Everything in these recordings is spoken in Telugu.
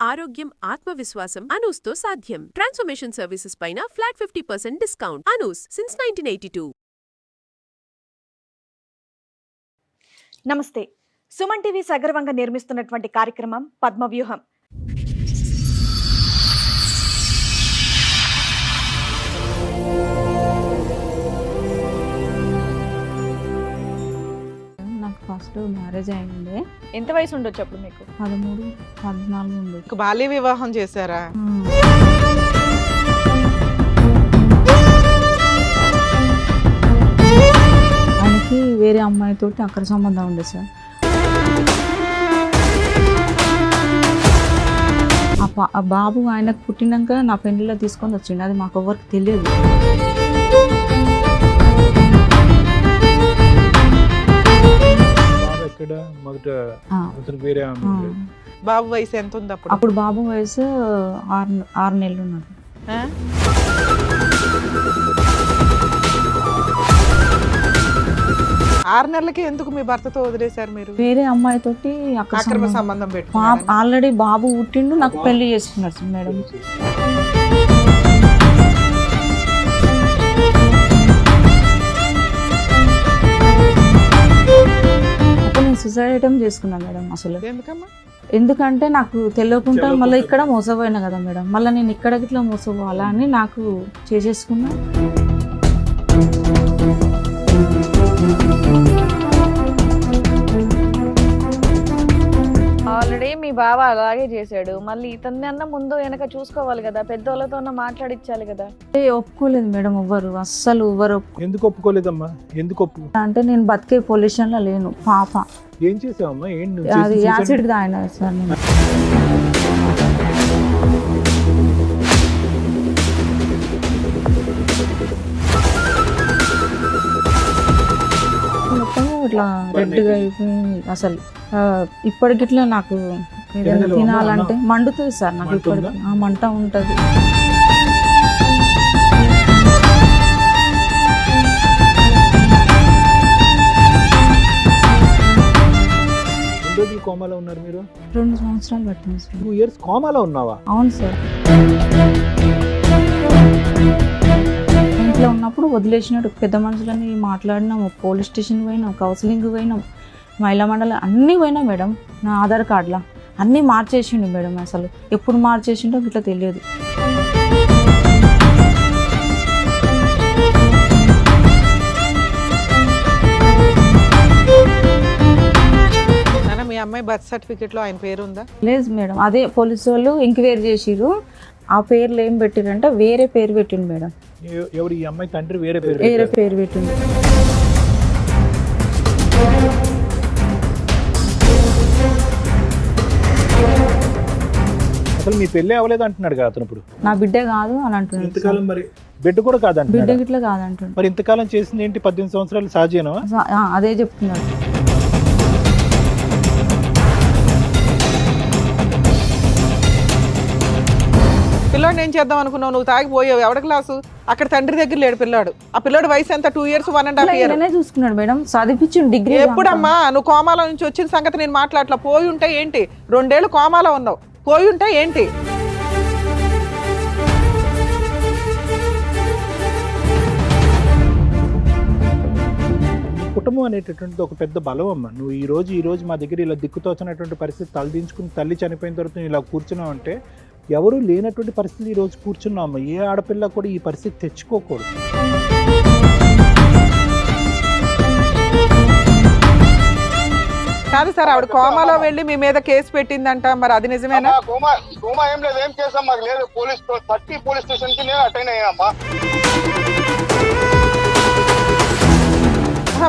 ఆరోగ్యం, ఆత్మవిశ్వాసం అనూస్తో సాధ్యం. ట్రాన్స్ఫర్మేషన్ సర్వీసెస్ పైన ఫ్లాట్ 50% డిస్కౌంట్. అనూస్ సిన్స్ 1982. నమస్తే. సుమన్ టీవీ సగర్వంగా నిర్మిస్తున్నటువంటి కార్యక్రమం పద్మవ్యూహం. నాకు ఫస్ట్ మ్యారేజ్ అయింది. ఎంత వయసు ఉండొచ్చు అప్పుడు మీకు? 13, 14 ఉంది. బాల్య వివాహం చేశారా? ఆయనకి వేరే అమ్మాయితోటి అక్కడ సంబంధం ఉంది సార్. ఆ బాబు ఆయనకు పుట్టినాక నా పెళ్లిలో తీసుకొని వచ్చిండు. అది మాకు ఎవరికి తెలియదు. బాబు వయసు ఎంత ఉంది అప్పుడు? అప్పుడు బాబు వయసు 6 నెలలు ఉన్నాడు. 6 నెలలకి ఎందుకు మీ భర్తతో వదిలేశారు మీరు? వేరే అమ్మాయితోటి అక్రమ సంబంధం పెట్టుకున్నారు. ఆల్రెడీ బాబు పుట్టిండు, నాకు పెళ్లి చేసుకున్నారు మేడం. నేను సూసైడ్ అటెంప్ట్ చేసుకున్నాను మేడం. అసలు ఎందుకంటే నాకు తెలియకుండా మళ్ళీ ఇక్కడ మోసపోయినా కదా మేడం, మళ్ళీ నేను ఇక్కడ గిట్లా మోసపోవాలా అని నాకు చేసేసుకున్నా. ఆల్రెడీ మీ బావ అలాగే చేశాడు, మళ్ళీ ఇతన్ని అన్న ముందు వెనక చూసుకోవాలి కదా, పెద్దోళ్ళతో మాట్లాడించాలి కదా. ఒప్పుకోలేదు మేడం ఎవ్వరు, అస్సలు ఎవ్వరు. ఎందుకు ఒప్పుకోలేదమ్మా? ఎందుకు అంటే నేను బతికే పొజిషన్ లో లేను. పాప ఏం చేసావమ్మా? అది యాసిడ్ తాగిన సార్. నేను మొత్తం ఇట్లా రెడ్గా అయిపోయింది. అసలు ఇప్పటికిట్లా నాకు ఏదైనా తినాలంటే మండుతుంది సార్. నాకు ఇప్పటికి మంట ఉంటుంది. కోమాలో ఉన్నారు మీరు? 2 సంవత్సరాలు పట్టింది సార్. 2 years కోమాలో ఉన్నావా? అవును సార్. ఇంట్లో ఉన్నప్పుడు వదిలేసినట్టు పెద్ద మనుషులని మాట్లాడినాము, పోలీస్ స్టేషన్ పోయినాం, కౌన్సిలింగ్ పోయినాం, మహిళా మండలి అన్నీ పోయినా మేడం. నా ఆధార్ కార్డులా అన్నీ మార్చేసిండు మేడం. అసలు ఎప్పుడు మార్చేసిండో ఇట్లా తెలియదు. మీ అమ్మాయి బర్త్ సర్టిఫికెట్ లో ఆయన పేరు ఉందా? లేదు మేడం. అదే పోలీసు వాళ్ళు ఎంక్వైరీ చేసిరు. ఆ పేర్లు ఏం పెట్టిరంటే వేరే పేరు పెట్టిండు మేడం. ఎవరు? ఈ అమ్మాయి తండ్రి వేరే పేరు పెట్టిండు. అసలు మీ పెళ్ళి అవ్వలేదు అంటున్నాడు కదా అతను. ఇప్పుడు నా బిడ్డ కాదు అని అంటున్నాడు. మరి బిడ్డ కూడా కాదంట. బిడ్డ గిట్లా కాదంటున్నాడు. మరి ఇంతకాలం చేసింది ఏంటి? 18 సంవత్సరాలు సహజేనా? అదే చెప్తున్నాడు. పిల్లాడు ఏం చేద్దాం అనుకున్నావు? నువ్వు తాగిపోయావు. ఎవడ క్లాసు? అక్కడ తండ్రి దగ్గర లేడు పిల్లాడు. ఆ పిల్లాడు వయసు ఎంత? 2 years 1.5 years చూసుకున్నాడు మేడం. చదివించిండు డిగ్రీ. ఎప్పుడమ్మా నువ్వు కోమాలో నుంచి వచ్చిన సంగతి నేను మాట్లాడలా. పోయి ఉంటే ఏంటి? 2 ఏళ్ళు కోమాలో ఉన్నావు. పోయి ఉంటే ఏంటి? కుటుంబం అనేటటువంటిది ఒక పెద్ద బలం అమ్మ. నువ్వు ఈ రోజు మా దగ్గర ఇలా దిక్కుతోచినటువంటి పరిస్థితి తలదించుకుని తల్లి చనిపోయిన తర్వాత ఇలా కూర్చున్నావు అంటే ఎవరు లేనటువంటి పరిస్థితి ఈ రోజు కూర్చున్నావు. ఏ ఆడపిల్ల కూడా ఈ పరిస్థితి తెచ్చుకోకూడదు. కాదు సార్, ఆవిడ కోమాలో వెళ్ళి మీ మీద కేసు పెట్టిందంట, మరి అది నిజమేనా? కోమా ఏం లేదు, ఏం కేసు మాకు లేదు. పోలీస్ స్టేషన్ కి నేను అటెండ్ అయ్యానమ్మా.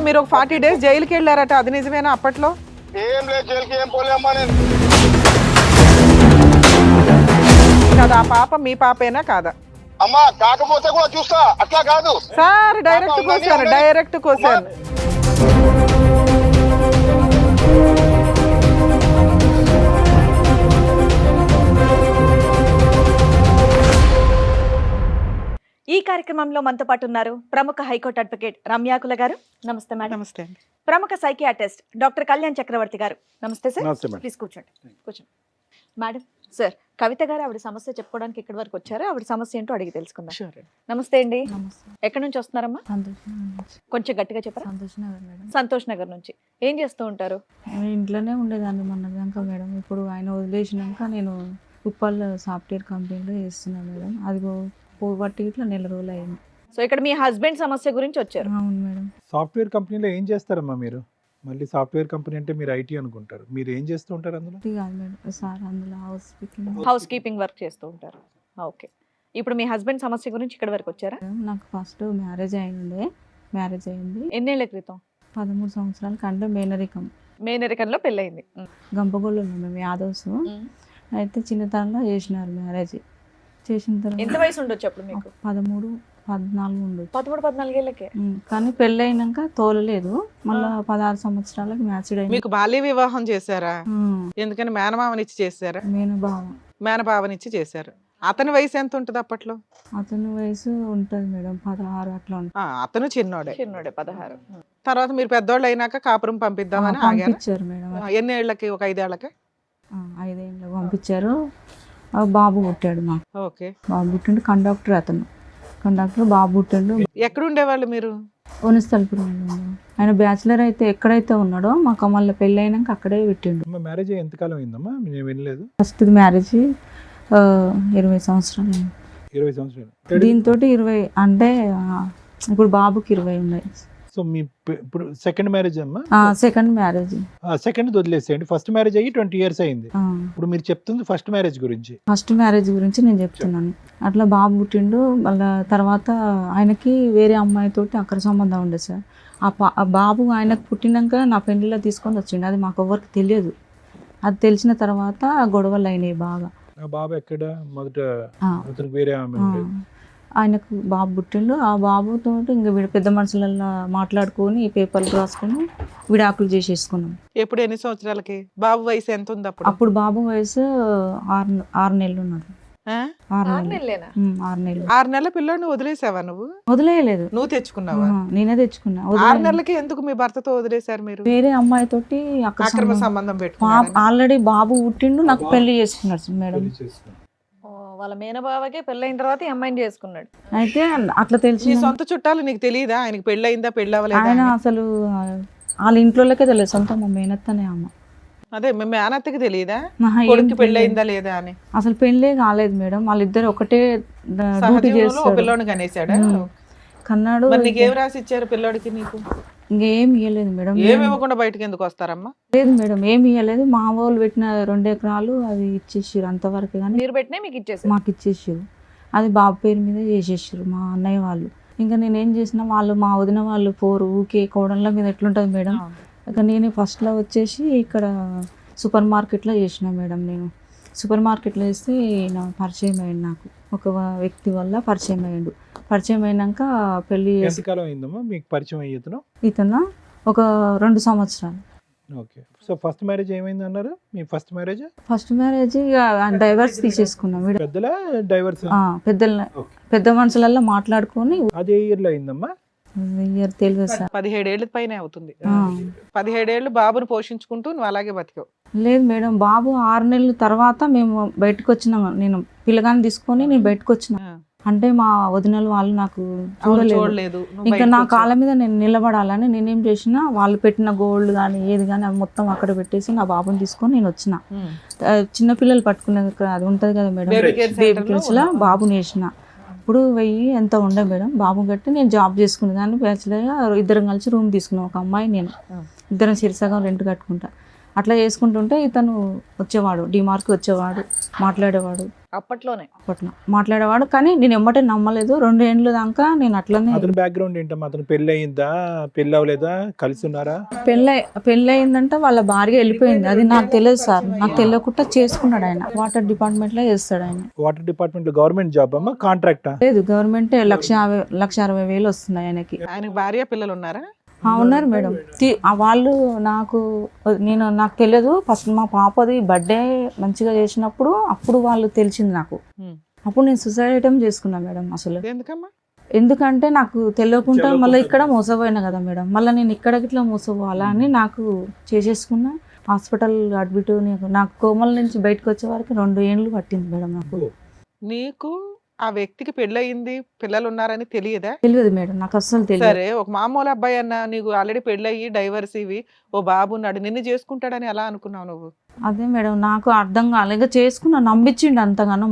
మీరు ఒక 40 days జైలుకి వెళ్ళారట, అది నిజమేనా? అప్పట్లో ఏం లేదు, జైలుకి ఏం పోలేమ్మా నేను. కదా ఆ పాప మీ పాపేనా కాదా? అమ్మా కాకపోతే కూడా చూస్తా, అట్లా కాదు సార్. డైరెక్ట్ కోసాను. ఈ కార్యక్రమంలో మనతో పాటు ఉన్నారు ప్రముఖ హైకోర్టు అడ్వకేట్ రమ్యాకుల గారు. నమస్తే మేడం. నమస్తే. ప్రముఖ సైకియాట్రిస్ట్ డాక్టర్ కళ్యాణ్ చక్రవర్తి గారు. నమస్తే సార్. ప్లీజ్ కూర్చోండి. మేడం సార్ కవిత గారు ఆవిడ సమస్య చెప్పుకోవడానికి ఇక్కడి వరకు వచ్చారు. ఆవిడ సమస్య ఏంటో అడిగి తెలుసుకుందాం. Sure. నమస్తే అండి. నమస్తే. ఎక్కడి నుంచి వస్తున్నారమ్మా? సంతోష్ నగర్ నుంచి. కొంచెం గట్టిగా చెప్పరా. సంతోష్ నగర్ మేడం. సంతోష్ నగర్ నుంచి. ఏం చేస్తూ ఉంటారు? నేను ఇంట్లోనే ఉండేదాన్ని మొన్నదాకా మేడం. ఇప్పుడు ఆయన వదిలేసినాక నేను ఉప్పల్ సాఫ్ట్వేర్ కంపెనీలో చేస్తున్నాను మేడం. అది పోబట్టి ఇట్లా నెల రోజులు అయింది. సో ఇక్కడ మీ హస్బెండ్ సమస్య గురించి వచ్చారు. అవును మేడం. సాఫ్ట్వేర్ కంపెనీలో ఏం చేస్తారమ్మా మీరు? మళ్ళీ సాఫ్ట్వేర్ కంపెనీ అంటే మీరు ఐటీ అనుకుంటారు. మీరు ఏం చేస్తూ ఉంటారు అందులో? ఇది కాదు మేడం సార్, అందులో హౌస్ కీపింగ్ వర్క్ చేస్తూ ఉంటారు. ఓకే. ఇప్పుడు మీ హస్బెండ్ సమస్య గురించి ఇక్కడ వరకు వచ్చారా? నాకు ఫస్ట్ మ్యారేజ్ అయింది. మ్యారేజ్ అయింది ఎన్నేళ్ల క్రితం? 13 సంవత్సరాల కంటే మేనరికం. మేనరికంలో పెళ్ళయింది. గంపగోళ్ళు మేము యాదవ్స్. అయితే చిన్నతనంలో చేసినారు మ్యారేజ్. చేసిన ఎంత తర్వాత వయసు ఉండొచ్చు అప్పుడు మీకు? 13, 14 ఉండొచ్చు. 13-14 ఏళ్ళకే. కానీ పెళ్ళి అయినాక తోలలేదు. మళ్ళా 16 సంవత్సరాలకు మ్యాచ్డ్ అయింది. మీకు బాల్య వివాహం చేశారా? ఎందుకని మేనమామనిచ్చి చేశారా? నేను బావ. మేనబావనిచ్చి చేశారు. అతని వయసు ఎంత ఉంటుంది అప్పట్లో? అతని వయసు ఉంటుంది మేడం 16 అట్లా ఉంటుంది. అతను చిన్నోడే. చిన్నోడే 16. తర్వాత మీరు పెద్దోళ్ళు అయినాక కాపురం పంపిద్దామని ఆగారా? పంపించారు మేడం. ఎన్ని ఏళ్ళకి? ఒక 5 ఏళ్ళకి? 5 ఏళ్ళు పంపించారు. ఆ బాబు పుట్టాడు మాకు. ఓకే. బాబు పుట్టిండు. కండక్టర్ అతను. కండక్టర్ బాబు పుట్టిండు. ఎక్కడ ఉండేవాళ్ళు మీరు? ఓనిస్తల్పురం. ఆయన బ్యాచిలర్ అయితే ఎక్కడైతే ఉన్నాడో మాకు మళ్ళీ పెళ్ళి అయినాక అక్కడే పెట్టిండు. అమ్మ మ్యారేజ్ అయ్యి ఎంతకాలం అయిందమ్మా? నేను వినలేదు. ఫస్ట్ మ్యారేజ్ 20 సంవత్సరాలు అయింది. 20 సంవత్సరాలు. దీంతో 20 అంటే ఇప్పుడు బాబుకి 20 ఉన్నాయి. సో మీ ఇప్పుడు సెకండ్ మ్యారేజ్ అమ్మా? Second marriage. సెకండ్ వదిలేసేయండి. ఫస్ట్ మ్యారేజ్ అయ్యి 20 years అయింది. ఇప్పుడు మీరు చెప్తుంది ఫస్ట్ మ్యారేజ్ గురించి. ఫస్ట్ మ్యారేజ్ గురించి నేను చెప్తున్నాను. అట్లా బాబు పుట్టిండు. మళ్ళీ తర్వాత ఆయనకి వేరే అమ్మాయితోటి అక్కడ సంబంధం ఉండే సార్. ఆ బాబు ఆయనకు పుట్టినాక నా పెళ్లిలో తీసుకొని వచ్చిండు. అది మాకు ఎవరికి తెలియదు. అది తెలిసిన తర్వాత గొడవలు అయినాయి బాగా. ఆ బాబు ఎక్కడ? మొదట ఆ, అతనికి వేరే ఆమె ఆ. ఉండేది. ఆయనకు బాబు పుట్టిండు. ఆ బాబుతో ఇంకా వీడు పెద్ద మనుషులలో మాట్లాడుకొని ఈ పేపర్లు రాసుకొని విడాకులు చేసేసుకున్నాం. ఎప్పుడు? ఎన్ని సంవత్సరాలకి? బాబు వయసు ఎంత ఉంది అప్పుడు? అప్పుడు బాబు వయసు 6 నెలలు ఉన్నాడు. ఆ? 6 నెలలు. 6 నెలలు. 6 నెలల పిల్లోడిని వదిలేసావా నువ్వు? వదిలేయలేదు. నువ్వు తెచ్చుకున్నావా? నేనే తెచ్చుకున్నా. 6 నెలలకి ఎందుకు మీ భర్తతో వదిలేశారు మీరు? వేరే అమ్మాయితోటి అక్కడ అక్రమ సంబంధం పెట్టుకున్నారా? ఆల్రెడీ బాబు పుట్టిండు. నాకు పెళ్లి చేసుకున్నాడు మేడం. పెళ్లి చేసుకున్నాం. వాళ్ళ మేనబావకే పెళ్ళైన తర్వాత ఈ అమ్మాయిని చేసుకున్నాడు. అయితే అట్లా నీ తెలిసి సొంత చుట్టాలు నీకు తెలియదా ఆయనకి పెళ్ళయిందా పెళ్ళవలేదా ఆయన అని? అసలు వాళ్ళ ఇంట్లోకే తెలియదు. సొంత మా మేనత్తనే అమ్మ. అదే మీ మేనత్తకి తెలియదా ఆహా, ఏం కొడుకు తెలియదు. పెళ్ళయిందా లేదా అని? అసలు పెళ్ళే కాలేదు మేడం. వాళ్ళిద్దరు ఒకటే డ్యూటీ సహజీవనంలో ఓ చేస్తారు. పిల్లోని కనేసాడా? కన్నాడు. మరి నీకేం రాసి ఇచ్చారు పిల్లోడికి? నీకు ఇంకేం ఇవ్వలేదు మేడం. ఏమి ఇవ్వకుండా బయటకు ఎందుకు వస్తారమ్మా? లేదు మేడం, ఏమి ఇవ్వలేదు. మా వాళ్ళు పెట్టిన 2 ఎకరాలు అది ఇచ్చేసారు అంతవరకు. కానీ మీరు పెట్టినే మీకు ఇచ్చేసారు. మాకు ఇచ్చేసారు. అది బాబు పేరు మీద చేసేసారు మా అన్నయ్య వాళ్ళు. ఇంకా నేనేం చేసిన వాళ్ళు మా వదిన వాళ్ళు ఊకే కోడళ్ళ మీద ఎట్లుంటుంది మేడం. ఇక నేను ఫస్ట్లో వచ్చేసి ఇక్కడ సూపర్ మార్కెట్లో చేసిన మేడం. నేను సూపర్ మార్కెట్లో చేస్తే నా పరిచయం అయ్యింది. నాకు ఒక వ్యక్తి వల్ల పరిచయం అయ్యిండు. పరిచయం అయినాక పెళ్ళి ఎంతకాలం అయిందమ్మా మీకు పరిచయం అయ్యేతను? ఇతను ఒక 2 సంవత్సరాలు. ఓకే. సో ఫస్ట్ మ్యారేజ్ ఏమైంది అన్నారు? మీ first marriage? First marriage divorce తీసేసుకున్నాం. పెద్దల డైవర్స్? పెద్ద మనుషులలో మాట్లాడుకొని అదే ఇయర్ లో అయిందమ్మా? ఇయర్ తెలియదు సార్. 17 ఏళ్ళ పైన అవుతుంది. ఆ. 17 ఏళ్ళు బాబుని పోషించుకుంటూ నువ్వు అలాగే బతికావు. లేదు మేడం, బాబు 6 నెలల తర్వాత మేము బయటకు వచ్చినాం. నేను పిల్లగాని తీసుకొని నేను బయటకు వచ్చిన. అంటే మా వదినలు వాళ్ళు నాకు చూడలేదు. చూడలేదు. నువ్వు ఇంకా బయటకు నా వచ్చావు. కాళ్ళ మీద నేను నిలబడాలని నేనేం చేసినా వాళ్ళు పెట్టిన గోల్డ్ కానీ ఏది కానీ అది మొత్తం అక్కడ పెట్టేసి నా బాబుని తీసుకొని నేను వచ్చిన. ఉమ్. చిన్నపిల్లలు పట్టుకునే అది ఉంటుంది కదా madam, Baby care baby center లో కేర్స్లో బాబుని వేసిన. ఇప్పుడు 1000 ఎంత ఉండే మేడం. బాబు కట్టి నేను జాబ్ చేసుకునే దాన్ని బ్యాచులర్గా ఇద్దరం కలిసి రూమ్ తీసుకున్నాం. ఒక అమ్మాయి నేను ఇద్దరం సిరిసగం రెంట్ కట్టుకుంటా. అట్లా చేసుకుంటుంటే ఇతను వచ్చేవాడు, డిమార్క్ వచ్చేవాడు, మాట్లాడేవాడు. అప్పట్లోనే అప్పట్లో మాట్లాడేవాడు. కానీ నేను ఎమ్మటే నమ్మలేదు. 2 ఏళ్ళు దాకా నేను అట్లనే. అతని బ్యాక్గ్రౌండ్ ఏంటమ్మా? అతను పెళ్లి అయిందా పెళ్లి అవ్వలేదా కలిసి ఉన్నారా? పెళ్ళి అయిందంటే వాళ్ళ భార్య వెళ్ళిపోయింది. అది నాకు తెలియదు సార్. నాకు తెలియకుండా చేసుకున్నాడు ఆయన. వాటర్ డిపార్ట్మెంట్ లో చేస్తాడు ఆయన. వాటర్ డిపార్ట్మెంట్ లో గవర్నమెంట్ జాబ్ అమ్మా కాంట్రాక్టా? లేదు, గవర్నమెంట్ 1,60,000 వస్తున్నాయి ఆయనకి. ఆయనకి భార్య పిల్లలు ఉన్నారా? ఉన్నారు మేడం. వాళ్ళు నాకు తెలియదు. ఫస్ట్ మా పాపది బర్త్డే మంచిగా చేసినప్పుడు అప్పుడు వాళ్ళు తెలిసింది నాకు. అప్పుడు నేను సూసైడ్ అటెంప్ట్ చేసుకున్నా మేడం. అసలు ఎందుకమ్మా? ఎందుకంటే నాకు తెలియకుండా మళ్ళీ ఇక్కడ మోసపోయినా కదా మేడం. మళ్ళీ నేను ఇక్కడ ఇట్లా మోసపోవాలా అని నాకు చేసేసుకున్నా. హాస్పిటల్ అడ్మిట్ నాకు కోమల నుంచి బయటకు వచ్చే వరకు 2 ఏళ్ళు పట్టింది మేడం నాకు. నీకు ఆ వ్యక్తికి పెళ్ళయింది, పిల్లలు ఉన్నారని తెలియదా? తెలియదు మేడం, నాకు అస్సలు తెలియదు. సరే, ఒక మామూలు అబ్బాయి అన్న నీకు ఆల్రెడీ పెళ్ళయి డైవర్స్ ఇవి ఓ బాబు ఉన్నాడు, నిన్ను చేసుకుంటాడని ఎలా అనుకున్నావు నువ్వు? అదే మేడం నాకు అర్థం కాలేదు, చేసుకున్నా, నమ్మించిండు అంతగానో.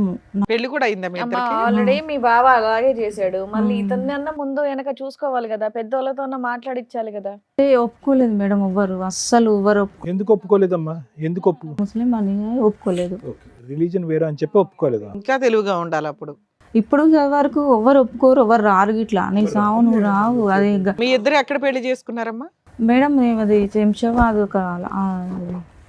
పెళ్లి కూడా అయిందా మీ ఇద్దరికి? ఆల్రెడీ మీ బావ అలాగే చేశాడు, మళ్ళీ మ్మ్. ఇతన్ని అన్న ముందు వెనక చూసుకోవాలి కదా, పెద్దోళ్ళతో మాట్లాడించాలి కదా. ఒప్పుకోలేదు మేడం, ఎవ్వరు అస్సలు ఎవ్వరు ఎందుకు ఒప్పుకోలేదమ్మా? ఎందుకు ముస్లిం అని ఒప్పుకోలేదు. రిలీజన్ వేరే అని చెప్పి ఒప్పుకోలేదా? ఇంకా తెలివిగా ఉండాలి అప్పుడు. ఇప్పుడు వరకు ఎవ్వరు ఒప్పుకోరు, ఎవరు రారు ఇట్లా నీ సావు నువ్వు రావు. అది మీ ఇద్దరు ఎక్కడ పెళ్లి చేసుకున్నారమ్మా? మేడం మేము అది శంషాబాద్ ఒక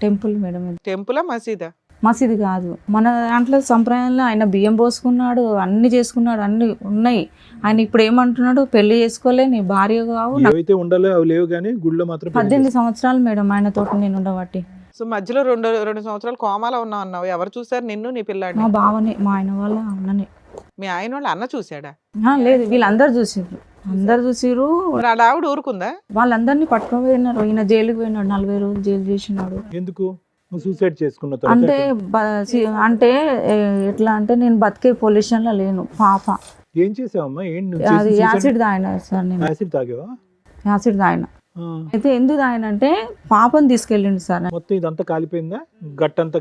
టెంపుల్ మేడం, అది టెంపులా మసీదా? మసీదు కాదు. మన దాంట్లో సంప్రదాయంలో ఆయన బియ్యం పోసుకున్నాడు, అన్ని చేసుకున్నాడు, అన్ని ఉన్నాయి. ఆయన ఇప్పుడు ఏమంటున్నాడు, పెళ్లి చేసుకోలే, నీ భార్య కావు. ఏవైతే ఉండాలో అవి లేవు కానీ గుళ్ళో మాత్రం పెళ్లి 18 సంవత్సరాలు మేడం ఆయన తోటి నేను ఉండబట్టి. సో మధ్యలో రెండు సంవత్సరాలు కోమాలో ఉన్నావు అన్నావు. ఎవరు చూసారు నిన్ను, నీ పిల్లాడిని? మా బావని, మా ఆయన వాళ్ళ అన్నని. మీ ఆయన వాళ్ళు అన్న చూసాడా? లేదు, వీళ్ళందరూ చూసిర్రు, అందరు చూసిర్రు. మరి ఆ ఆవిడ ఊరుకుందా? వాళ్ళందరినీ పట్టుకోపోయినారు. ఈయన జైలుకి పోయినాడు, 40 రోజులు జైలు చేసినాడు. ఎందుకు నువ్వు సూసైడ్ చేసుకున్న అంటే అంటే ఎట్లా అంటే నేను బతికే పొజిషన్ లో లేను. పాప ఏం చేసావమ్మా? అది యాసిడ్ తాగిన సార్, నేను యాసిడ్ తాగావా? యాసిడ్ తాగిన. ఆ. అయితే ఎందుకు తాగినంటే పాపని తీసుకెళ్ళిండు సార్. మొత్తం ఇదంతా కాలిపోయిందా? గట్టంతా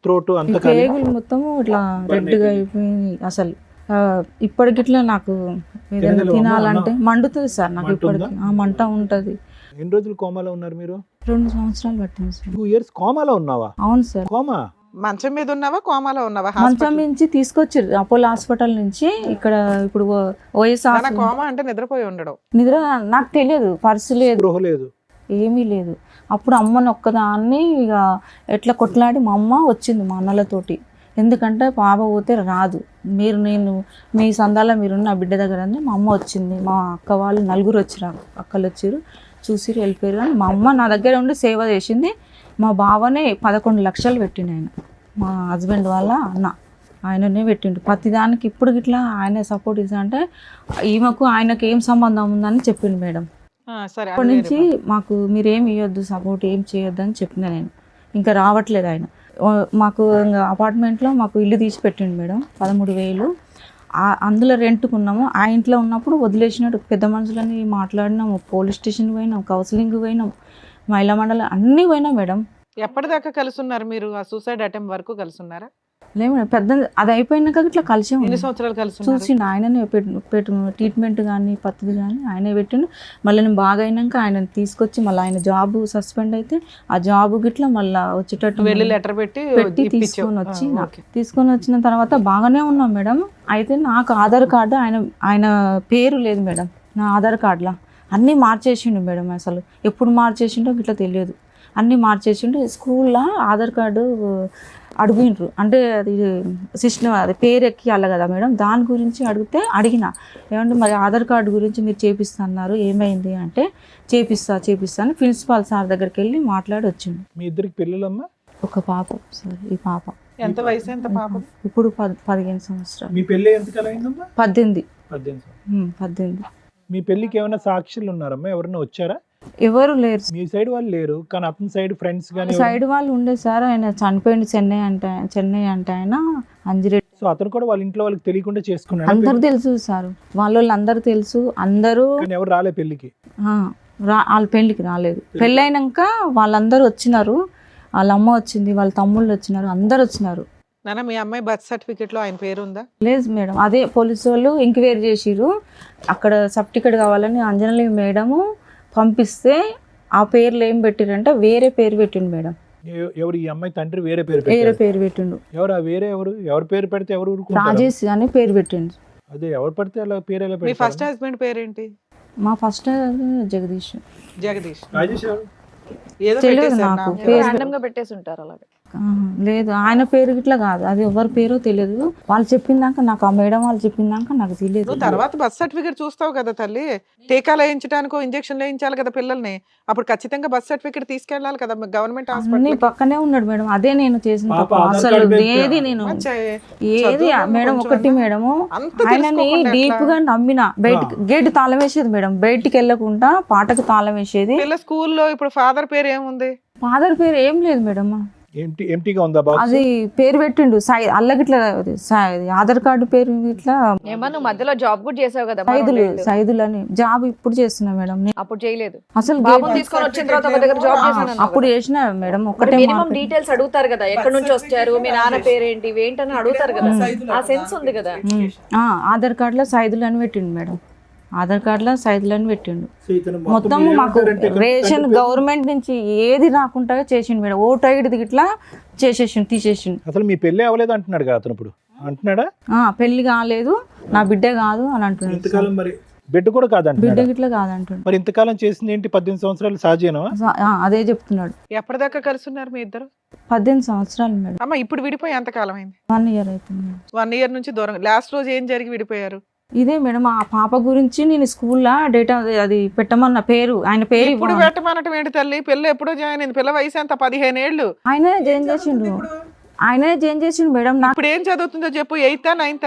త్రోట్ అంతా కాలి పేగులు మొత్తము ఇట్లా రెడ్గా అయిపోయింది. అసలు ఇప్పటికిట్లా నాకు ఏదైనా తినాలంటే మండుతుంది సార్ నాకు. ఇప్పటికి మంట ఉంటది. ఎన్ని రోజులు కోమాలో ఉన్నారు మీరు? 2 సంవత్సరాలు పట్టింది సార్. 2 years కోమాలో ఉన్నావా? అవును సార్. కోమా? మంచం మీద ఉన్నావా, కోమాలో ఉన్నావా? మంచం నుంచి తీసుకొచ్చారు అపోలో హాస్పిటల్ నుంచి. ఇక్కడ ఇప్పుడు వైఎస్ఆర్ కోమా అంటే నిద్రపోయి ఉండడం. నిద్ర నాకు తెలియదు, పర్సు లేదు, గృహ లేదు, ఏమీ లేదు. అప్పుడు అమ్మని ఒక్కదాన్ని ఇక ఎట్లా కొట్లాడి మా అమ్మ వచ్చింది మా అన్నలతోటి. ఎందుకంటే పాప పోతే రాదు, నేను మీ సందాలో మీరున్న బిడ్డ దగ్గర అని మా అమ్మ వచ్చింది. మా అక్క వాళ్ళు 4 వచ్చారు, అక్కలు వచ్చారు, చూసిరు, వెళ్ళిపోయారు. కానీ మా అమ్మ నా దగ్గర ఉండి సేవ చేసింది. మా బావనే 11 లక్షలు పెట్టిండు ఆయన, మా హస్బెండ్ వాళ్ళ అన్న, ఆయననే పెట్టిండు ప్రతిదానికి. ఇప్పుడు ఇట్లా ఆయన సపోర్ట్ ఇస్తా అంటే ఈమెకు ఆయనకు ఏం సంబంధం ఉందని చెప్పిండు మేడం. సరే, అప్పటి నుంచి మాకు మీరేం ఇవ్వద్దు, సపోర్ట్ ఏం చేయొద్దు అని చెప్పిన నేను. ఇంకా రావట్లేదు ఆయన. మాకు ఇంకా అపార్ట్మెంట్లో మాకు ఇల్లు తీసి పెట్టిండు మేడం, 13,000. అందులో రెంట్కున్నాము. ఆ ఇంట్లో ఉన్నప్పుడు వదిలేసినట్టు పెద్ద మనుషులని మాట్లాడినాము, పోలీస్ స్టేషన్ పోయినాం, కౌన్సిలింగ్ పోయినాం, మహిళా మండలి అన్నీ పోయినాం మేడం. ఎప్పటిదాకా కలిసి ఉన్నారు మీరు? ఆ సూసైడ్ అటెంప్ట్ వరకు కలిసి ఉన్నారా? లేదు మేడం, పెద్ద అది అయిపోయినాక ఇట్లా కలిసి ఎన్ని సంవత్సరాలు కలిసి ఉన్నారు? చూసిండు ఆయననే ట్రీట్మెంట్ కానీ పద్ధతి కానీ ఆయనే పెట్టిండు. మళ్ళీ నేను బాగా అయినాక ఆయన తీసుకొచ్చి మళ్ళీ ఆయన జాబ్ సస్పెండ్ అయితే ఆ జాబ్ గిట్లా మళ్ళీ వచ్చేటట్టు వెళ్ళి లెటర్ పెట్టి తీసుకొని వచ్చిన తర్వాత బాగానే ఉన్నాం మేడం. అయితే నాకు ఆధార్ కార్డు ఆయన పేరు లేదు మేడం నా ఆధార్ కార్డులో. అన్నీ మార్చేసిండు మేడం, అసలు ఎప్పుడు మార్చేసిండో ఇట్లా తెలియదు. అన్నీ మార్చేసిండు. స్కూల్లో ఆధార్ కార్డు అడిగిండ్రు, అంటే అది సిస్టమ్, అది పేరు ఎక్కియాలి కదా మేడం, దాని గురించి అడిగిన ఏమంటే మరి ఆధార్ కార్డు గురించి మీరు చేపిస్తున్నారు, ఏమైంది అంటే చేపిస్తా అని ప్రిన్సిపాల్ సార్ దగ్గరికి వెళ్ళి మాట్లాడి వచ్చిండు. మీ ఇద్దరికి పిల్లలమ్మా? ఒక పాప సార్. ఈ పాప ఎంత వయసు? ఎంత పాప? ఇప్పుడు 15 సంవత్సరాలు. మీ పెళ్ళి ఎంతకాలం అయిందమ్మా? 18. మీ పెళ్ళికి ఏమైనా సాక్షులు ఉన్నారమ్మా? ఎవరైనా వచ్చారా? ఎవరు లేరు. మీ సైడ్ వాళ్ళు లేరు, కానీ అతని సైడ్ ఫ్రెండ్స్ కానీ సైడ్ వాళ్ళు ఉండే సార్. ఆయన చనిపోయింది చెన్నై అంటే ఆయన అంజిరెడ్డి. సో అతను కూడా వాళ్ళ ఇంట్లో వాళ్ళకి తెలియకుండా చేసుకున్నాడు. అందరు తెలుసు సార్, వాళ్ళందరూ తెలుసు, అందరూ. కానీ ఎవరు రాలే పెళ్ళికి? వాళ్ళ పెళ్ళికి రాలేదు. పెళ్ళైనాక వాళ్ళందరూ వచ్చినారు, వాళ్ళ అమ్మ వచ్చింది, వాళ్ళ తమ్ముళ్ళు వచ్చినారు, అందరు వచ్చినారు. నాన్న, మీ అమ్మాయి బర్త్ సర్టిఫికేట్ లో ఆయన పేరు ఉందా? లేదు మేడం, అదే పోలీసు వాళ్ళు ఎంక్వైరీ చేసిరు. అక్కడ సర్టిఫికేట్ కావాలని అంజనలి మేడము పంపిస్తే ఆ పేర్లు ఏం పెట్టిరంటే వేరే పేరు పెట్టిండు మేడం. ఎవరు? ఈ అమ్మాయి తండ్రి వేరే పేరు పెట్టిండు. ఎవరు ఆ వేరే? ఎవరు పేరు పెడితే ఎవరు ఊరుకుంటారు? రాజేష్ అని పేరు పెట్టిండు. అదే ఎవరు పడితే అలా పేరు ఎలా మీ పెడతారు? ఫస్ట్ హస్బెండ్ పేరేంటి? మా ఫస్ట్ జగదీష్. జగదీష్. రాజేష్ ఎవరు? ఏదో తెలియదు పెట్టేశారు నాకు. నాకు. పేరు ర్యాండమ్ గా పెట్టేసి ఉంటారు అలాగే. లేదు ఆయన పేరు ఇట్లా కాదు, అది ఎవరి పేరో తెలియదు. వాళ్ళు చెప్పిందాక నాకు, ఆ మేడం వాళ్ళు చెప్పిందాక నాకు తెలియదు. నువ్వు తర్వాత బర్త్ సర్టిఫికేట్ చూస్తావు కదా తల్లి, టీకాలు వేయించడానికో ఇంజక్షన్ వేయించాలి కదా పిల్లల్ని, అప్పుడు ఖచ్చితంగా బర్త్ సర్టిఫికేట్ తీసుకెళ్ళాలి కదా గవర్నమెంట్ అన్ని హాస్పిటల్. పక్కనే ఉన్నాడు మేడం, అదే నేను చేసిన పాప తప్పు. ఆధార్ అసలు కార్డు పెట్టి- ఏది నేను ఏది మేడం ఒకటి మేడము అంత ఆయనని తెలుసుకోకుండా డీప్ గా నమ్మిన. బయటికి గేట్ తాళం వేసేది మేడం, బయటికి వెళ్ళకుండా పాటకు తాళం వేసేది. పిల్ల స్కూల్లో ఇప్పుడు ఫాదర్ పేరు ఏముంది? ఫాదర్ పేరు ఏం లేదు మేడం, ఎంటీగా ఉందా బాక్స్? అది పేరు పెట్టిండు అల్లగిట్లా ఆధార్ కార్డు పేరు ఇట్లా ఏమో నువ్వు మధ్యలో జాబ్ కూడా చేసావు కదా సైదులు అని జాబ్ ఇప్పుడు చేస్తున్నా మేడం. నేను అప్పుడు చేయలేదు. అసలు బాబు gate- తీసుకొని వచ్చిన తర్వాత ఒక దగ్గర జాబ్ చేశాను అప్పుడు చేసిన మేడం ఒకటే మినిమం మార్పు. డీటెయిల్స్ అడుగుతారు కదా, ఎక్కడి నుంచి వచ్చారు, మీ నాన్న పేరేంటి, ఏంటని అడుగుతారు కదా, ఆ సెన్స్ ఉంది కదా. ఆధార్ కార్డులో సైదులు అని పెట్టిండు మేడం, ఆధార్ కార్డులో సైదులు అని పెట్టిండు. సో ఇతను మొత్తం ఏమంటారంటే మాకు కనుక రేషన్ తండ్రి పేరు- గవర్నమెంట్ నుంచి ఏది రాకుండా చేసిండు మేడం. ఓటు ఐడిది ఇట్లా చేసేసిండు, తీసేసిండు. అసలు మీ పెళ్లి అవ్వలేదు అంటున్నాడు కదా అతను, ఇప్పుడు అంటున్నాడా? పెళ్లి కాలేదు, నా బిడ్డ కాదు అని అంటున్నాడు. ఇంతకాలం మరి బిడ్డ కూడా బిడ్డ కాదంటున్నాడు. గిట్లా కాదంటుండు. మరి ఇంతకాలం చేసింది ఏంటి? 18 సంవత్సరాలు సహజేనా? అదే చెప్తున్నాడు. ఎప్పటిదాకా కలుసున్నారు మీ ఇద్దరు? 18 సంవత్సరాలు మేడం, అమ్మ ఇప్పుడు విడిపోయి ఎంత కాలం అయింది? 1 year అవుతుంది మేడం. 1 year నుంచి దూరం. లాస్ట్ రోజు ఏం జరిగి విడిపోయారు? ఇదే మేడం ఆ పాప గురించి నేను స్కూల్లో డేటా అది పెట్టమన్న పేరు, ఆయన పేరు ఇప్పుడు పెట్టమనటం ఏంటి తల్లి? పిల్ల ఎప్పుడో జాయిన్ అయింది, పిల్ల వయసు ఎంత? 15 ఏళ్ళు. ఆయనే జాయిన్ చేసిండు, ఆయనే జాయిన్ చేసిండు మేడం. నాకు ఇప్పుడు ఏం చదువుతుందో చెప్పు. 8th 9th?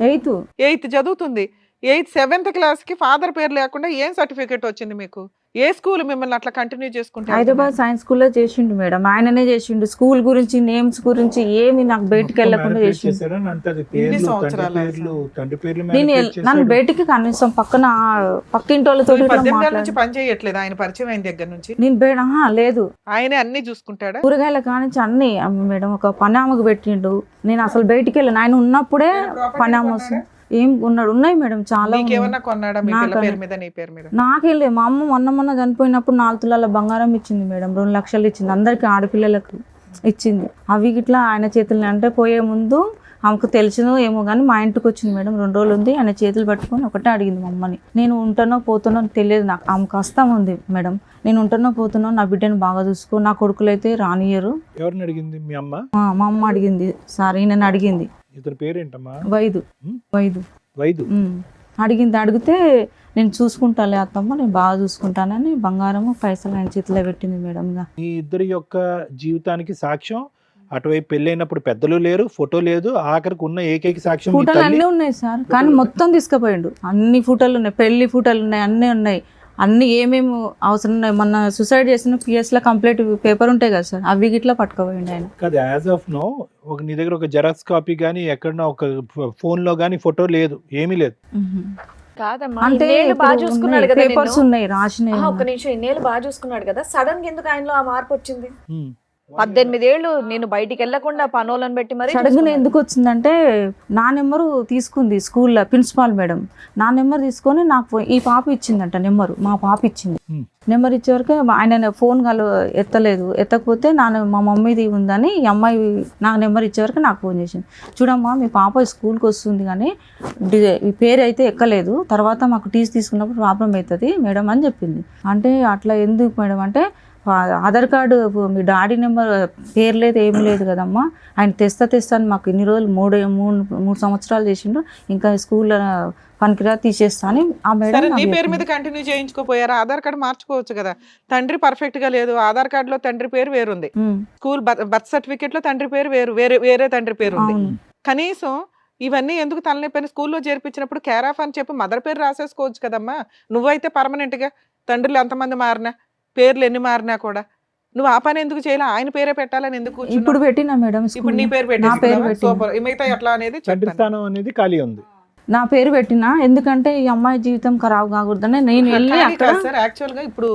8th 8th చదువుతుంది. 8th 7th క్లాస్ కి ఫాదర్ పేరు లేకుండా ఏం సర్టిఫికేట్ వచ్చింది మీకు? ఏ స్కూల్ మిమ్మల్ని అట్లా కంటిన్యూ చేసుకుంటే? హైదరాబాద్ సైన్స్ స్కూల్లో చేసిండు మేడం, ఆయననే చేసిండు. స్కూల్ గురించి నేమ్స్ గురించి ఏమి నాకు బయటికి వెళ్ళకుండా చేసిండు. చేశాడని అంటే అది ఇన్ని పేర్లు, సంవత్సరాలు తండ్రి పేర్లు నేను manipulate నన్ను చేశాడు. బయటికి కనీసం పక్కింటి వాళ్ళతో 18 ఏళ్ళ నుంచి పని చేయట్లేదు ఆయన పరిచయం అయిన దగ్గర నుంచి? నేను లేదు ఆయనే అన్ని చూసుకుంటాడా? కూరగాయల కానించి అన్ని మేడం. ఒక పని ఆమెకు పెట్టిండు, నేను అసలు బయటికి వెళ్ళాను. ఆయన ఉన్నప్పుడే పని ఆమె వస్తుంది. ఏం ఉన్నాయి మేడం చాలా. నీకేమన్నా కొన్నాడా మీ పిల్ల నాకు పేరు మీద, నీ పేరు మీద? నాకెళ్ళి మా అమ్మ మొన్న చనిపోయినప్పుడు 4 తులాల బంగారం ఇచ్చింది మేడం, 2 లక్షలు ఇచ్చింది, అందరికి ఆడపిల్లలకు ఇచ్చింది. అవి ఇట్లా ఆయన చేతులు అంటే పోయే ముందు ఆమెకు తెలిసినో ఏమో కానీ మా ఇంటికి వచ్చింది మేడం. 2 రోజులు ఉంది, ఆయన చేతులు పట్టుకొని ఒకటే అడిగింది మా అమ్మని. నేను ఉంటానో పోతానో తెలియదు నాకు, ఆమె కష్టం ఉంది మేడం. నేను ఉంటానో పోతానో, నా బిడ్డను బాగా చూసుకో, నా కొడుకులు అయితే రానియరు. ఎవరిని అడిగింది? మీ అమ్మ? మా అమ్మ అడిగింది సార్, ఈయనని అడిగింది. ఇతని పేరేంటమ్మా? వైదు. వైదు. అడిగితే నేను చూసుకుంటాలే అత్తమ్మ, నేను బాగా చూసుకుంటానని బంగారము పైసలు ఆయన చేతిలో పెట్టింది మేడం. మీ ఇద్దరి యొక్క జీవితానికి సాక్ష్యం అటువైపు పెళ్ళైనప్పుడు పెద్దలు లేరు, ఫోటో లేదు, ఆఖరికి ఉన్న ఏకైక సాక్ష్యం మీ ఫోటోలు తల్లి. అన్నీ ఉన్నాయి సార్, కానీ మొత్తం తీసుకుపోయిండు. అన్ని ఫోటోలు ఉన్నాయి, పెళ్లి ఫోటోలు ఉన్నాయి, అన్నీ ఉన్నాయి. అన్ని ఏమేమి అవసరం ఉన్నాయి, మొన్న సూసైడ్ చేసిన PS లో కంప్లీట్ పేపర్ ఉంటాయి కదా సార్, అవి గిట్లా పట్టుకుపోయిండు ఆయన. కాదు, యాజ్ ఆఫ్ నో నీ దగ్గర ఒక జెరాక్స్ కాపీ కానీ ఎక్కడన్నా ఒక ఫోన్ లో కానీ ఫోటో లేదు, ఏమీ లేదు. కాదమ్మా, అంటే ఇన్నేళ్ళు బాగా చూసుకున్నాడు కదా పేపర్స్ నిన్ను. ఉన్నాయి రాసినాయి. ఒక్క నిమిషం, ఇన్నేళ్ళు బాగా చూసుకున్నాడు కదా, సడన్ గా ఎందుకు ఆయనలో ఆ మార్పు వచ్చింది? హ్మ్. 18 ఏళ్ళు నేను బయటికి వెళ్ళకుండా పనోళ్ళని పెట్టి మరి సడన్గా ఎందుకు వచ్చిందంటే నా నెంబరు తీసుకుంది స్కూల్లో ప్రిన్సిపాల్ మేడం. నా నెంబర్ తీసుకొని నాకు ఈ పాప ఇచ్చిందంట నెంబరు, మా పాప ఇచ్చింది. నెంబర్ ఇచ్చేవరకు ఆయన ఫోన్ ఎత్తలేదు. ఎత్తకపోతే మా మమ్మీది ఉందని ఈ అమ్మాయి నాకు నెంబర్ ఇచ్చేవరకు నాకు ఫోన్ చేసింది. చూడమ్మా మీ పాప స్కూల్కి వస్తుంది కానీ ఈ పేరు అయితే ఎక్కలేదు, తర్వాత మాకు టీసీ తీసుకున్నప్పుడు ప్రాబ్లం అవుతుంది మేడం అని చెప్పింది. అంటే అట్లా ఎందుకు మేడం అంటే, ఆధార్ కార్డు మీ డాడీ నెంబర్ పేరు లేదు ఏమీ లేదు కదమ్మా, ఆయన తెస్తాను మాకు ఇన్ని రోజులు 3 సంవత్సరాలు చేసిండు, ఇంకా స్కూల్లో పనికిరా తీసేస్తా అని ఆ సరే, మేడం నీ పేరు మీద కంటిన్యూ చేయించుకోపోయారా? ఆధార్ కార్డు మార్చుకోవచ్చు కదా. తండ్రి పర్ఫెక్ట్ గా లేదు, ఆధార్ కార్డు లో తండ్రి పేరు వేరుంది, స్కూల్ బర్త్ సర్టిఫికేట్ లో తండ్రి పేరు వేరే తండ్రి పేరు ఉంది. కనీసం ఇవన్నీ ఎందుకు తలనొప్పని స్కూల్లో చేర్పించినప్పుడు కేర్ ఆఫ్ అని చెప్పి మదర్ పేరు రాసేసుకోవచ్చు కదమ్మా. నువ్వైతే పర్మనెంట్ గా తండ్రులు ఎంతమంది మారినా, పేర్లు ఎన్ని మారినా కూడా నువ్వు ఆ పని ఎందుకు చేయాలి? ఆయన పేరే పెట్టాలని ఎందుకు? ఇప్పుడు పెట్టినా మేడం, ఇప్పుడు నీ పేరు పెట్టినా. సూపర్. మిగతా ఎట్లా అనేది తండ్రి స్థానం అనేది ఖాళీ ఉంది. నా పేరు పెట్టినా, ఎందుకంటే ఈ అమ్మాయి జీవితం ఖరాబ్ కాకూడదని నేను వెళ్ళి అక్కడ. సార్ యాక్చువల్ గా ఇప్పుడు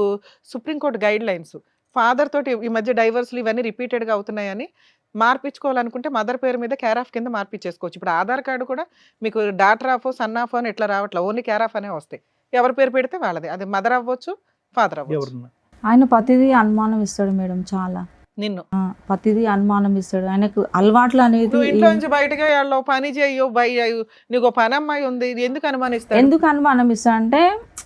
సుప్రీంకోర్టు గైడ్ లైన్స్ ఫాదర్ తోటి ఈ మధ్య డైవర్స్లు ఇవన్నీ రిపీటెడ్ గా అవుతున్నాయని మార్పించుకోవాలనుకుంటే మదర్ పేరు మీద కేర్ ఆఫ్ కింద మార్పించేసుకోవచ్చు. ఇప్పుడు ఆధార్ కార్డు కూడా మీకు డాటర్ ఆఫ్, సన్ ఆఫ్ అని ఎట్లా రావట్లేదు, ఓన్లీ కేర్ ఆఫ్ అనే వస్తాయి. ఎవరి పేరు పెడితే వాళ్ళది, అది మదర్ అవ్వచ్చు, ఫాదర్ అవ్వచ్చు. ఆయన ప్రతిదీ అనుమానం ఇస్తాడు మేడం, చాలా నిన్ను ప్రతిదీ అనుమానం ఇస్తాడు. ఆయనకు అలవాట్లు అనేది. నువ్వు ఇంట్లో నుంచి బయటగా వాళ్ళు పని చేయు, నీకు పని అమ్మాయి ఉంది, ఇది ఎందుకు అనుమానిస్తాడు? ఎందుకు అనుమానం ఇస్తా అంటే,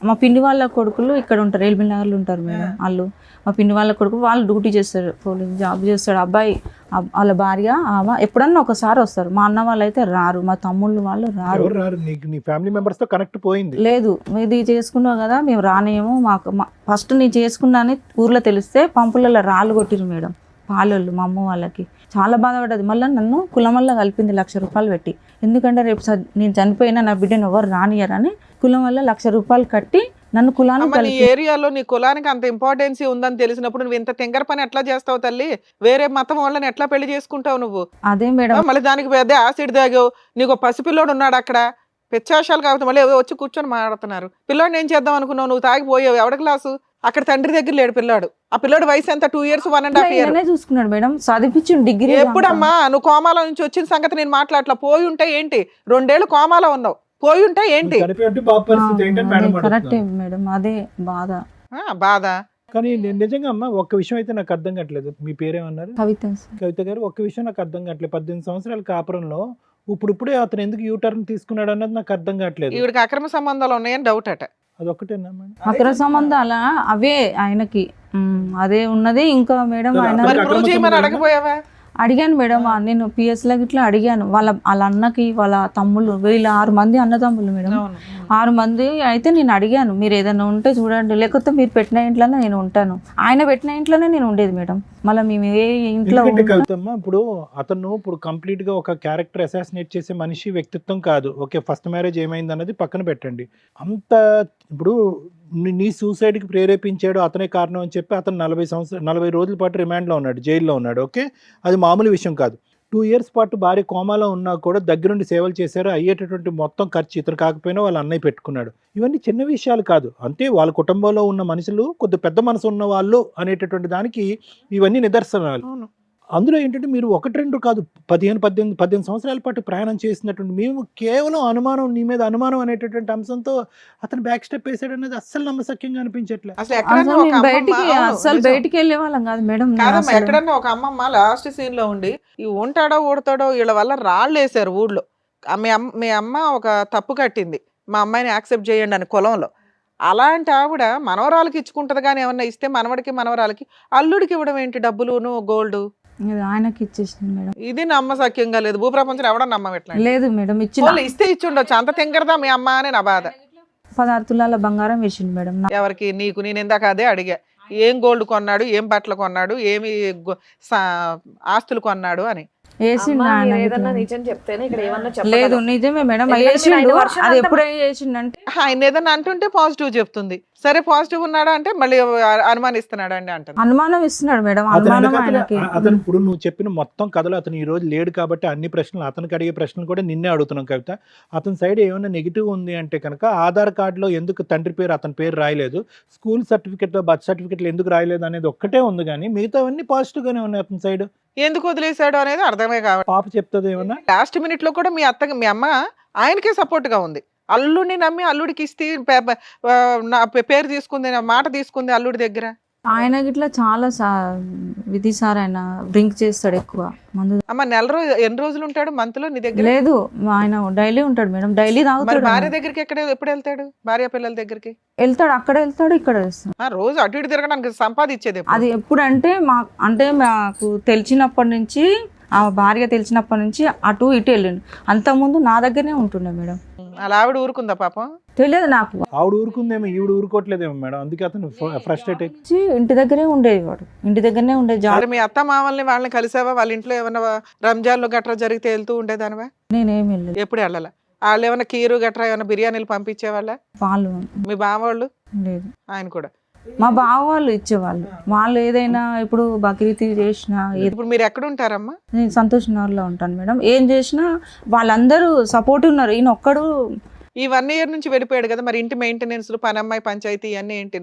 మా పిండి వాళ్ళ కొడుకులు ఇక్కడ ఉంటారు, ఎల్బీ నగర్లో ఉంటారు మేడం. వాళ్ళు మా పిన్ని వాళ్ళ కొడుకు వాళ్ళు డ్యూటీ చేస్తారు, పోలీస్ జాబ్ చేస్తాడు అబ్బాయి. వాళ్ళ భార్య ఎప్పుడన్నా ఒకసారి వస్తారు. మా అన్న వాళ్ళు అయితే రారు, మా తమ్ముళ్ళు వాళ్ళు రారు. ఎవరు రారు? నీకు నీ ఫ్యామిలీ మెంబర్స్ తో కనెక్ట్ పోయింది. లేదు, ఇది చేసుకున్నావు కదా మేము రానేమో, మాకు ఫస్ట్ నేను చేసుకున్నా అని ఊర్లో తెలిస్తే పంపులలో రాళ్ళు కొట్టిరు మేడం పాలోళ్ళు. మా అమ్మ వాళ్ళకి చాలా బాధపడ్డది. మళ్ళీ నన్ను కులం వల్ల కలిపింది 1,00,000 రూపాయలు పెట్టి. ఎందుకంటే రేపు నేను చనిపోయినా నా బిడ్డను ఎవరు రానియరని కులం వల్ల 1,00,000 రూపాయలు కట్టి నన్ను కులానికి నీ ఏరియాలో నీ కులానికి అంత ఇంపార్టెన్సీ ఉందని తెలిసినప్పుడు నువ్వు ఇంత తెంగర పని ఎట్లా చేస్తావు తల్లి? వేరే మతం వాళ్ళని ఎట్లా పెళ్లి చేసుకుంటావు నువ్వు? అదే మేడం, మళ్ళీ దానికి పెద్ద యాసిడ్ తాగావు. నీకు పసిపిల్లోడు ఉన్నాడు అక్కడ, పెచ్చాశాలు కాకపోతే మళ్ళీ వచ్చి కూర్చొని మాట్లాడుతున్నారు. పిల్లోడిని ఏం చేద్దాం అనుకున్నావు? నువ్వు తాగిపోయావు. ఎవడ క్లాసు? అక్కడ తండ్రి దగ్గర లేడు పిల్లాడు. ఆ పిల్లోడు వయసు ఎంత? 2 years 1.5 years చూసుకున్నాడు మేడం, చదివించు డిగ్రీ. ఎప్పుడమ్మా నువ్వు కోమాలో నుంచి వచ్చిన సంగతి నేను మాట్లాడలా. పోయి ఉంటే ఏంటి? 2 ఏళ్ళు కోమాలో ఉన్నావు, పోయి ఉంటే ఏంటి? కరెక్టే మేడం, అదే బాధ. బాధ. కానీ నేను నిజంగా అమ్మా ఒక్క విషయం అయితే నాకు అర్థం కావట్లేదు. మీ పేరేమన్నారు? కవిత గారు. ఒక్క విషయం నాకు అర్థం కావట్లేదు. 18 సంవత్సరాల కాపురంలో ఇప్పుడే అతను ఎందుకు యూటర్న్ తీసుకున్నాడు అన్నది నాకు అర్థం కావట్లేదు. ఈవిడికి అక్రమ సంబంధాలు ఉన్నాయని డౌట్ అట. అదొక్కటేనా మేడం? అక్రమ సంబంధాలా? అవే ఆయనకి అదే ఉన్నది. ఇంకా మేడం ఆయన అడగపోయావా? అడిగాను మేడం, నేను పిఎస్లో ఇట్లా అడిగాను. వాళ్ళ అన్నకి వాళ్ళ తమ్ముళ్ళు వీళ్ళ 6 మంది అన్నదమ్ములు మేడం. 6 మంది అయితే నేను అడిగాను, మీరు ఏదైనా ఉంటే చూడండి, లేకపోతే మీరు పెట్టిన ఇంట్లోనే నేను ఉంటాను. ఆయన పెట్టిన ఇంట్లోనే నేను ఉండేది మేడం. మళ్ళీ మేము ఏ ఇంట్లో కవితమ్మ ఇప్పుడు అతను కంప్లీట్ గా ఒక క్యారెక్టర్ అసాసినేట్ చేసే మనిషి వ్యక్తిత్వం కాదు. ఓకే, ఫస్ట్ మ్యారేజ్ ఏమైంది అన్నది పక్కన పెట్టండి. అంత ఇప్పుడు నీ సూసైడ్ కి ప్రేరేపించాడు అతనే కారణం అని చెప్పి అతను 40 రోజుల పాటు రిమాండ్ లో ఉన్నాడు, జైల్లో ఉన్నాడు. ఓకే, అది మామూలు విషయం కాదు. 2 years పాటు భార్య కోమాలో ఉన్నా కూడా దగ్గరుండి సేవలు చేశారు. అయ్యేటటువంటి మొత్తం ఖర్చు ఇతను కాకపోయినా వాళ్ళ అన్నయ్య పెట్టుకున్నాడు. ఇవన్నీ చిన్న విషయాలు కాదు. అంతే, వాళ్ళ కుటుంబంలో ఉన్న మనుషులు కొద్ది పెద్ద మనసు ఉన్న వాళ్ళు అనేటటువంటి దానికి ఇవన్నీ నిదర్శనాలు. అందులో ఏంటంటే మీరు 1-2 కాదు, 18 సంవత్సరాల పాటు ప్రయాణం చేసినటువంటి మేము కేవలం అనుమానం, నీ మీద అనుమానం అనేటటువంటి అంశంతో అతను బ్యాక్ స్టెప్ వేసాడు అనేది అస్సలు నమ్మశక్యంగా అనిపించట్లేదు. అసలు బయటికి వెళ్ళే వాళ్ళం కాదు మేడం. ఎక్కడన్నా ఒక అమ్మమ్మ లాస్ట్ సీన్ లో ఉండి ఈ ఉంటాడో ఊడతాడో వీళ్ళ వల్ల రాళ్ళు వేసారు ఊళ్ళో. మీ అమ్మ ఒక తప్పు కట్టింది, మా అమ్మాయిని యాక్సెప్ట్ చేయండి అని కులంలో. అలాంటి ఆవిడ మనవరాలకి ఇచ్చుకుంటది కానీ ఏమన్నా ఇస్తే మనవడికి మనవరాలకి అల్లుడికి ఇవ్వడం ఏంటి? డబ్బులును గోల్డ్ ఆయనకి ఇచ్చేసింది మేడం. ఇది నమ్మసక్యంగా లేదు. భూప్రపంచం ఎవడో నమ్మట్లేదు. లేదు మేడం, ఇస్తే ఇచ్చి ఉండొచ్చు. అంత తెంగరదా మీ అమ్మ అని నా బాధ. 16 తులాల బంగారం వేసింది మేడం. ఎవరికి? నీకు. నేను ఇందాక అదే అడిగా, ఏం గోల్డ్ కొన్నాడు, ఏం బట్టలు కొన్నాడు, ఏమి ఆస్తులు కొన్నాడు అని. లేదు నిజమే మేడం, అది ఎప్పుడే చేసిండంటే ఆయన ఏదన్నా అంటుంటే పాజిటివ్ చెప్తుంది. సరే పాజిటివ్ ఉన్నాడా అంటే మళ్ళీ అనుమానిస్తున్నాడు అండి అంటారు. అనుమానం ఇస్తున్నాడు మేడం. అతను ఇప్పుడు నువ్వు చెప్పిన మొత్తం కథలో అతను ఈ రోజు లేడు కాబట్టి అన్ని ప్రశ్నలు అతనికి అడిగే ప్రశ్నలు కూడా నిన్నే అడుగుతున్నాం కవిత. అతని సైడ్ ఏమైనా నెగిటివ్ ఉంది అంటే కనుక ఆధార్ కార్డులో ఎందుకు తండ్రి పేరు అతని పేరు రాయలేదు, స్కూల్ సర్టిఫికెట్లో బర్త్ సర్టిఫికెట్లో ఎందుకు రాయలేదు అనేది ఒక్కటే ఉంది. కానీ మిగతావన్నీ పాజిటివ్ గానే ఉన్నాయి అతని సైడ్. ఎందుకు వదిలేశాడు అనేది అర్థమే కావాలి. పాప చెప్తుంది ఏమన్నా లాస్ట్ మినిట్ లో కూడా మీ అమ్మ ఆయనకే సపోర్ట్ గా ఉంది. అల్లుడిని నమ్మి అల్లుడికి ఇస్తే పేరు తీసుకుంది, మాట తీసుకుంది అల్లుడి దగ్గర. ఆయన గిట్లా చాలా విధి సార్, ఆయన డ్రింక్ చేస్తాడు ఎక్కువ మందు. అమ్మ ఎన్ని రోజులు ఉంటాడు మంత్ లో నీ దగ్గర? లేదు, ఆయన డైలీ ఉంటాడు మేడం, డైలీ తాగుతాడు. భార్య దగ్గరికి ఎప్పుడు వెళ్తాడు? భార్య పిల్లల దగ్గరికి వెళ్తాడు, అక్కడ వెళ్తాడు, ఇక్కడ వెళ్తాడు. రోజు అటు ఇటు తిరగడానికి సంపాదించేది అది ఎప్పుడంటే మాకు తెలిసినప్పటి నుంచి, ఆ భార్య తెలిసినప్పటి నుంచి అటు ఇటు వెళ్ళిండు. అంతకుముందు నా దగ్గరనే ఉంటుండే మేడం. అలా ఆవిడ ఊరుకుందా పాపం? తెలియదు నాకు. ఆవిడ ఊరుకుందేమో, ఈవిడ ఊరుకోవట్లేదేమో మేడం. అందుకే అతను ఫ్రస్ట్రేట్ అయ్యి ఇంటి దగ్గరే ఉండేది, వాడు ఇంటి దగ్గరనే ఉండేది. మీ అత్త మామల్ని వాళ్ళని కలిసావా? వాళ్ళ ఇంట్లో ఏమైనా రంజాన్లు గట్రా జరిగితే వెళ్తూ ఉండేదానివా? నేనేమి వెళ్ళలేదు. ఎప్పుడు వెళ్ళాల? వాళ్ళు ఏమైనా కీరు గట్రా ఏమైనా బిర్యానీలు పంపించేవాళ్ళ? వాళ్ళు మీ బావ వాళ్ళు? లేదు. ఆయన కూడా మా బావ వాళ్ళు ఇచ్చేవాళ్ళు. వాళ్ళు ఏదైనా ఇప్పుడు బక్రీద్ చేసినా. ఇప్పుడు మీరు ఎక్కడ ఉంటారమ్మా? నేను సంతోష్ నగర్లో ఉంటాను మేడం. ఏం చేసినా వాళ్ళందరూ సపోర్ట్ ఉన్నారు. ఈయన ఒక్కడు ఈ 1 year నుంచి వెళ్ళిపోయాడు కదా, మరి ఇంటి మెయింటెనెన్స్, పనమ్మాయి, పంచాయతీ ఇవన్నీ ఏంటి?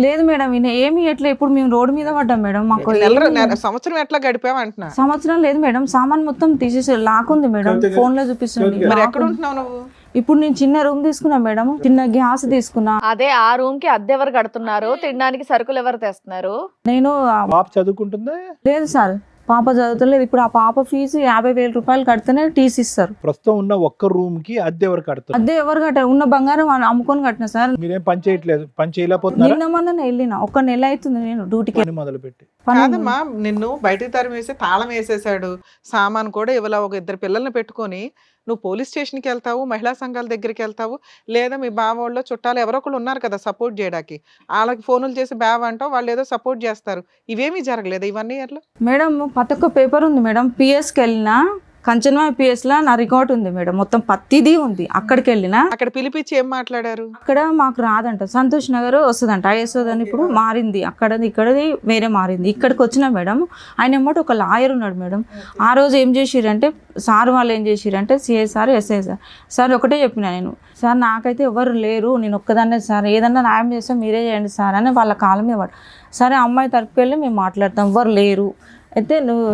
లేదు మేడం, ఈయన ఏమి ఎట్లా. ఇప్పుడు మేము రోడ్డు మీద పడ్డాం మేడం. మాకు సంవత్సరం ఎట్లా గడిపావు అంటున్నా? సంవత్సరం లేదు మేడం, సామాన్ మొత్తం తీసేసి లాక్కుంది మేడం. ఫోన్ లో చూపిస్తుంది. మరి ఎక్కడ ఉంటున్నావు నువ్వు? ఇప్పుడు నేను చిన్న రూమ్ తీసుకున్నా మేడం, చిన్న గ్యాస్ తీసుకున్నా. అదే ఆ రూమ్ కి అద్దె ఎవరు కడుతున్నారు? తినడానికి సరుకులు ఎవరు తెస్తున్నారు? నేను పాప చదువుకుంటుందా? లేదు సార్, పాప చదువుతలేదు. ఇప్పుడు ఆ పాప ఫీజు 50,000 రూపాయలు కడితేనే టీసీ ఇస్తారు. ప్రస్తుతం ఉన్న ఒక్క రూమ్ కి అద్దె ఎవరు కడతారు? అదే ఎవరు కట్టారు? ఉన్న బంగారం అమ్ముకొని కట్టిన సార్. మీరేం పని చేయట్లేదు, పని చేయలేకపోతున్నారా? నిన్న మొన్న వెళ్ళిన 1 నెల అవుతుంది నేను డ్యూటీకి. పని మొదలు పెట్టి కాదమ్మా, నిన్ను బయటికి తరిమేసి తాళం వేసేసాడు, సామాన్ కూడా ఇవ్వలా, ఒక 2 పిల్లల్ని పెట్టుకొని నువ్వు పోలీస్ స్టేషన్కి వెళ్తావు, మహిళా సంఘాల దగ్గరికి వెళ్తావు, లేదా మీ బావోళ్ళు చుట్టాలు ఎవరో ఒకళ్ళు ఉన్నారు కదా సపోర్ట్ చేయడానికి, వాళ్ళకి ఫోనులు చేసి బావ అంటావు, వాళ్ళు ఏదో సపోర్ట్ చేస్తారు. ఇవేమీ జరగలేదు ఇవన్నీ ఇయర్లో? మేడం ప్రతి ఒక్క పేపర్ ఉంది మేడం. పిఎస్కి వెళ్ళినా కంచన్వాయి పిఎస్లో నా రికార్డ్ ఉంది మేడం, మొత్తం ప్రతిదీ ఉంది. అక్కడికి వెళ్ళినా అక్కడ పిలిపించి ఏం మాట్లాడారు? అక్కడ మాకు రాదంట, సంతోష్ నగర్ వస్తుందంట, ఐఎస్ఓ అని ఇప్పుడు మారింది, అక్కడది ఇక్కడది వేరే మారింది. ఇక్కడికి వచ్చిన మేడం ఆయన ఎమ్మటి ఒక లాయర్ ఉన్నాడు మేడం. ఆ రోజు ఏం చేసిరంటే సార్ వాళ్ళు ఏం చేసిరంటే సిఐ సార్ ఎస్ఐ సార్ ఒకటే చెప్పిన నేను, సార్ నాకైతే ఎవరు లేరు, నేను ఒక్కదాన్నే సార్, ఏదన్నా న్యాయం చేస్తే మీరే చేయండి సార్ అని వాళ్ళ కాలం మీద పడు. సరే అమ్మాయి తరపుకి వెళ్ళి మేము మాట్లాడతాం, ఎవరు లేరు అయితే నువ్వు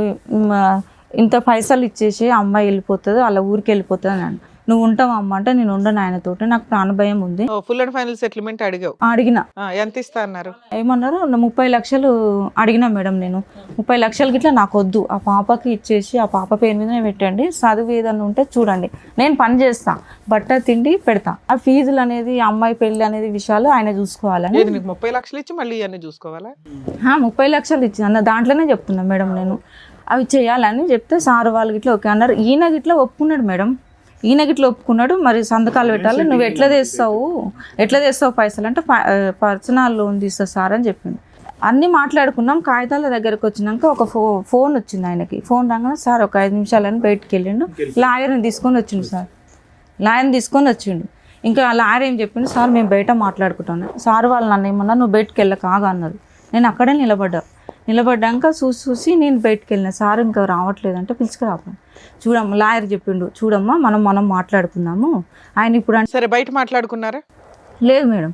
ఇంత పైసలు ఇచ్చేసి అమ్మాయి వెళ్ళిపోతుంది, వాళ్ళ ఊరికి వెళ్ళిపోతుంది అని నువ్వు ఉంటావా అమ్మ అంటే నేను ఉండను ఆయనతోటి, నాకు ప్రాణభయం ఉంది. ఫుల్ అండ్ ఫైనల్ సెటిల్మెంట్ అడిగావు? అడిగిన. ఎంత ఇస్తా అన్నారు? ఏమన్నారు 30 లక్షలు అడిగినా మేడం. నేను 30 లక్షలకి ఇట్లా నాకు వద్దు, ఆ పాపకి ఇచ్చేసి ఆ పాప పేరు మీదనే పెట్టండి, చదువు ఏదన్నా ఉంటే చూడండి, నేను పని చేస్తా, బట్ట తిండి పెడతా, ఆ ఫీజులు అనేది అమ్మాయి పెళ్లి అనేది విషయాలు ఆయన చూసుకోవాలని. నీకు 30 లక్షలు ఇచ్చి మళ్ళీ ఇవన్నీ చూసుకోవాలా? 30 లక్షలు ఇచ్చి అన్న దాంట్లోనే చెప్తున్నా మేడం నేను, అవి చేయాలని చెప్తే సార్ వాళ్ళు గిట్లా ఓకే అన్నారు. ఈయన గిట్లా ఒప్పుకున్నాడు మేడం, ఈయన గిట్లా ఒప్పుకున్నాడు. మరి సంతకాలు పెట్టాలి, నువ్వు ఎట్లా తెస్తావు పైసలు అంటే పర్సనల్ లోన్ తీస్తా సార్ అని చెప్పింది. అన్నీ మాట్లాడుకున్నాం. కాగితాల దగ్గరకు వచ్చినాక ఒక ఫోన్ వచ్చింది ఆయనకి. ఫోన్ రాగానే సార్ ఒక 5 నిమిషాలని బయటికి వెళ్ళిండు, లాయర్ని తీసుకొని వచ్చిండు సార్, లాయర్ని తీసుకొని వచ్చిండు. ఇంకా లాయర్ ఏం చెప్పిండు, సార్ మేము బయట మాట్లాడుకుంటాను. సార్ వాళ్ళు నన్ను ఏమన్నా నువ్వు బయటకు వెళ్ళక ఆగా అన్నారు. నేను అక్కడే నిలబడ్డాక చూసి నేను బయటకు వెళ్ళిన. సార్ ఇంకా రావట్లేదంటే పిలుచుకురాపోయాను. చూడమ్మా లాయర్ చెప్పిండు, చూడమ్మా మనం మాట్లాడుకుందాము ఆయన ఇప్పుడు అంటే. సరే బయట మాట్లాడుకున్నారా? లేదు మేడం,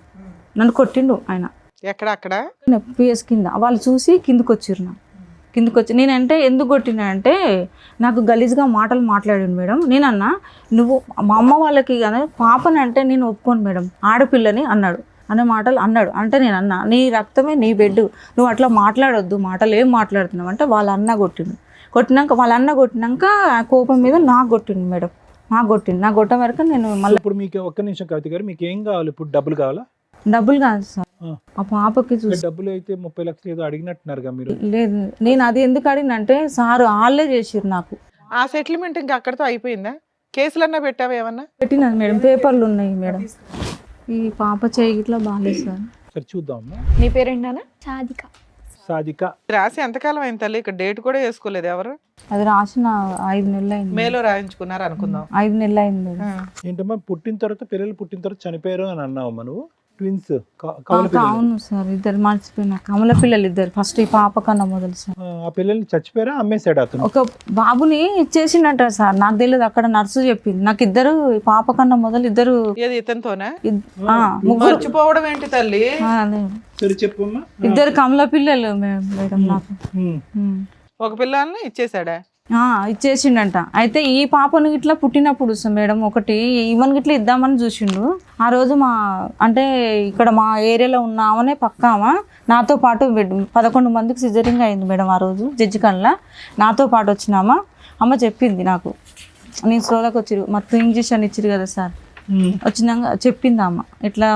నన్ను కొట్టిండు ఆయన. ఎక్కడ? అక్కడ పిఎస్ కింద. వాళ్ళు చూసి కిందకు వచ్చి నేనంటే ఎందుకు కొట్టినా అంటే నాకు గలీజ్గా మాటలు మాట్లాడాను మేడం. నేనన్నా నువ్వు మా అమ్మ వాళ్ళకి కానీ పాపని అంటే నేను ఒప్పుకోను మేడం, ఆడపిల్లని అన్నాడు, అనే మాటలు అన్నాడు. అంటే నేను అన్నా నీ రక్తమే నీ బెడ్, నువ్వు అట్లా మాట్లాడొద్దు, మాటలు ఏం మాట్లాడుతున్నావు అంటే వాళ్ళ అన్న కొట్టినాక ఆ కోపం మీద నాకు కొట్టిండు మేడం, నాకు కొట్ట వరకు నేను మళ్ళీ. ఇప్పుడు మీకు ఒక్క నిమిషం కవిత గారు, మీకు ఏం కావాలి ఇప్పుడు? డబ్బులు కావాలా? డబ్బులు కాదు సార్, ఆ పాపకి చూసి. డబ్బులు అయితే 30 లక్షలు ఏదో అడిగినట్టున్నారుగా మీరు? లేదు, నేను అది ఎందుకు అడిగినంటే సార్ వాళ్ళే చేసిరు నాకు. ఆ సెటిల్మెంట్ ఇంకా అక్కడితో అయిపోయిందా? కేసులన్నా పెట్టావా ఏమన్నా? పెట్టినది మేడం, పేపర్లు ఉన్నాయి మేడం. ఈ పాప చేయి ఇట్లా బాగాలేదు సార్. సరే చూద్దాం. నీ పేరేంటానా? సాధిక. రాసి ఎంతకాలం అయింది తల్లి? ఇక్కడ డేట్ కూడా వేసుకోలేదు ఎవరు? అది రాసిన 5 నెలలు అయింది. మేలో రాయించుకున్నారు అనుకుందాం. 5 నెలలు అయింది. ఏంటమ్మా పిల్లలు పుట్టిన తర్వాత చనిపోయారు అని అన్నావమ్మా నువ్వు? ట్విన్స్? అవును సార్, ఇద్దరు మర్చిపోయినా, కమల పిల్లలు ఇద్దరు. ఫస్ట్ ఈ పాప కన్నా మొదలు సార్. ఆ పిల్లల్ని చచ్చిపోయారా, అమ్మేశాడు అతను? ఒక బాబుని ఇచ్చేసిండట సార్, నాకు తెలియదు, అక్కడ నర్సు చెప్పింది నాకు. ఇద్దరు పాప కన్నా మొదలు ఇద్దరు. ఏది ఇతనితోనే? ముగ్గురు. మర్చిపోవడం ఏంటి తల్లి? సరే చెప్పమ్మా. ఇద్దరు కమల పిల్లలు మేడం నాకు. ఒక పిల్లల్ని ఇచ్చేసాడా? ఇచ్చేసిండంట. అయితే ఈ పాపను ఇట్లా పుట్టినప్పుడు మేడం ఒకటి ఈవెన్ గిట్లా ఇద్దామని చూసిండు. ఆ రోజు అంటే ఇక్కడ మా ఏరియాలో ఉన్నామనే పక్కామా నాతో పాటు 11 మందికి సిజరింగ్ అయింది మేడం. ఆ రోజు జడ్జి కల్లా నాతో పాటు వచ్చినామా అమ్మ చెప్పింది నాకు. నేను స్లోలోకి వచ్చిరు మొత్తం ఇంజక్షన్ ఇచ్చిరు కదా సార్, వచ్చినాక చెప్పింది అమ్మ ఇట్లా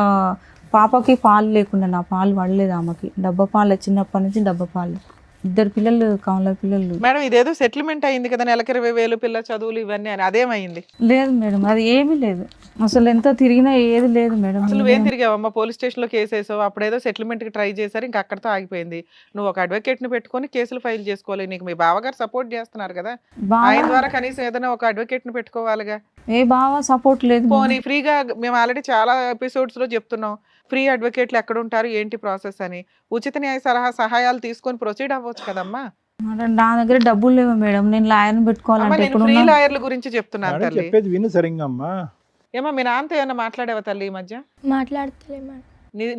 పాపకి పాలు లేకుండా, నా పాలు పడలేదు ఆమెకి, డబ్బా పాలు చిన్నప్పటి నుంచి డబ్బా పాలు. ఇద్దరు పిల్లలు కమల పిల్లలు. మేడం ఇదేదో సెటిల్మెంట్ అయింది కదా, నెలకి 20,000 పిల్ల చదువులు ఇవన్నీ అని, అదేమైంది? లేదు మేడం, అది ఏమీ లేదు అసలు, ఎంత తిరిగినా ఏది లేదు మేడం. అసలు ఏం తిరిగావమ్మా? పోలీస్ స్టేషన్ లో కేసు వేసావు, అప్పుడేదో సెటిల్మెంట్ కి ట్రై చేశారు, ఇంకా అక్కడతో ఆగిపోయింది. నువ్వు ఒక అడ్వకేట్ ని పెట్టుకొని కేసులు ఫైల్ చేసుకోవాలి. నీకు మీ బావగారు సపోర్ట్ చేస్తున్నారు కదా, ఆయన ద్వారా కనీసం ఏదైనా ఒక అడ్వకేట్ ని పెట్టుకోవాలిగా. ఏ బావ సపోర్ట్ లేదు. పోనీ ఫ్రీగా, మేము ఆల్రెడీ చాలా ఎపిసోడ్స్ లో చెప్తున్నాం, ఫ్రీ అడ్వకేట్లు ఎక్కడ ఉంటారు ఏంటి ప్రాసెస్ అని, ఉచిత న్యాయ సహాయాలు తీసుకొని ప్రొసీడ్ అవ్వచ్చు కదమ్మా. నా దగ్గర డబ్బులు లేవు మేడం, నేను లాయర్ని పెట్టుకోవాలంటే. ఫ్రీ లాయర్ల గురించి చెప్తున్నాను తల్లి. చెప్పేది విను సరిగ్గా అమ్మా. ఏమో మీ నాన్నతో ఏమన్నా మాట్లాడేవా తల్లి ఈ మధ్య? మాట్లాడతలేమా?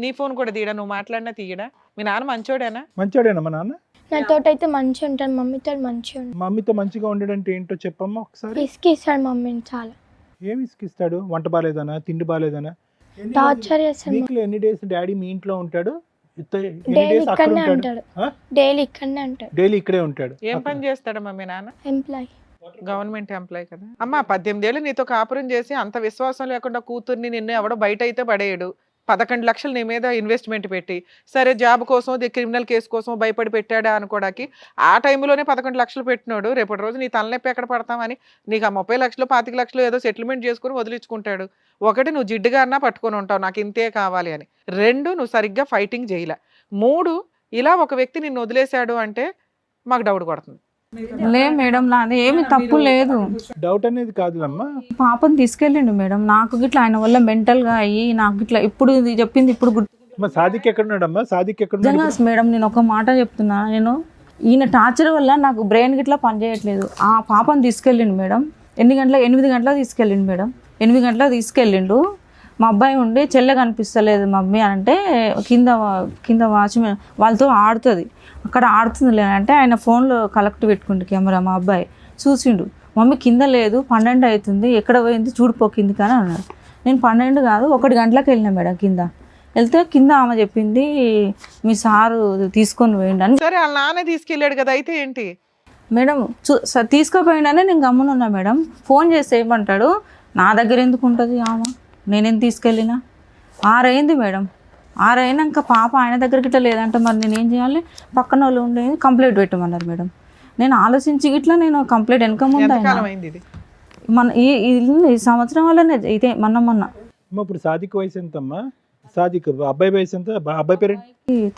నీ ఫోన్ కూడా తీయడా? నువ్వు మాట్లాడినా తీయడా? మీ నాన్న మంచోడేనా? మంచోడేనా మా నాన్న? నాతో అయితే మంచిగా ఉంటాను, మమ్మీతో మంచిగా ఉంటాను. మమ్మీతో మంచిగా ఉండడంటే ఏంటో చెప్పమ్మా ఒకసారి. ఇసుకిస్తాడు మమ్మీని చాలా. ఏమి ఇసుకిస్తాడు? వంట బాలేదనా, తిండి బాలేదనా? టార్చర్ చేస్తాడు. వీక్లీ ఎన్ని డేస్ డాడీ మీ ఇంట్లో ఉంటాడు? డైలీ ఇక్కడనే ఉంటాడు డైలీ ఇక్కడనే ఉంటాడు డైలీ ఇక్కడే ఉంటాడు. ఏం పని చేస్తాడమ్మా మీ నాన్న? ఎంప్లాయ్ గవర్నమెంట్ ఎంప్లాయ్ కదా అమ్మా. 18 ఏళ్ళు నీతో కాపురం చేసి అంత విశ్వాసం లేకుండా కూతుర్ని నిన్ను ఎవడో బయట అయితే పడేయడు. 11 లక్షలు నీ మీద ఇన్వెస్ట్మెంట్ పెట్టి, సరే జాబ్ కోసం క్రిమినల్ కేసు కోసం భయపడి పెట్టాడా అనుకోవడానికి ఆ టైంలోనే 11 లక్షలు పెట్టినోడు రేపటి రోజు నీ తలనొప్పి ఎక్కడ పడతామని నీకు ఆ 30 లక్షలు 25 లక్షలు ఏదో సెటిల్మెంట్ చేసుకుని వదిలించుకుంటాడు. ఒకటి, నువ్వు జిడ్డుగా అన్నా పట్టుకొని ఉంటావు నాకు ఇంతే కావాలి అని. 2, నువ్వు సరిగ్గా ఫైటింగ్ చేయలే. 3, ఇలా ఒక వ్యక్తి నిన్ను వదిలేశాడు అంటే మాకు డౌట్ కొడుతుంది. లే మేడం, నాది ఏమి తప్పు లేదు. డౌట్ అనేది కాదులమ్మా. పాపని తీసుకెళ్ళిండు మేడం. నాకు గిట్లా ఆయన వల్ల మెంటల్ గా అయ్యి నాకు ఇట్లా ఇప్పుడు ఇది చెప్పింది ఇప్పుడు అమ్మా సాదిక్ ఎక్కడ ఉన్నాడమ్మా? సాదిక్ ఎక్కడ నిజంగా మేడం నేను ఒక మాట చెప్తున్నా, నేను ఈయన టార్చర్ వల్ల నాకు బ్రెయిన్ గిట్లా పనిచేయట్లేదు. ఆ పాపని తీసుకెళ్ళిండు మేడం. 8 గంటలకు తీసుకెళ్ళిండు మేడం. 8 గంటలకు తీసుకెళ్ళిండు. మా అబ్బాయి ఉండి చెల్లె కనిపిస్తలేదు మమ్మీ అని అంటే కింద వాచ్మెన్ వాళ్ళతో ఆడుతుంది, అక్కడ ఆడుతుంది అంటే ఆయన ఫోన్లో కలెక్ట్ పెట్టుకుంటు కెమెరా. మా అబ్బాయి చూసిండు, మమ్మీ కింద లేదు 12 అవుతుంది ఎక్కడ పోయింది చూడిపోకింది కానీ అన్నాడు. నేను 12 కాదు 1 గంటలకు వెళ్ళినా మేడం. వెళ్తే కింద ఆమె చెప్పింది మీ సారు తీసుకొని పోయిండు అని. సరే వాళ్ళ నాన్న తీసుకెళ్ళాడు కదా, అయితే ఏంటి మేడం? తీసుకుపోయిండనే నేను గమ్మునున్నా మేడం. ఫోన్ చేసి ఏమంటాడు, నా దగ్గర ఎందుకు ఉంటుంది ఆమె, నేనేం తీసుకెళ్ళినా. 6 అయింది మేడం. 6 అయినాక పాప ఆయన దగ్గరికి ఇట్లా లేదంటే మరి నేనేం చేయాలి? పక్కన వాళ్ళు ఉండేది కంప్లైంట్ పెట్టమన్నారు మేడం. నేను ఆలోచించి ఇట్లా నేను కంప్లైంట్ వెనక ముందు మన ఈ సంవత్సరం వల్లనే ఇదే మొన్న ఇప్పుడు సాదిక్ వయసు ఎంతమ్మా? సాదిక్ అబ్బాయి వయసు ఎంత? అబ్బాయి పేరు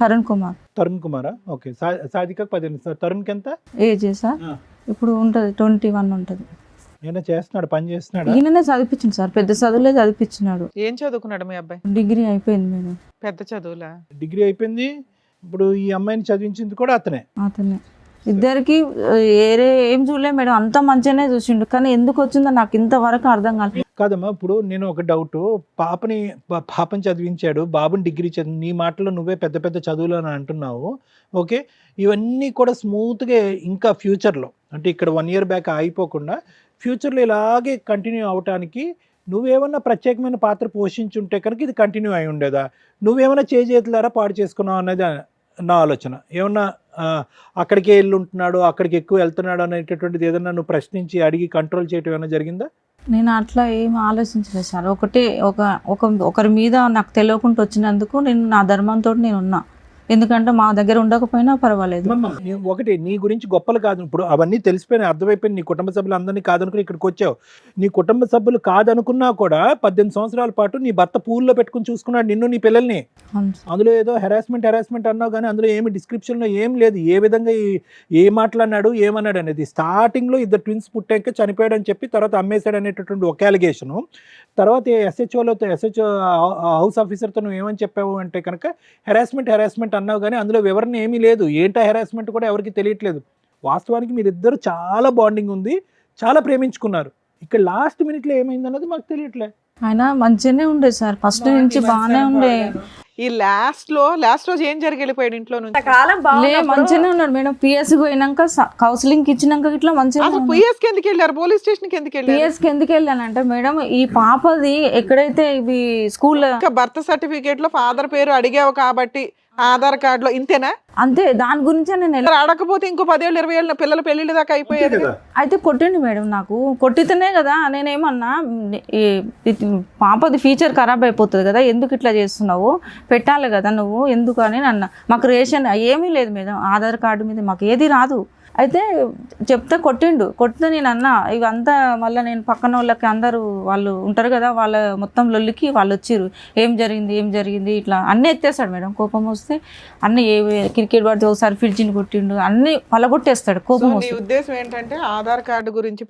తరుణ్ కుమార్. తరుణ్ కుమారా? ఓకే. సాదిక్ 18. తరుణ్కి ఎంత ఏజ్ సార్? ఇప్పుడు ఉంటుంది 21 ఉంటుంది. ఏమైనా చేస్తున్నాడు, పని చేస్తున్నాడు? ఈయననే చదివించింది సార్, పెద్ద చదువులే చదివించినాడు. ఏం చదువుకున్నాడు మీ అబ్బాయి? డిగ్రీ అయిపోయింది మేడం. పెద్ద చదువులా? డిగ్రీ అయిపోయింది. ఇప్పుడు ఈ అమ్మాయిని చదివించింది కూడా అతనే. ఇద్దరికి ఏరే ఏం చూడలే మేడం, అంత మంచిగానే చూసిండు. కానీ ఎందుకు వచ్చిందో నాకు ఇంతవరకు అర్థం కాలేదు. కాదమ్మా, ఇప్పుడు నేను ఒక డౌట్, పాపని చదివించాడు, బాబుని డిగ్రీ చదివి, నీ మాటలో నువ్వే పెద్ద పెద్ద చదువులు అని అంటున్నావు. ఓకే, ఇవన్నీ కూడా స్మూత్గా ఇంకా ఫ్యూచర్లో అంటే ఇక్కడ 1 year బ్యాక్ అయిపోకుండా ఫ్యూచర్లో ఇలాగే కంటిన్యూ అవటానికి నువ్వేమన్నా ప్రత్యేకమైన పాత్ర పోషించుంటే కనుక ఇది కంటిన్యూ అయి ఉండేదా? నువ్వేమన్నా చేతులారా పాడు చేసుకున్నావు అన్నది నా ఆలోచన. ఏమన్నా అక్కడికే వెళ్ళి ఉంటున్నాడు, అక్కడికి ఎక్కువ వెళ్తున్నాడు అనేటటువంటిది ఏదన్నా నువ్వు ప్రశ్నించి అడిగి కంట్రోల్ చేయటం ఏమైనా జరిగిందా? నేను అట్లా ఏం ఆలోచించలేదు సార్. ఒకరి మీద నాకు తెలియకుండా వచ్చినందుకు నేను నా ధర్మంతో నేను ఉన్నా. ఎందుకంటే మా దగ్గర ఉండకపోయినా పర్వాలేదు. ఒకటి నీ గురించి గొప్పలు కాదు, ఇప్పుడు అవన్నీ తెలిసిపోయినాయి, అర్థమైపోయింది. నీ కుటుంబ సభ్యులు అందరినీ కాదనుకుని ఇక్కడికి వచ్చావు. నీ కుటుంబ సభ్యులు కాదనుకున్నా కూడా 18 సంవత్సరాల పాటు నీ భర్త పూల్లో పెట్టుకుని చూసుకున్నాడు నిన్ను, నీ పిల్లల్ని. అందులో ఏదో హెరాస్మెంట్ అన్నావు కానీ అందులో ఏమి డిస్క్రిప్షన్లో ఏం లేదు. ఏ విధంగా ఏ మాట్లాడినాడు ఏమన్నాడు అనేది. స్టార్టింగ్లో 2 ట్విన్స్ పుట్టాక చనిపోయాడు అని చెప్పి తర్వాత అమ్మేశాడు అనేటటువంటి ఒక అలిగేషను. తర్వాత SHO హౌస్ ఆఫీసర్తో నువ్వు ఏమని చెప్పావు అంటే కనుక హెరాస్మెంట్ అన్నావు కానీ అందులో వివరణ ఏమీ లేదు. ఏంటో హెరాస్మెంట్ కూడా ఎవరికి తెలియట్లేదు. వాస్తవానికి మీరిద్దరు చాలా బాండింగ్ ఉంది, చాలా ప్రేమించుకున్నారు. ఇక్కడ లాస్ట్ మినిట్లో ఏమైంది అన్నది మాకు తెలియట్లేదు. ఆయన మంచిగానే ఉండే సార్, ఫస్ట్ నుంచి బాగానే ఉండే. ఈ లాస్ట్ రోజు ఏం జరిగి వెళ్ళిపోయాడు ఇంట్లో నుంచి? మంచిగానే ఉన్నాడు మేడం. పిఎస్ పోయినాక కౌన్సిలింగ్ ఇచ్చినాక ఇట్లా మంచిగా. పిఎస్ కి ఎందుకు వెళ్ళారు? పోలీస్ స్టేషన్ కి ఎందుకు వెళ్ళారు? పిఎస్ కి ఎందుకు వెళ్ళానంటే మేడం, ఈ పాపది ఎక్కడైతే ఇవి స్కూల్లో బర్త్ సర్టిఫికేట్ లో ఫాదర్ పేరు అడిగావు కాబట్టి ఆధార్ కార్డు లో ఇంతేనా? అంతే, దాని గురించే నేను అడగకపోతే ఇంకో 10 ఏళ్ళు 20 ఏళ్ళు పిల్లల పెళ్లి దాకా అయిపోయేది. అయితే కొట్టిండు మేడం, నాకు కొట్టితేనే కదా నేనేమన్నా పాపది ఫ్యూచర్ ఖరాబ్ అయిపోతుంది కదా, ఎందుకు ఇట్లా చేస్తున్నావు, పెట్టాలి కదా నువ్వు ఎందుకు అని అన్న. మాకు రేషన్ ఏమీ లేదు మేడం, ఆధార్ కార్డు మీద మాకు ఏది రాదు. అయితే చెప్తే కొట్టితే నేను అన్నా ఇవంతా మళ్ళీ నేను పక్కన వాళ్ళకి అందరూ వాళ్ళు ఉంటారు కదా, వాళ్ళ మొత్తం లొల్లికి వాళ్ళు వచ్చిర్రు. ఏం జరిగింది ఇట్లా అన్నీ ఎత్తేస్తాడు మేడం. కోపం వస్తే అన్నీ క్రికెట్ పడితే ఒకసారి ఫ్రిడ్జ్ని కొట్టిండు, అన్నీ పలగొట్టేస్తాడు కోపం వస్తే. ఉద్దేశం ఏంటంటే ఆధార్ కార్డు గురించి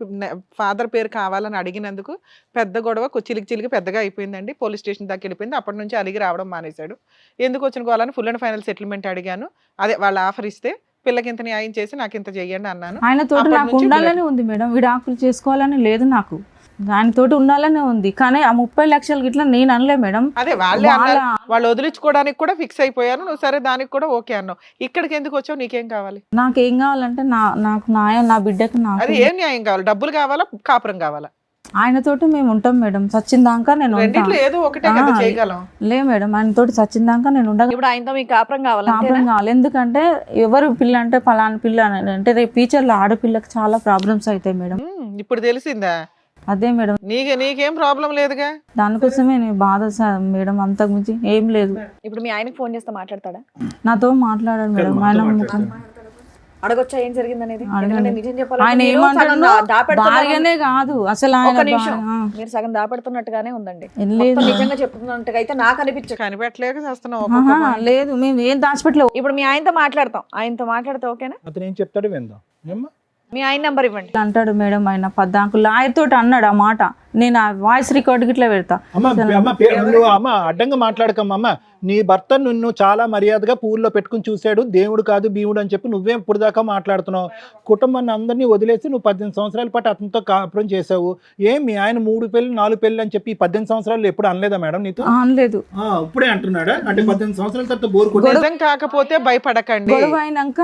ఫాదర్ పేరు కావాలని అడిగినందుకు పెద్ద గొడవ చిలికి పెద్దగా అయిపోయిందండి. పోలీస్ స్టేషన్ దాకా వెళ్ళిపోయింది. అప్పటి నుంచి అలిగి రావడం మానేశాడు. ఎందుకు వచ్చిన గోవాలని ఫుల్ అండ్ ఫైనల్ సెటిల్మెంట్ అడిగాను. అదే వాళ్ళు ఆఫర్ ఇస్తే పిల్లకి ఇంత న్యాయం చేసి నాకు ఇంత చెయ్యండి అన్నాను. ఆయనతోటి నాకు ఉండాలని ఉంది మేడం, విడాకులు చేసుకోవాలని లేదు నాకు, దానితోటి ఉండాలనే ఉంది. కానీ ఆ 30 లక్షలు గిట్లా నేను అనలే మేడం. అదే వాళ్ళు వదిలించుకోవడానికి కూడా ఫిక్స్ అయిపోయాను. నువ్వు సరే దానికి కూడా ఓకే అన్నావు. ఇక్కడికి ఎందుకు వచ్చావు? నీకేం కావాలి? నాకేం కావాలంటే నాకు న్యాయం, నా బిడ్డకు. అది ఏం న్యాయం కావాలి? డబ్బులు కావాలా, కాపురం కావాలా? ఆయనతోటి మేము ఉంటాం మేడం, సచిన్ దాకా నేను ఉంటా. రెండిట్లో ఏదో ఒకటే కదా ఆ, చేయగలం. లే మేడం, ఆయనతోటి సచిన్ దాకా నేను ఉండగా ఇప్పుడు ఆయనతో మీకు కాపురం కావాలి ప్రాబ్లం కావాలి. ఎందుకంటే ఎవరు పిల్ల అంటే పలానా పిల్ల అని అంటే రేపు ఫ్యూచర్లో ఆడపిల్లకి చాలా ప్రాబ్లమ్స్ అవుతాయి మేడం. ఇప్పుడు తెలిసిందా? అదే మేడం, నీకేం ప్రాబ్లం లేదుగా. దానికోసమే నేను బాధ మేడం, అంతకు మించి ఏం లేదు. ఇప్పుడు మీ ఆయనకి ఫోన్ చేస్తే మాట్లాడతాడా? నాతో మాట్లాడాడు మేడం. ఆయన అడగొచ్చా ఏం జరిగింది అనేది? అడగండి. ఎందుకంటే నిజం చెప్పాలంటే ఆయన మీరు ఏమంటాడు, సగం దాపెడుతున్నారు. భార్యనే కాదు అసలు ఒక ఆయన నిమిషం, మీరు సగం దాపెడుతున్నట్టుగానే ఉందండి. లేదు. మొత్తం నిజంగా చెప్తున్నట్టుగా అయితే నాకు అనిపించదు. కనిపెట్టలేక చేస్తున్నావు. ఆహా, లేదు, మేము ఏం దాచిపెట్టలేవు. ఇప్పుడు మీ ఆయనతో మాట్లాడతాం, ఆయనతో మాట్లాడితే ఓకేనా? అతను ఏం చెప్తాడు విందాం. ఏమ్మా? మీ ఆయన నంబర్ ఇవ్వండి. అంటాడు మేడం, ఆయన పద్దాకు లాయర్ తోటి అన్నాడు ఆ మాట. నేను ఆ వాయిస్ రికార్డ్ గిట్లా పెడతా. అమ్మ అడ్డంగా మాట్లాడకమ్మా. అమ్మ, నీ భర్త నిన్ను చాలా మర్యాదగా పూల్లో పెట్టుకుని చూశాడు, దేవుడు కాదు భీముడు అని చెప్పి నువ్వే ఇప్పుడు దాకా మాట్లాడుతున్నావు. కుటుంబాన్ని అందరినీ వదిలేసి నువ్వు 18 సంవత్సరాల పాటు అతనితో కాపురం చేసావు. ఏం మీ ఆయన 3 పెళ్ళి 4 పెళ్ళి అని చెప్పి 18 సంవత్సరాలు ఎప్పుడు అనలేదా మేడం నీతో? అనలేదు. ఇప్పుడే అంటున్నాడా? అంటే 18 సంవత్సరాల తర్వాత బోర్ నిజం కాకపోతే భయపడకండి. గొడవ అయినాక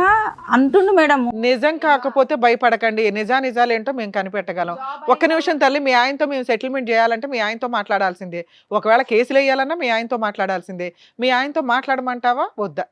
అంటుండు మేడం. నిజం కాకపోతే భయపడకండి. నిజాలు ఏంటో మేము కనిపెట్టగలం. ఒక్క నిమిషం తల్లి, మీ ఆయనతో మేము సెటిల్మెంట్ చేయాలంటే మీ ఆయనతో మాట్లాడాల్సిందే. ఒకవేళ కేసులు వేయాలన్నా మీ ఆయనతో మాట్లాడాల్సిందే. మీ ఆయనతో మాట్లాడమంటావా వద్దా?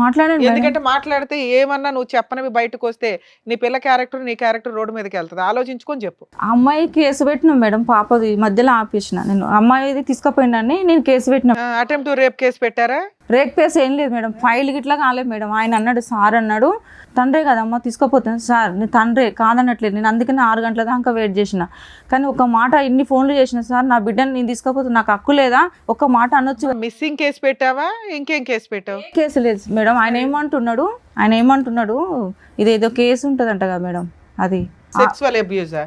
మాట్లాడండి. ఎందుకంటే మాట్లాడితే ఏమన్నా నువ్వు చెప్పనవి బయటకు వస్తే నీ పిల్ల క్యారెక్టర్ నీ క్యారెక్టర్ రోడ్డు మీదకి వెళ్తుంది. ఆలోచించుకొని చెప్పు. అమ్మాయి కేసు పెట్టినాం మేడం, పాపది మధ్యలో ఆపేసిన. నేను అమ్మాయిది తీసుకుపోయిందని నేను కేసు పెట్టిన. అటెంప్ట్ రేప్ కేసు పెట్టారా? రేప్ కేసు ఏం లేదు మేడం, ఫైల్ గిట్లా కాలేదు మేడం. ఆయన అన్నాడు, సార్ అన్నాడు, తండ్రే కదమ్మా తీసుకుపోతాను. సార్ నేను తండ్రే కాదనట్లేదు, నేను అందుకని 6 గంటల దాకా వెయిట్ చేసిన. కానీ ఒక మాట ఇన్ని ఫోన్లు చేసిన, సార్ నా బిడ్డని నేను తీసుకుపోతాను, నాకు హక్కు లేదా, ఒక మాట అనొచ్చు. మిస్సింగ్ కేసు పెట్టావా? ఇంకేం కేసు పెట్టావు? కేసు లేదు మేడం. ఆయన ఏమంటున్నాడు ఇదేదో కేసు ఉంటుందంట కదా మేడం, అది సెక్సువల్ అబ్యూజా?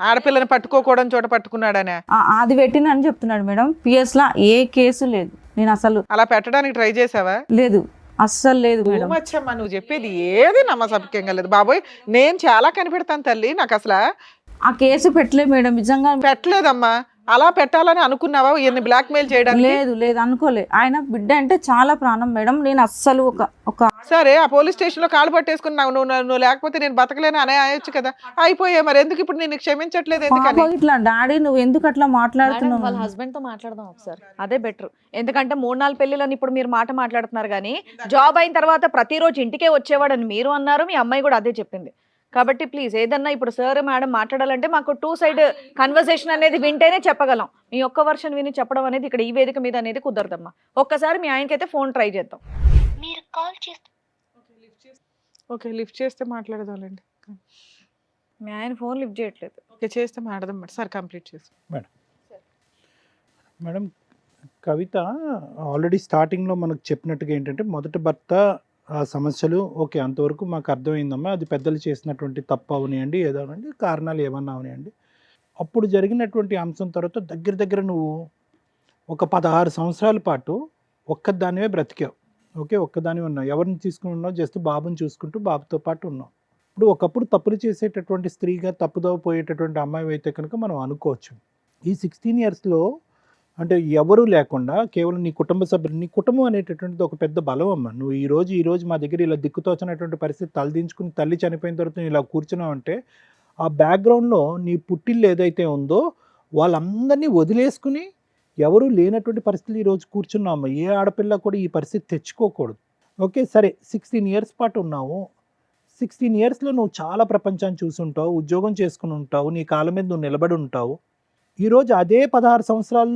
ఆడపిల్లని పట్టుకోకూడని చోట పట్టుకున్నాడనే అది పెట్టిన అని చెప్తున్నాడు మేడం. PS లా ఏ కేసు లేదు. నేను అసలు అలా పెట్టడానికి ట్రై చేసావా? లేదు, అస్సలు లేదు మేడం. మచ్చమ్మా, నువ్వు చెప్పేది ఏది నమ్మసభ్యంగా లేదు బాబోయ్. నేను చాలా కనిపెడతాను తల్లి. నాకు అసలు ఆ కేసు పెట్టలేదు మేడం, నిజంగా పెట్టలేదమ్మా. అలా పెట్టాలని అనుకున్నావా ఎన్ని బ్లాక్ మెయిల్ చేయడానికి? లేదు అనుకోలే. ఆయన బిడ్డ అంటే చాలా ప్రాణం మేడం. నేను అస్సలు ఒక సరే, ఆ పోలీస్ స్టేషన్ లో కాలు పట్టేసుకున్నావు. నువ్వు లేకపోతే నేను బతకలేను అనే అయ్యొచ్చు కదా. అయిపోయా మరి ఎందుకు ఇప్పుడు నేను క్షమించట్లేదు? ఎందుకని ఇట్లా డాడీ నువ్వు ఎందుకు అట్లా మాట్లాడుతున్నావు? వాళ్ళ హస్బెండ్ తో మాట్లాడదాం ఒకసారి, అదే బెటర్. ఎందుకంటే 3-4 పెళ్లిలని ఇప్పుడు మీరు మాట్లాడుతున్నారు. కానీ జాబ్ అయిన తర్వాత ప్రతిరోజు ఇంటికే వచ్చేవాడని మీరు అన్నారు, మీ అమ్మాయి కూడా అదే చెప్పింది. కాబట్టి ప్లీజ్ ఏదన్నా ఇప్పుడు సార్ మేడం మాట్లాడాలంటే మాకు 2 సైడ్ కన్వర్సేషన్ అనేది వింటేనే చెప్పగలం. మీ ఒక్క వర్షన్ విని చెప్పడం అనేది ఇక్కడ ఈ వేదిక మీద అనేది కుదరదమ్మా. ఒక్కసారి మీ ఆయనకైతే ఫోన్ ట్రై చేద్దాం. మీరు కాల్ చేస్తే ఓకే, లిఫ్ట్ చేస్తే మాట్లాడదాంలేండి. మీ ఆయన ఫోన్ లిఫ్ట్ చేయట్లేదు. ఓకే, చేస్తే మాట్లాడదాం మేడం. సార్ కంప్లీట్ చేసి మేడం, కవిత ఆల్రెడీ స్టార్టింగ్లో మనకు చెప్పినట్టుగా ఏంటంటే మొదటి భర్త ఆ సమస్యలు ఓకే అంతవరకు మాకు అర్థమైందమ్మా, అది పెద్దలు చేసినటువంటి తప్పు అవనియండి, ఏదో అనండి, కారణాలు ఏమన్నా అవనియండి. అప్పుడు జరిగినటువంటి అంశం తర్వాత దగ్గర నువ్వు ఒక 16 సంవత్సరాల పాటు ఒక్కదానివే బ్రతికావు. ఓకే, ఒక్కదానివే ఉన్నావు. ఎవరిని తీసుకుని ఉన్నావు? జస్ట్ బాబుని చూసుకుంటూ బాబుతో పాటు ఉన్నావు. ఇప్పుడు ఒకప్పుడు తప్పులు చేసేటటువంటి స్త్రీగా తప్పుదో పోయేటటువంటి అమ్మాయి అయితే కనుక మనం అనుకోవచ్చు. ఈ 16 ఇయర్స్లో అంటే ఎవరు లేకుండా కేవలం నీ కుటుంబ సభ్యులు, నీ కుటుంబం అనేటటువంటిది ఒక పెద్ద బలం అమ్మ. నువ్వు ఈ రోజు మా దగ్గర ఇలా దిక్కుతోచినటువంటి పరిస్థితి తలదించుకుని తల్లి చనిపోయిన తర్వాత నువ్వు ఇలా కూర్చున్నావు అంటే ఆ బ్యాక్గ్రౌండ్లో నీ పుట్టిల్లు ఏదైతే ఉందో వాళ్ళందరినీ వదిలేసుకుని ఎవరు లేనటువంటి పరిస్థితులు ఈరోజు కూర్చున్నావు. ఏ ఆడపిల్ల కూడా ఈ పరిస్థితి తెచ్చుకోకూడదు. ఓకే, సరే 16 ఇయర్స్ పాటు ఉన్నావు. 16 ఇయర్స్లో నువ్వు చాలా ప్రపంచాన్ని చూసి ఉంటావు, ఉద్యోగం చేసుకుని ఉంటావు, నీ కాళ్ళ మీద నువ్వు నిలబడి ఉంటావు. ఈరోజు అదే 16 సంవత్సరాలు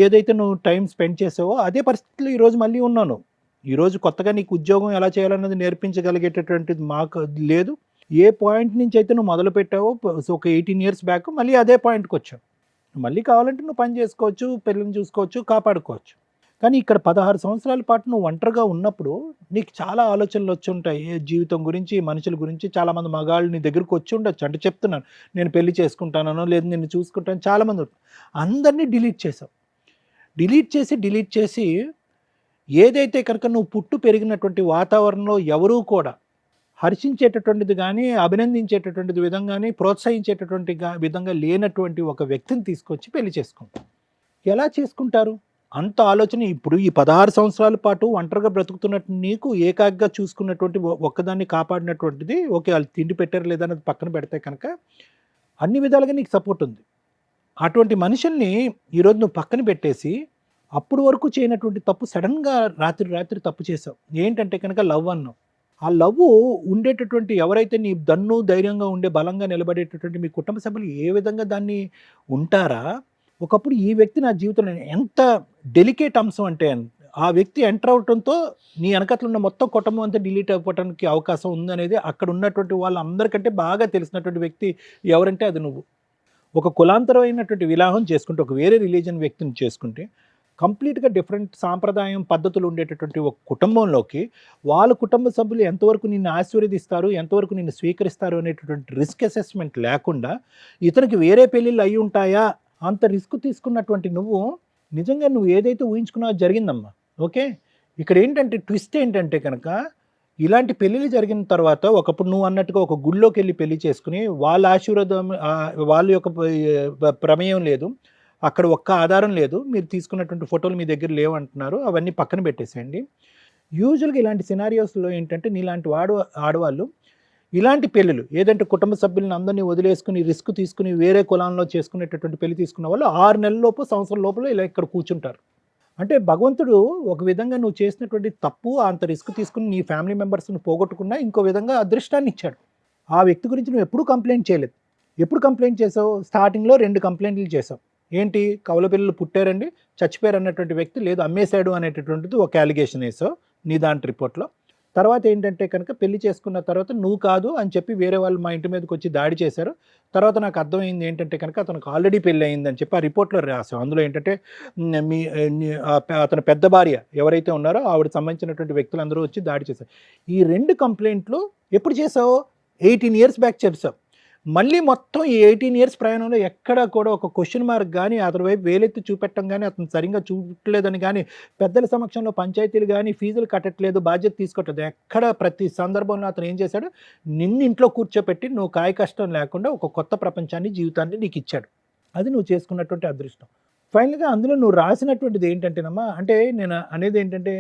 ఏదైతే నువ్వు టైం స్పెండ్ చేసావో అదే పరిస్థితుల్లో ఈరోజు మళ్ళీ ఉన్నాను. ఈరోజు కొత్తగా నీకు ఉద్యోగం ఎలా చేయాలన్నది నేర్పించగలిగేటటువంటిది మాకు లేదు. ఏ పాయింట్ నుంచి అయితే నువ్వు మొదలు పెట్టావో ఒక 18 ఇయర్స్ బ్యాక్ మళ్ళీ అదే పాయింట్కి వచ్చావు. మళ్ళీ కావాలంటే నువ్వు పని చేసుకోవచ్చు, పిల్లల్ని చూసుకోవచ్చు, కాపాడుకోవచ్చు. కానీ ఇక్కడ 16 సంవత్సరాల పాటు నువ్వు ఒంటరిగా ఉన్నప్పుడు నీకు చాలా ఆలోచనలు వచ్చి ఉంటాయి. జీవితం గురించి, మనుషుల గురించి. చాలామంది మగాళ్ళు నీ దగ్గరకు వచ్చి ఉండొచ్చు. అంటే చెప్తున్నాను, నేను పెళ్లి చేసుకుంటానో లేదు నిన్ను చూసుకుంటాను, చాలామంది అందరినీ డిలీట్ చేసావు. డిలీట్ చేసి ఏదైతే కనుక నువ్వు పుట్టు పెరిగినటువంటి వాతావరణంలో ఎవరూ కూడా హర్షించేటటువంటిది కానీ, అభినందించేటటువంటిది విధంగా కానీ, ప్రోత్సహించేటటువంటి విధంగా లేనటువంటి ఒక వ్యక్తిని తీసుకొచ్చి పెళ్లి చేసుకుంటారు. ఎలా చేసుకుంటారు? అంత ఆలోచన. ఇప్పుడు ఈ 16 సంవత్సరాల పాటు ఒంటరిగా బ్రతుకుతున్నట్టు నీకు ఏకాగ్గా చూసుకున్నటువంటి ఒక్కదాన్ని కాపాడినటువంటిది ఓకే, వాళ్ళు తిండి పెట్టారు లేదా అనేది పక్కన పెడితే కనుక అన్ని విధాలుగా నీకు సపోర్ట్ ఉంది. అటువంటి మనుషుల్ని ఈరోజు నువ్వు పక్కన పెట్టేసి అప్పుడు వరకు చేయనటువంటి తప్పు సడన్గా రాత్రి తప్పు చేసావు. ఏంటంటే కనుక లవ్ అన్నావు. ఆ లవ్ ఉండేటటువంటి ఎవరైతే నీ దన్ను ధైర్యంగా ఉండే బలంగా నిలబడేటటువంటి మీ కుటుంబ సభ్యులు ఏ విధంగా దాన్ని ఉంటారా, ఒకప్పుడు ఈ వ్యక్తి నా జీవితంలో ఎంత డెలికేట్ అంశం అంటే ఆ వ్యక్తి ఎంటర్ అవడంతో నీ వెనకట్లు ఉన్న మొత్తం కుటుంబం అంతా డిలీట్ అయిపోవడానికి అవకాశం ఉందనేది అక్కడ ఉన్నటువంటి వాళ్ళందరికంటే బాగా తెలిసినటువంటి వ్యక్తి ఎవరంటే అది నువ్వు. ఒక కులాంతరమైనటువంటి వివాహం చేసుకుంటే, ఒక వేరే రిలీజన్ వ్యక్తిని చేసుకుంటే కంప్లీట్గా డిఫరెంట్ సాంప్రదాయం పద్ధతులు ఉండేటటువంటి ఒక కుటుంబంలోకి వాళ్ళ కుటుంబ సభ్యులు ఎంతవరకు నిన్ను ఆశీర్వదిస్తారు, ఎంతవరకు నిన్ను స్వీకరిస్తారు అనేటటువంటి రిస్క్ అసెస్మెంట్ లేకుండా ఇతనికి వేరే పెళ్ళిళ్ళు అయి ఉంటాయా అంత రిస్క్ తీసుకున్నటువంటి నువ్వు నిజంగా నువ్వు ఏదైతే ఊహించుకున్నావో జరిగిందమ్మా. ఓకే, ఇక్కడ ఏంటంటే ట్విస్ట్ ఏంటంటే కనుక ఇలాంటి పెళ్ళిళ్ళు జరిగిన తర్వాత ఒకప్పుడు నువ్వు అన్నట్టుగా ఒక గుళ్ళోకి వెళ్ళి పెళ్లి చేసుకుని వాళ్ళ ఆశీర్వాదం వాళ్ళ యొక్క ప్రమేయం లేదు, అక్కడ ఒక్క ఆధారం లేదు, మీరు తీసుకున్నటువంటి ఫోటోలు మీ దగ్గర లేవు అంటున్నారు, అవన్నీ పక్కన పెట్టేసేయండి. యూజువల్గా ఇలాంటి సినారియోస్లో ఏంటంటే నీలాంటి ఆడవాళ్ళు ఇలాంటి పెళ్ళిళ్ళు ఏదంటే కుటుంబ సభ్యులను అందరినీ వదిలేసుకుని రిస్క్ తీసుకుని వేరే కులంలో చేసుకునేటటువంటి పెళ్లి తీసుకున్న వాళ్ళు 6 నెలల లోపు సంవత్సరం లోపల ఇలా ఇక్కడ కూర్చుంటారు. అంటే భగవంతుడు ఒక విధంగా నువ్వు చేసినటువంటి తప్పు అంత రిస్క్ తీసుకుని నీ ఫ్యామిలీ మెంబర్స్ని పోగొట్టుకున్నా ఇంకో విధంగా అదృష్టాన్ని ఇచ్చాడు. ఆ వ్యక్తి గురించి నువ్వు ఎప్పుడు కంప్లైంట్ చేయలేదు. ఎప్పుడు కంప్లైంట్ చేసావు? స్టార్టింగ్లో 2 కంప్లైంట్లు చేసావు. ఏంటి? కవల పిల్లలు పుట్టారండి, చచ్చిపోయారు అన్నటువంటి వ్యక్తి, లేదు అమ్మేశాడు అనేటటువంటిది ఒక అలిగేషన్ వేసావు నీ దాంట్లో రిపోర్ట్లో. తర్వాత ఏంటంటే కనుక పెళ్లి చేసుకున్న తర్వాత నువ్వు కాదు అని చెప్పి వేరే వాళ్ళు మా ఇంటి మీదకి వచ్చి దాడి చేశారు. తర్వాత నాకు అర్థమైంది ఏంటంటే కనుక అతనికి ఆల్రెడీ పెళ్ళి అయిందని చెప్పి ఆ రిపోర్ట్లో రాసావు. అందులో ఏంటంటే అతని పెద్ద భార్య ఎవరైతే ఉన్నారో ఆవిడకి సంబంధించినటువంటి వ్యక్తులందరూ వచ్చి దాడి చేశారు. ఈ 2 కంప్లైంట్లు ఎప్పుడు చేసావు? 18 years బ్యాక్ చేసావు. మళ్ళీ మొత్తం ఈ 18 years ప్రయాణంలో ఎక్కడా కూడా ఒక క్వశ్చన్ మార్క్ కానీ అతని వైపు వేలెత్తి చూపెట్టడం కానీ అతను సరిగ్గా చూపట్లేదని కానీ పెద్దల సమక్షంలో పంచాయతీలు కానీ ఫీజులు కట్టట్లేదు, బాధ్యత తీసుకోవట్లేదు, ఎక్కడ ప్రతి సందర్భంలో అతను ఏం చేశాడు? నిన్ను ఇంట్లో కూర్చోపెట్టి నువ్వు కాయ కష్టం లేకుండా ఒక కొత్త ప్రపంచాన్ని జీవితాన్ని నీకు ఇచ్చాడు. అది నువ్వు చేసుకున్నటువంటి అదృష్టం. ఫైనల్గా అందులో నువ్వు రాసినటువంటిది ఏంటంటేనమ్మా, అంటే నేను అనేది ఏంటంటే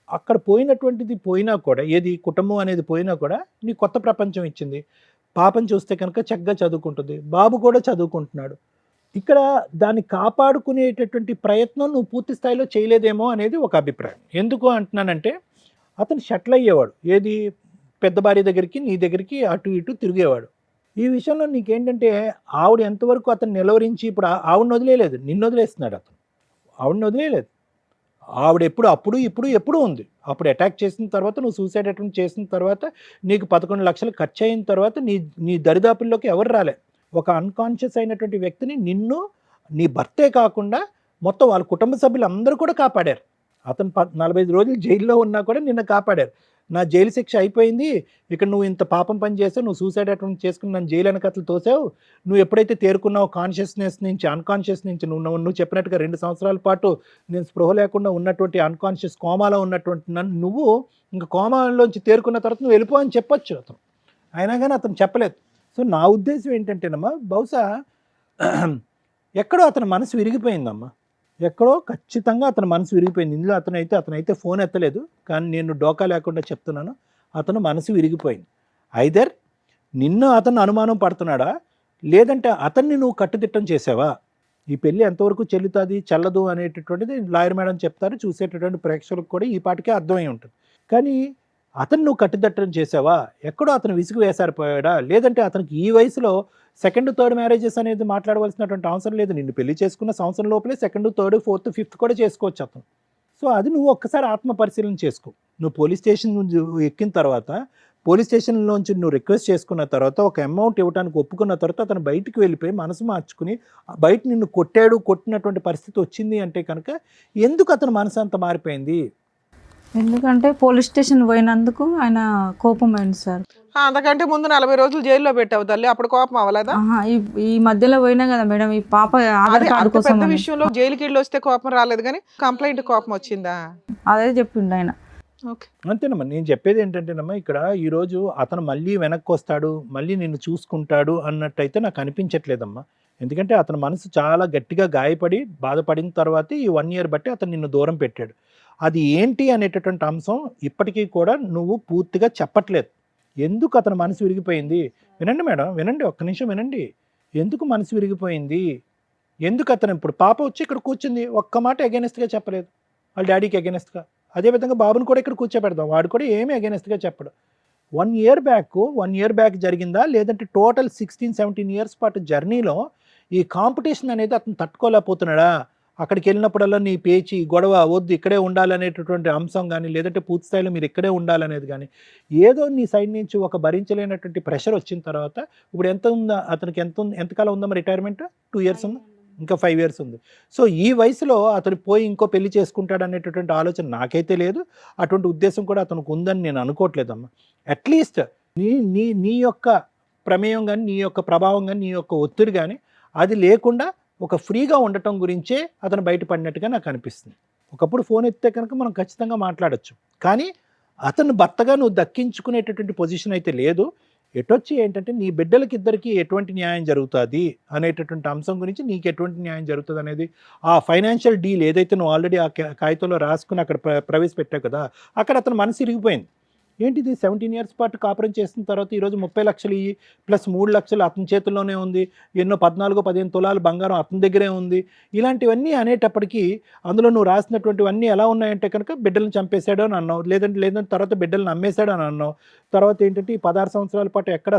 అక్కడ పోయినటువంటిది పోయినా కూడా, ఏది కుటుంబం అనేది పోయినా కూడా నీ కొత్త ప్రపంచం ఇచ్చింది. పాపం చూస్తే కనుక చక్కగా చదువుకుంటుంది, బాబు కూడా చదువుకుంటున్నాడు. ఇక్కడ దాన్ని కాపాడుకునేటటువంటి ప్రయత్నం నువ్వు పూర్తి స్థాయిలో చేయలేదేమో అనేది ఒక అభిప్రాయం. ఎందుకు అంటున్నానంటే అతను షట్ల్ అయ్యేవాడు, ఏది పెద్ద భార్య దగ్గరికి నీ దగ్గరికి అటు ఇటు తిరిగేవాడు. ఈ విషయంలో నీకేంటంటే ఆవిడ ఎంతవరకు అతను నిలవరించి, ఇప్పుడు ఆవిడని వదిలేలేదు, నిన్ను వదిలేస్తున్నాడు అతను. ఆవిడని వదిలేలేదు, ఆవిడ అప్పుడు ఎప్పుడు ఉంది. అప్పుడు అటాక్ చేసిన తర్వాత నువ్వు సూసైడ్ అటెంప్ట్ చేసిన తర్వాత నీకు 11 లక్షలు ఖర్చు అయిన తర్వాత నీ దరిదాపుల్లోకి ఎవరు రాలే. ఒక అన్కాన్షియస్ అయినటువంటి వ్యక్తిని నిన్ను, నీ భర్తే కాకుండా మొత్తం వాళ్ళ కుటుంబ సభ్యులు అందరూ కూడా కాపాడారు. అతను 45 రోజులు జైల్లో ఉన్నా కూడా నిన్ను కాపాడారు. నా జైలు శిక్ష అయిపోయింది, ఇక్కడ నువ్వు ఇంత పాపం పని చేసావు, నువ్వు సూసైడ్ అటెంప్ట్ చేసుకుని నన్ను జైలు వెనకట్లు తోసావు, నువ్వు ఎప్పుడైతే తేరుకున్నావు కాన్షియస్నెస్ నుంచి అన్కాన్షియస్ నుంచి, నువ్వు చెప్పినట్టుగా 2 సంవత్సరాల పాటు నేను స్పృహ లేకుండా ఉన్నటువంటి అన్కాన్షియస్ కోమాలో ఉన్నటువంటి నువ్వు ఇంకా కోమాలోంచి తేరుకున్న తర్వాత నువ్వు వెళ్ళిపో అని చెప్పొచ్చు అతను. అయినా కానీ అతను చెప్పలేదు. సో నా ఉద్దేశం ఏంటంటేనమ్మా, బహుశా ఎక్కడో అతని మనసు విరిగిపోయిందమ్మా, ఎక్కడో ఖచ్చితంగా అతని మనసు విరిగిపోయింది. ఇందులో అతనైతే ఫోన్ ఎత్తలేదు, కానీ నేను డోకా లేకుండా చెప్తున్నాను, అతను మనసు విరిగిపోయింది. ఐదర్ నిన్ను అతను అనుమానం పడుతున్నాడా, లేదంటే అతన్ని నువ్వు కట్టుదిట్టం చేసావా? ఈ పెళ్ళి ఎంతవరకు చెల్లుతుంది చెల్లదు అనేటటువంటిది లాయర్ మేడం చెప్తారు, చూసేటటువంటి ప్రేక్షకులకు కూడా ఈ పాటికే అర్థమై ఉంటుంది. కానీ అతను నువ్వు కట్టుదిట్టం చేసావా? ఎక్కడో అతను విసుగు వేసారిపోయాడా, లేదంటే అతనికి ఈ వయసులో 2nd, 3rd మ్యారేజెస్ అనేది మాట్లాడవలసినటువంటి అవసరం లేదు. నిన్ను పెళ్లి చేసుకున్న సంవత్సరం లోపలే 2nd, 3rd, 4th, 5th కూడా చేసుకోవచ్చు అతను. సో అది నువ్వు ఒక్కసారి ఆత్మ పరిశీలన చేసుకో. నువ్వు పోలీస్ స్టేషన్ ఎక్కిన తర్వాత, పోలీస్ స్టేషన్లోంచి నువ్వు రిక్వెస్ట్ చేసుకున్న తర్వాత, ఒక అమౌంట్ ఇవ్వడానికి ఒప్పుకున్న తర్వాత అతను బయటికి వెళ్ళిపోయి మనసు మార్చుకుని బయట నిన్ను కొట్టినటువంటి పరిస్థితి వచ్చింది అంటే కనుక ఎందుకు అతని మనసు అంత మారిపోయింది? ఎందుకంటే పోలీస్ స్టేషన్ పోయినందుకు ఆయన కోపం అయింది సార్. అంతకంటే ముందు 40 రోజులు జైల్లో పెట్టావు తల్లి, అప్పుడు కోపం అవ్వలేదా? ఈ మధ్యలో పోయినా కదా మేడం, ఈ పాప ఆధార్ కార్డు కోసం పెద్ద విషయంలో జైలుకి వెళ్ళి వస్తే కోపం రాలేదు, కానీ కంప్లైంట్ కోపం వచ్చిందా? అదే చెప్పిండు ఆయన. అంతేనమ్మా, నేను చెప్పేది ఏంటంటేనమ్మా, ఇక్కడ ఈరోజు అతను మళ్ళీ వెనక్కి వస్తాడు, మళ్ళీ నిన్ను చూసుకుంటాడు అన్నట్టయితే నాకు అనిపించట్లేదమ్మా. ఎందుకంటే అతని మనసు చాలా గట్టిగా గాయపడి బాధపడిన తర్వాత ఈ 1 year బట్టి అతను నిన్ను దూరం పెట్టాడు. అది ఏంటి అనేటటువంటి అంశం ఇప్పటికీ కూడా నువ్వు పూర్తిగా చెప్పట్లేదు. ఎందుకు అతని మనసు విరిగిపోయింది? వినండి మేడం, వినండి, ఒక్క నిమిషం వినండి. ఎందుకు మనసు విరిగిపోయింది? ఎందుకు అతను ఇప్పుడు పాప వచ్చి ఇక్కడ కూర్చుంది, ఒక్క మాట అగేనెస్ట్గా చెప్పలేదు వాళ్ళ డాడీకి అగేనెస్ట్గా. అదేవిధంగా బాబుని కూడా ఇక్కడ కూర్చోబెడదాం, వాడు కూడా ఏమీ అగేనెస్ట్గా చెప్పడు. 1 ఇయర్ బ్యాక్ జరిగిందా, లేదంటే టోటల్ 16-17 ఇయర్స్ పాటు జర్నీలో ఈ కాంపిటీషన్ అనేది అతను తట్టుకోలేకపోతున్నాడా? అక్కడికి వెళ్ళినప్పుడల్లా నీ పేచి గొడవ వద్దు, ఇక్కడే ఉండాలనేటటువంటి అంశం కానీ, లేదంటే పూర్తి స్థాయిలో మీరు ఇక్కడే ఉండాలనేది కానీ, ఏదో నీ సైడ్ నుంచి ఒక భరించలేనటువంటి ప్రెషర్ వచ్చిన తర్వాత, ఇప్పుడు ఎంత ఉందా అతనికి, ఎంతకాలం ఉందమ్మా రిటైర్మెంట్? 2 ఇయర్స్ ఉందా? ఇంకా 5 ఇయర్స్ ఉంది. సో ఈ వయసులో అతను పోయి ఇంకో పెళ్లి చేసుకుంటాడు అనేటటువంటి ఆలోచన నాకైతే లేదు, అటువంటి ఉద్దేశం కూడా అతనికి ఉందని నేను అనుకోవట్లేదమ్మా. అట్లీస్ట్ నీ యొక్క ప్రమేయం కానీ, నీ యొక్క ప్రభావం కానీ, నీ యొక్క ఒత్తిడి కానీ అది లేకుండా ఒక ఫ్రీగా ఉండటం గురించే అతను బయటపడినట్టుగా నాకు అనిపిస్తుంది. ఒకప్పుడు ఫోన్ ఎత్తితే కనుక మనం ఖచ్చితంగా మాట్లాడచ్చు, కానీ అతను భర్తగా నువ్వు దక్కించుకునేటటువంటి పొజిషన్ అయితే లేదు. ఎటొచ్చి ఏంటంటే నీ బిడ్డలకిద్దరికి ఎటువంటి న్యాయం జరుగుతుంది అనేటటువంటి అంశం గురించి, నీకు ఎటువంటి న్యాయం జరుగుతుంది అనేది, ఆ ఫైనాన్షియల్ డీల్ ఏదైతే నువ్వు ఆల్రెడీ ఆ కాగితంలో రాసుకుని అక్కడ ప్రవేశపెట్టావు కదా, అక్కడ అతను మనసు ఇరిగిపోయింది. ఏంటిది 17 ఇయర్స్ పాటు కాపురం చేసిన తర్వాత ఈరోజు 30 లక్షలు ఇయ్యి ప్లస్ 3 లక్షలు అతని చేతుల్లోనే ఉంది, ఎన్నో 14-15 తులాలు బంగారం అతని దగ్గరే ఉంది. ఇలాంటివన్నీ అనేటప్పటికీ అందులో నువ్వు రాసినటువంటివన్నీ ఎలా ఉన్నాయంటే కనుక బిడ్డలను చంపేశాడు అని అన్నావు, లేదంటే తర్వాత బిడ్డలను అమ్మేశాడు అని అన్నావు. తర్వాత ఏంటంటే ఈ 16 సంవత్సరాల పాటు ఎక్కడ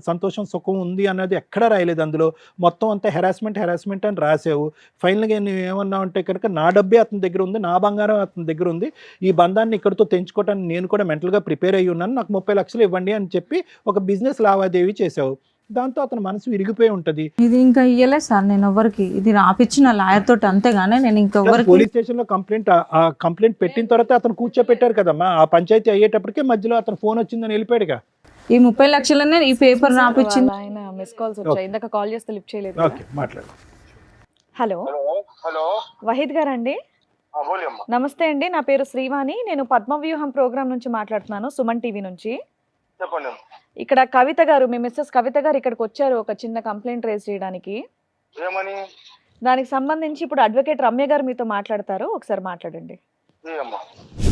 సంతోషం సుఖం ఉంది అన్నది ఎక్కడా రాయలేదు. అందులో మొత్తం అంతా హెరాస్మెంట్ అని రాసావు. ఫైనల్గా నువ్వు ఏమన్నావు అంటే కనుక నా డబ్బే అతని దగ్గర ఉంది, నా బంగారం అతని దగ్గర ఉంది, ఈ బంధాన్ని ఇక్కడితో తెంచుకోవటానికి నేను కూడా మెంటల్గా ప్రిపేర్ అయ్యి ఉన్నాను, నాకు 30 లక్షలు ఇవ్వండి అని చెప్పి ఒక బిజినెస్ లావాదేవీ చేసావు. దాంతో అతని మనసు విరిగిపోయి ఉంటది. ఇది ఇంకా ఇయ్యలేదు సార్ నేను ఎవరికి, ఇది రాపిచ్చిన లాయర్ తోటి అంతేగానే నేను ఇంకెవరికి. పోలీస్ స్టేషన్ లో కంప్లైంట్ పెట్టిన తర్వాత అతను కూర్చోపెట్టారు కదమ్మా, ఆ పంచాయతీ అయ్యేటప్పటికే మధ్యలో అతను ఫోన్ వచ్చిందని వెళ్ళిపోయాడుగా. ఈ 30 లక్షలనే ఈ పేపర్ రాపిచ్చింది. ఆయన మిస్ కాల్స్ వచ్చాయి, ఇందాక కాల్ చేస్తే లిఫ్ట్ చేయలేదు. ఓకే, మాట్లాడు. హలో హలో వహీద్ గారు అండి? నమస్తే అండి, నా పేరు శ్రీవాణి, నేను పద్మవ్యూహం ప్రోగ్రామ్ నుంచి మాట్లాడుతున్నాను, సుమన్ టీవీ నుంచి. చెప్పండి. ఇక్కడ కవిత గారు, మీ మిస్సెస్ కవిత గారు ఇక్కడికి వచ్చారు ఒక చిన్న కంప్లైంట్ రేజ్ చేయడానికి. ఏమని? దానికి సంబంధించి ఇప్పుడు అడ్వకేట్ రమ్య గారు మీతో మాట్లాడతారు, ఒకసారి మాట్లాడండి.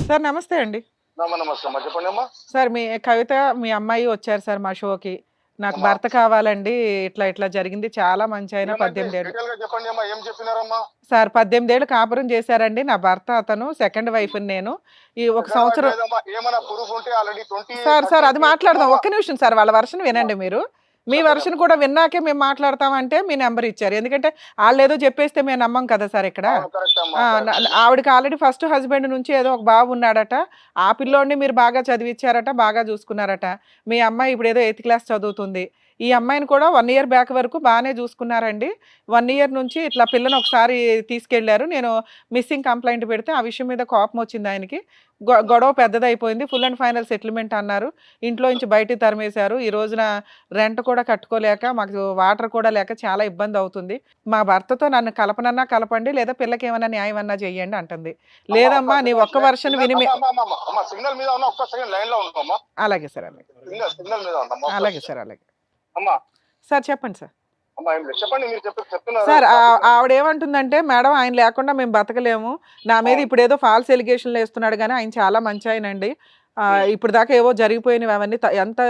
సార్ నమస్తే అండి. నమస్తే అమ్మా, చెప్పండి అమ్మా. సార్ మీ కవిత మీ అమ్మాయి వచ్చారు సార్ మా షోకి, నాకు భర్త కావాలండి, ఇట్లా జరిగింది, చాలా మంచి ఆయన, 18 ఏళ్ళు. చెప్పండి అమ్మా, ఏం చెప్పినారమ్మా? సార్ 18 ఏళ్ళు కాపురం చేశారండి నా భర్త, అతను సెకండ్ వైఫ్, నేను ఈ ఒక సంవత్సరం. ఏమైనా ప్రూఫ్ ఉంటే ఆల్రెడీ 20. సార్ అది మాట్లాడదాం, ఒక్క నిమిషం సార్, వాళ్ళ వర్షన్ వినండి మీరు. మీ వర్షన్ కూడా విన్నాకే మేము మాట్లాడతామంటే మీ నెంబర్ ఇచ్చారు, ఎందుకంటే వాళ్ళు ఏదో చెప్పేస్తే మేము నమ్మం కదా సార్ ఇక్కడ. ఆవిడకి ఆల్రెడీ ఫస్ట్ హస్బెండ్ నుంచి ఏదో ఒక బాబు ఉన్నాడట, ఆ పిల్లోడిని మీరు బాగా చదివించారట, బాగా చూసుకున్నారట. మీ అమ్మాయి ఇప్పుడు ఏదో 8th క్లాస్ చదువుతుంది. ఈ అమ్మాయిని కూడా 1 ఇయర్ బ్యాక్ వరకు బాగానే చూసుకున్నారండి. 1 ఇయర్ నుంచి ఇట్లా పిల్లని ఒకసారి తీసుకెళ్లారు, నేను మిస్సింగ్ కంప్లైంట్ పెడితే ఆ విషయం మీద కోపం వచ్చింది ఆయనకి, గొడవ పెద్దదైపోయింది, ఫుల్ అండ్ ఫైనల్ సెటిల్మెంట్ అన్నారు, ఇంట్లో నుంచి బయటికి తరిమేశారు. ఈ రోజున రెంట్ కూడా కట్టుకోలేక, మాకు వాటర్ కూడా లేక చాలా ఇబ్బంది అవుతుంది. మా భర్తతో నన్ను కలపనన్నా కలపండి, లేదా పిల్లకి ఏమన్నా న్యాయం అన్నా చెయ్యండి అంటుంది. లేదమ్మా నీ ఒక్క వర్షన్ విని. సిగ్నల్ మీద ఉన్న ఒక్క సెకండ్ లైన్ లో ఉందమ్మా. అలాగే సార్, సిగ్నల్ మీద ఉందమ్మా. అలాగే సార్, అలాగే అమ్మా. సార్ చెప్పండి సార్. అమ్మా ఏం లేదు, చెప్పండి, మీరు చెప్తున్నారు సార్. ఆవిడ ఏమంటుందంటే, మేడం ఆయన లేకుండా మేము బతకలేము, నా మీద ఇప్పుడు ఏదో ఫాల్స్ ఎలిగేషన్లు వేస్తున్నాడు, కానీ ఆయన చాలా మంచి ఆయన అండి, ఇప్పుడు దాకా ఏవో జరిగిపోయినవి అవన్నీ, ఎంత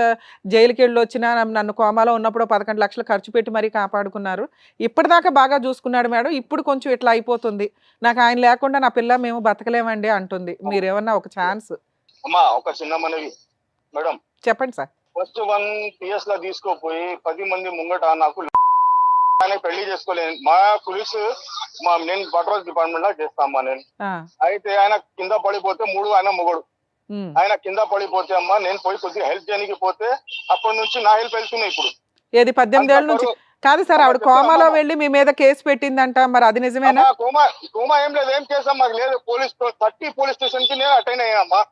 జైలుకి వెళ్ళి వచ్చినా నన్ను కోమాలో ఉన్నప్పుడు 11 లక్షలు ఖర్చు పెట్టి మరీ కాపాడుకున్నారు, ఇప్పటిదాకా బాగా చూసుకున్నాడు మేడం, ఇప్పుడు కొంచెం ఇట్లా అయిపోతుంది, నాకు ఆయన లేకుండా నా పిల్ల మేము బతకలేమండి అంటుంది. మీరేమన్నా ఒక ఛాన్స్. అమ్మా ఒక చిన్న మనవి మేడం. చెప్పండి సార్. ఫస్ట్ 1 PS లా తీసుకోపోయి 10 మంది ముంగట నాకు పెళ్లి చేసుకోలేదు. మా పోలీసు నేను పట్రోల్ డిపార్ట్మెంట్ లా చేస్తామా నేను. అయితే ఆయన కింద పడిపోతే 3 ఆయన మొగడు, ఆయన కింద పడిపోతే అమ్మా నేను పోయి కొద్దిగా హెల్ప్ చేయడానికి పోతే అప్పటి నుంచి నా హెల్ప్ వెళ్తున్నాయి. ఇప్పుడు ఏది 18 ఏళ్ళ నుంచి కాదు సార్, ఆవిడ కోమాలో వెళ్ళి మీ మీద కేసు పెట్టిందంట, మరి అది నిజమేనా? కోమా ఏం లేదు, ఏం కేసు మాకు లేదు. 30 పోలీస్ స్టేషన్ కి నేను అటెండ్ అయ్యామ్మా.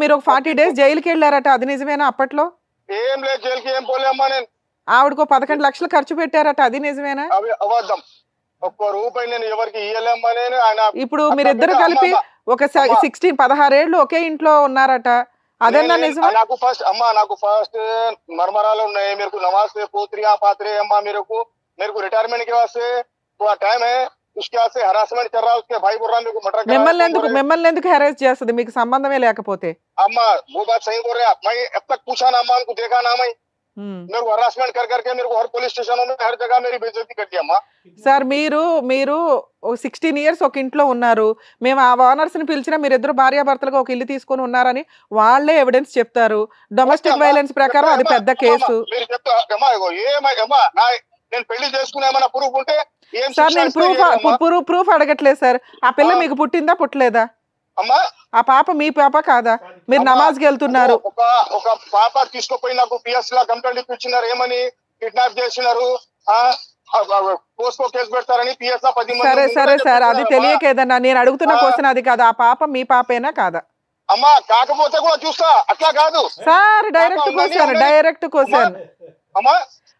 మీరు ఒక 40 డేస్ జైలుకి వెళ్ళారట, అది నిజమేనా? అప్పట్లో ఏం లేదు, జైలుకి ఏం పోలేమ్మా నేను. ఆవిడకు 11 లక్షలు ఖర్చు పెట్టారట, అది నిజమేనా? అవి అబద్ధం, ఒక్క రూపాయి నేను ఎవరికి ఇయ్యలేమ్మా నేను. ఆయన ఇప్పుడు మీరిద్దరు కలిపి ఒక 16 ఏళ్ళు ఒకే ఇంట్లో ఉన్నారట, అదన్నా నిజమే? నాకు ఫస్ట్ మర్మరాలు ఉన్నాయి. మీరు నమాజ్ పోత్రియా పాత్రే అమ్మా, మీరు రిటైర్మెంట్ కి వాస్తే టైం హై, उसके से हरासमेंट कर रहा है, उसके भाई बोल रहा है मेरे को मर्डर మిమ్మల్ని ఎందుకు హెరాస్ చేస్తుంది, మీకు సంబంధమే లేకపోతే? अम्मा वो बात सही बोल रहे हैं, मैं अब तक पूछा ना अम्मा, उनको देखा ना मैं, मेरे को हरासमेंट कर करके मेरे को हर पुलिस स्टेशनों में हर जगह मेरी बेइज्जती कर दी अम्मा। సార్ మీరు 16 ఇయర్స్ ఒక ఇంట్లో ఉన్నారు, మేము ఆ ఓనర్స్ ని పిలిచినా మీరిద్దరు భార్యాభర్తలుగా ఒక ఇల్లు తీసుకొని ఉన్నారని వాళ్ళే ఎవిడెన్స్ చెప్తారు. డొమెస్టిక్ వైలెన్స్ ప్రకారం అది పెద్ద కేసు. మీరు చెప్తా అమ్మా, ఇగో ఏమమ్మా నేను పెళ్లి చేసుకునే ఏమైనా ప్రూఫ్ ఉంటే ఏం సార్ శిక్ష నేను ఇస్తారు ప్రూఫ్ అడగట్లేదు సార్. ఆ పిల్ల మీకు పుట్టిందా పుట్టలేదా? అమ్మా? ఆ పాప మీ పాప కాదా? మీరు నమాజ్కి వెళ్తున్నారు. ఒక పాప తీసుకుపోయి నాకు పిఎస్ లా కంప్లైంట్ ఇప్పించినారు, ఏమని కిడ్నాప్ చేసినారు, పోస్కో కేసు పెడతారని పిఎస్ లా 10 మంది. సరే సరే సార్, అది తెలియక ఏదన్నా నేను అడుగుతున్న క్వశ్చన్ అది కాదు. ఆ పాప మీ పాపేనా కాదా? అమ్మా కాకపోతే కూడా చూస్తా, అట్లా కాదు సార్ డైరెక్ట్ క్వశ్చన్. అమ్మా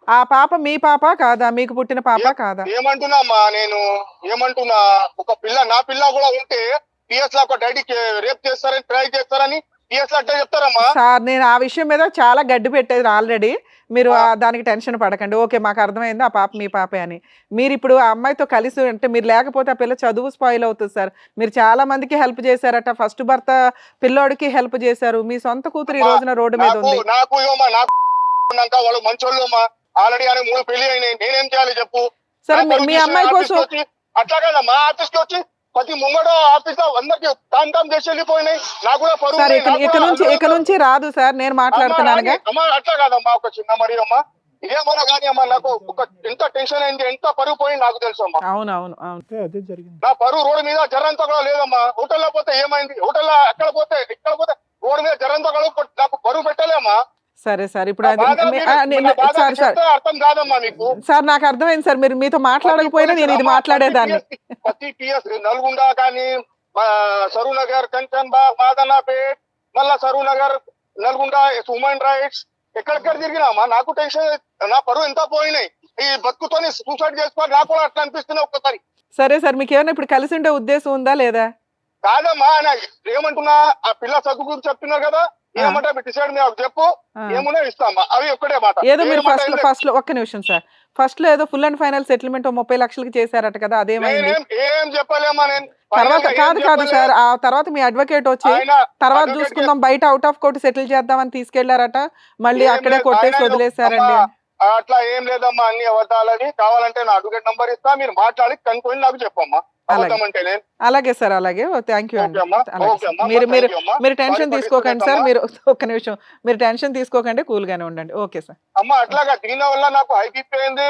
ఆ పాప మీ పాప కాదా? మీకు పుట్టిన పాప కాదా? ఏమంటున్నా అమ్మా, నేను ఏమంటున్నా, ఒక పిల్ల నా పిల్ల కూడా ఉంటే పిఎస్ లా ఒక డాడీ రేప్ చేస్తారని ట్రై చేస్తారని పిఎస్ లా అంటే చెప్తారమ్మా. సార్ నేను ఆ విషయం మీద చాలా గడ్డి పెట్టేది ఆల్రెడీ. మీరు దానికి టెన్షన్ పడకండి. ఓకే, మాకు అర్థమైంది ఆ పాప మీ పాపే అని. మీరు ఇప్పుడు ఆ అమ్మాయితో కలిసి అంటే మీరు లేకపోతే ఆ పిల్ల చదువు స్పాయిల్ అవుతుంది సార్. మీరు చాలా మందికి హెల్ప్ చేశారట. ఫస్ట్ భర్త పిల్లోడికి హెల్ప్ చేశారు. మీ సొంత కూతురు ఈ రోజున రోడ్డు మీద ఉంది. నాకు వాళ్ళు మంచోళ్ళు అమ్మా. ఆల్రెడీ అని 3 పెళ్లి అయినాయి, నేనేం చేయాలి చెప్పు? సరే మీ అమ్మాయి కోసం అట్లా కదా మా ఆఫీస్ కి వచ్చి ప్రతి ముంగడ ఆఫీస్ లో అందరికి టామ్ చేసి వెళ్ళిపోయినాయి. నాకు కూడా పరువు సార్ ఉన్నాయి. ఇక నుంచి రాదు సార్, నేను మాట్లాడుతున్నానుగా. అమ్మా అట్లా కాదమ్మా, ఒక చిన్న మరి అమ్మా ఇదేమన్నా కానీ అమ్మా నాకు ఒక ఎంత టెన్షన్ అయింది, ఎంత పరువు పోయింది నాకు తెలుసు అమ్మా. అవును అదే జరిగింది. నా పరువు రోడ్డు మీద జరంతా కూడా లేదమ్మా. హోటల్లో పోతే ఏమైంది, హోటల్లో ఎక్కడ పోతే రోడ్డు మీద జరంతా కూడా నాకు పరువు పెట్టలేమ్మా. సరే సార్, ఇప్పుడు అర్థం కాదమ్మా మీకు. సార్ నాకు అర్థమైంది సార్, మీరు మీతో మాట్లాడకపోయినా నేను ఇది మాట్లాడేదాన్ని. ప్రతి పిఎస్ నల్గొండ కానీ సరూ నగర్, కంచన్ బాగ్, మాదనాపేట్, మళ్ళా సరూ నగర్, నల్గొండ, హ్యూమన్ రైట్స్ ఎక్కడెక్కడ తిరిగినామా. నాకు టెన్షన్, నా పరువు ఎంత పోయినాయి. ఈ బతుకుతోని సూసైడ్ చేసుకోవాలి నాకు కూడా అట్లా అనిపిస్తుంది ఒక్కసారి. సరే సార్, మీకు ఏమైనా ఇప్పుడు కలిసి ఉండే ఉద్దేశం ఉందా లేదా? కాదమ్మా, ఏమంటున్నా ఆ పిల్ల చదువు గురించి చెప్తున్నారు కదా, ఏమంటే డిసైడ్ మేము చెప్పు, ఏమున్నా ఇస్తామా, అవి ఒక్కటే మాట. ఏదో మీరు ఫస్ట్ లో ఒక్క నిమిషం సార్, ఫస్ట్ లో ఏదో ఫుల్ అండ్ ఫైనల్ సెటిల్మెంట్ 30 లక్షలకి చేశారట కదా, అదేమైంది? ఏం చెప్పలేమా నేను. తర్వాత కాదు సార్, ఆ తర్వాత మీ అడ్వకేట్ వచ్చి తర్వాత చూసుకుందాం బయట అవుట్ ఆఫ్ కోర్టు సెటిల్ చేద్దామని తీసుకెళ్లారట, మళ్ళీ అక్కడే కొట్టేసి వదిలేశారండి. అట్లా ఏం లేదమ్మా, అన్ని అబద్ధాలని. కావాలంటే నా అడ్వకేట్ నంబర్ ఇస్తా, మీరు మాట్లాడి కనుక్కొని నాకు చెప్పమ్మా. అలాగే సార్, అలాగే. థ్యాంక్ యూ అండి. మీరు టెన్షన్ తీసుకోకండి సార్, మీరు ఒక్క నిమిషం, మీరు టెన్షన్ తీసుకోకండి, కూల్ గానే ఉండండి. Okay sir. అమ్మా అట్లాగా దీని వల్ల నాకు హై బీపీ అయింది,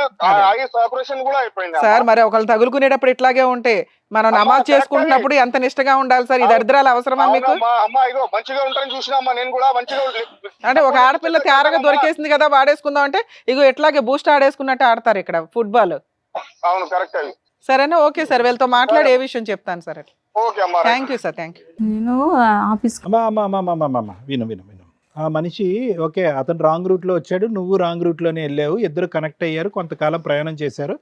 ఐస్ ఆపరేషన్ కూడా అయిపోయింది సార్. మరి ఒకళ్ళు తగులుకునేటప్పుడు ఇట్లాగే ఉంటే మనం నమాజ్ చేసుకుంటున్నప్పుడు ఎంత నిష్టగా ఉండాలి సార్? ఈ దరిద్రాలు అవసరమా మీకు? అమ్మా ఇగో మంచిగా ఉంటారని చూసినా నేను కూడా మంచిగా అంటే ఒక ఆడపిల్ల తేరగా దొరికేసింది కదా వాడేసుకుందాం అంటే ఇగో ఎట్లాగే బూస్ట్ ఆడేసుకున్నట్టు ఆడతారు ఇక్కడ ఫుట్బాల్. అవును కరెక్ట్. సరేనా? ఓకే సార్, వీళ్ళతో మాట్లాడి ఏ విషయం చెప్తాను sir. Thank you sir, thank you. నేను ఆఫీస్ విను. ఆ మనిషి ఓకే, అతను రాంగ్ రూట్లో వచ్చాడు, నువ్వు రాంగ్ రూట్లోనే వెళ్ళావు, ఇద్దరు కనెక్ట్ అయ్యారు, కొంతకాలం ప్రయాణం చేశారు.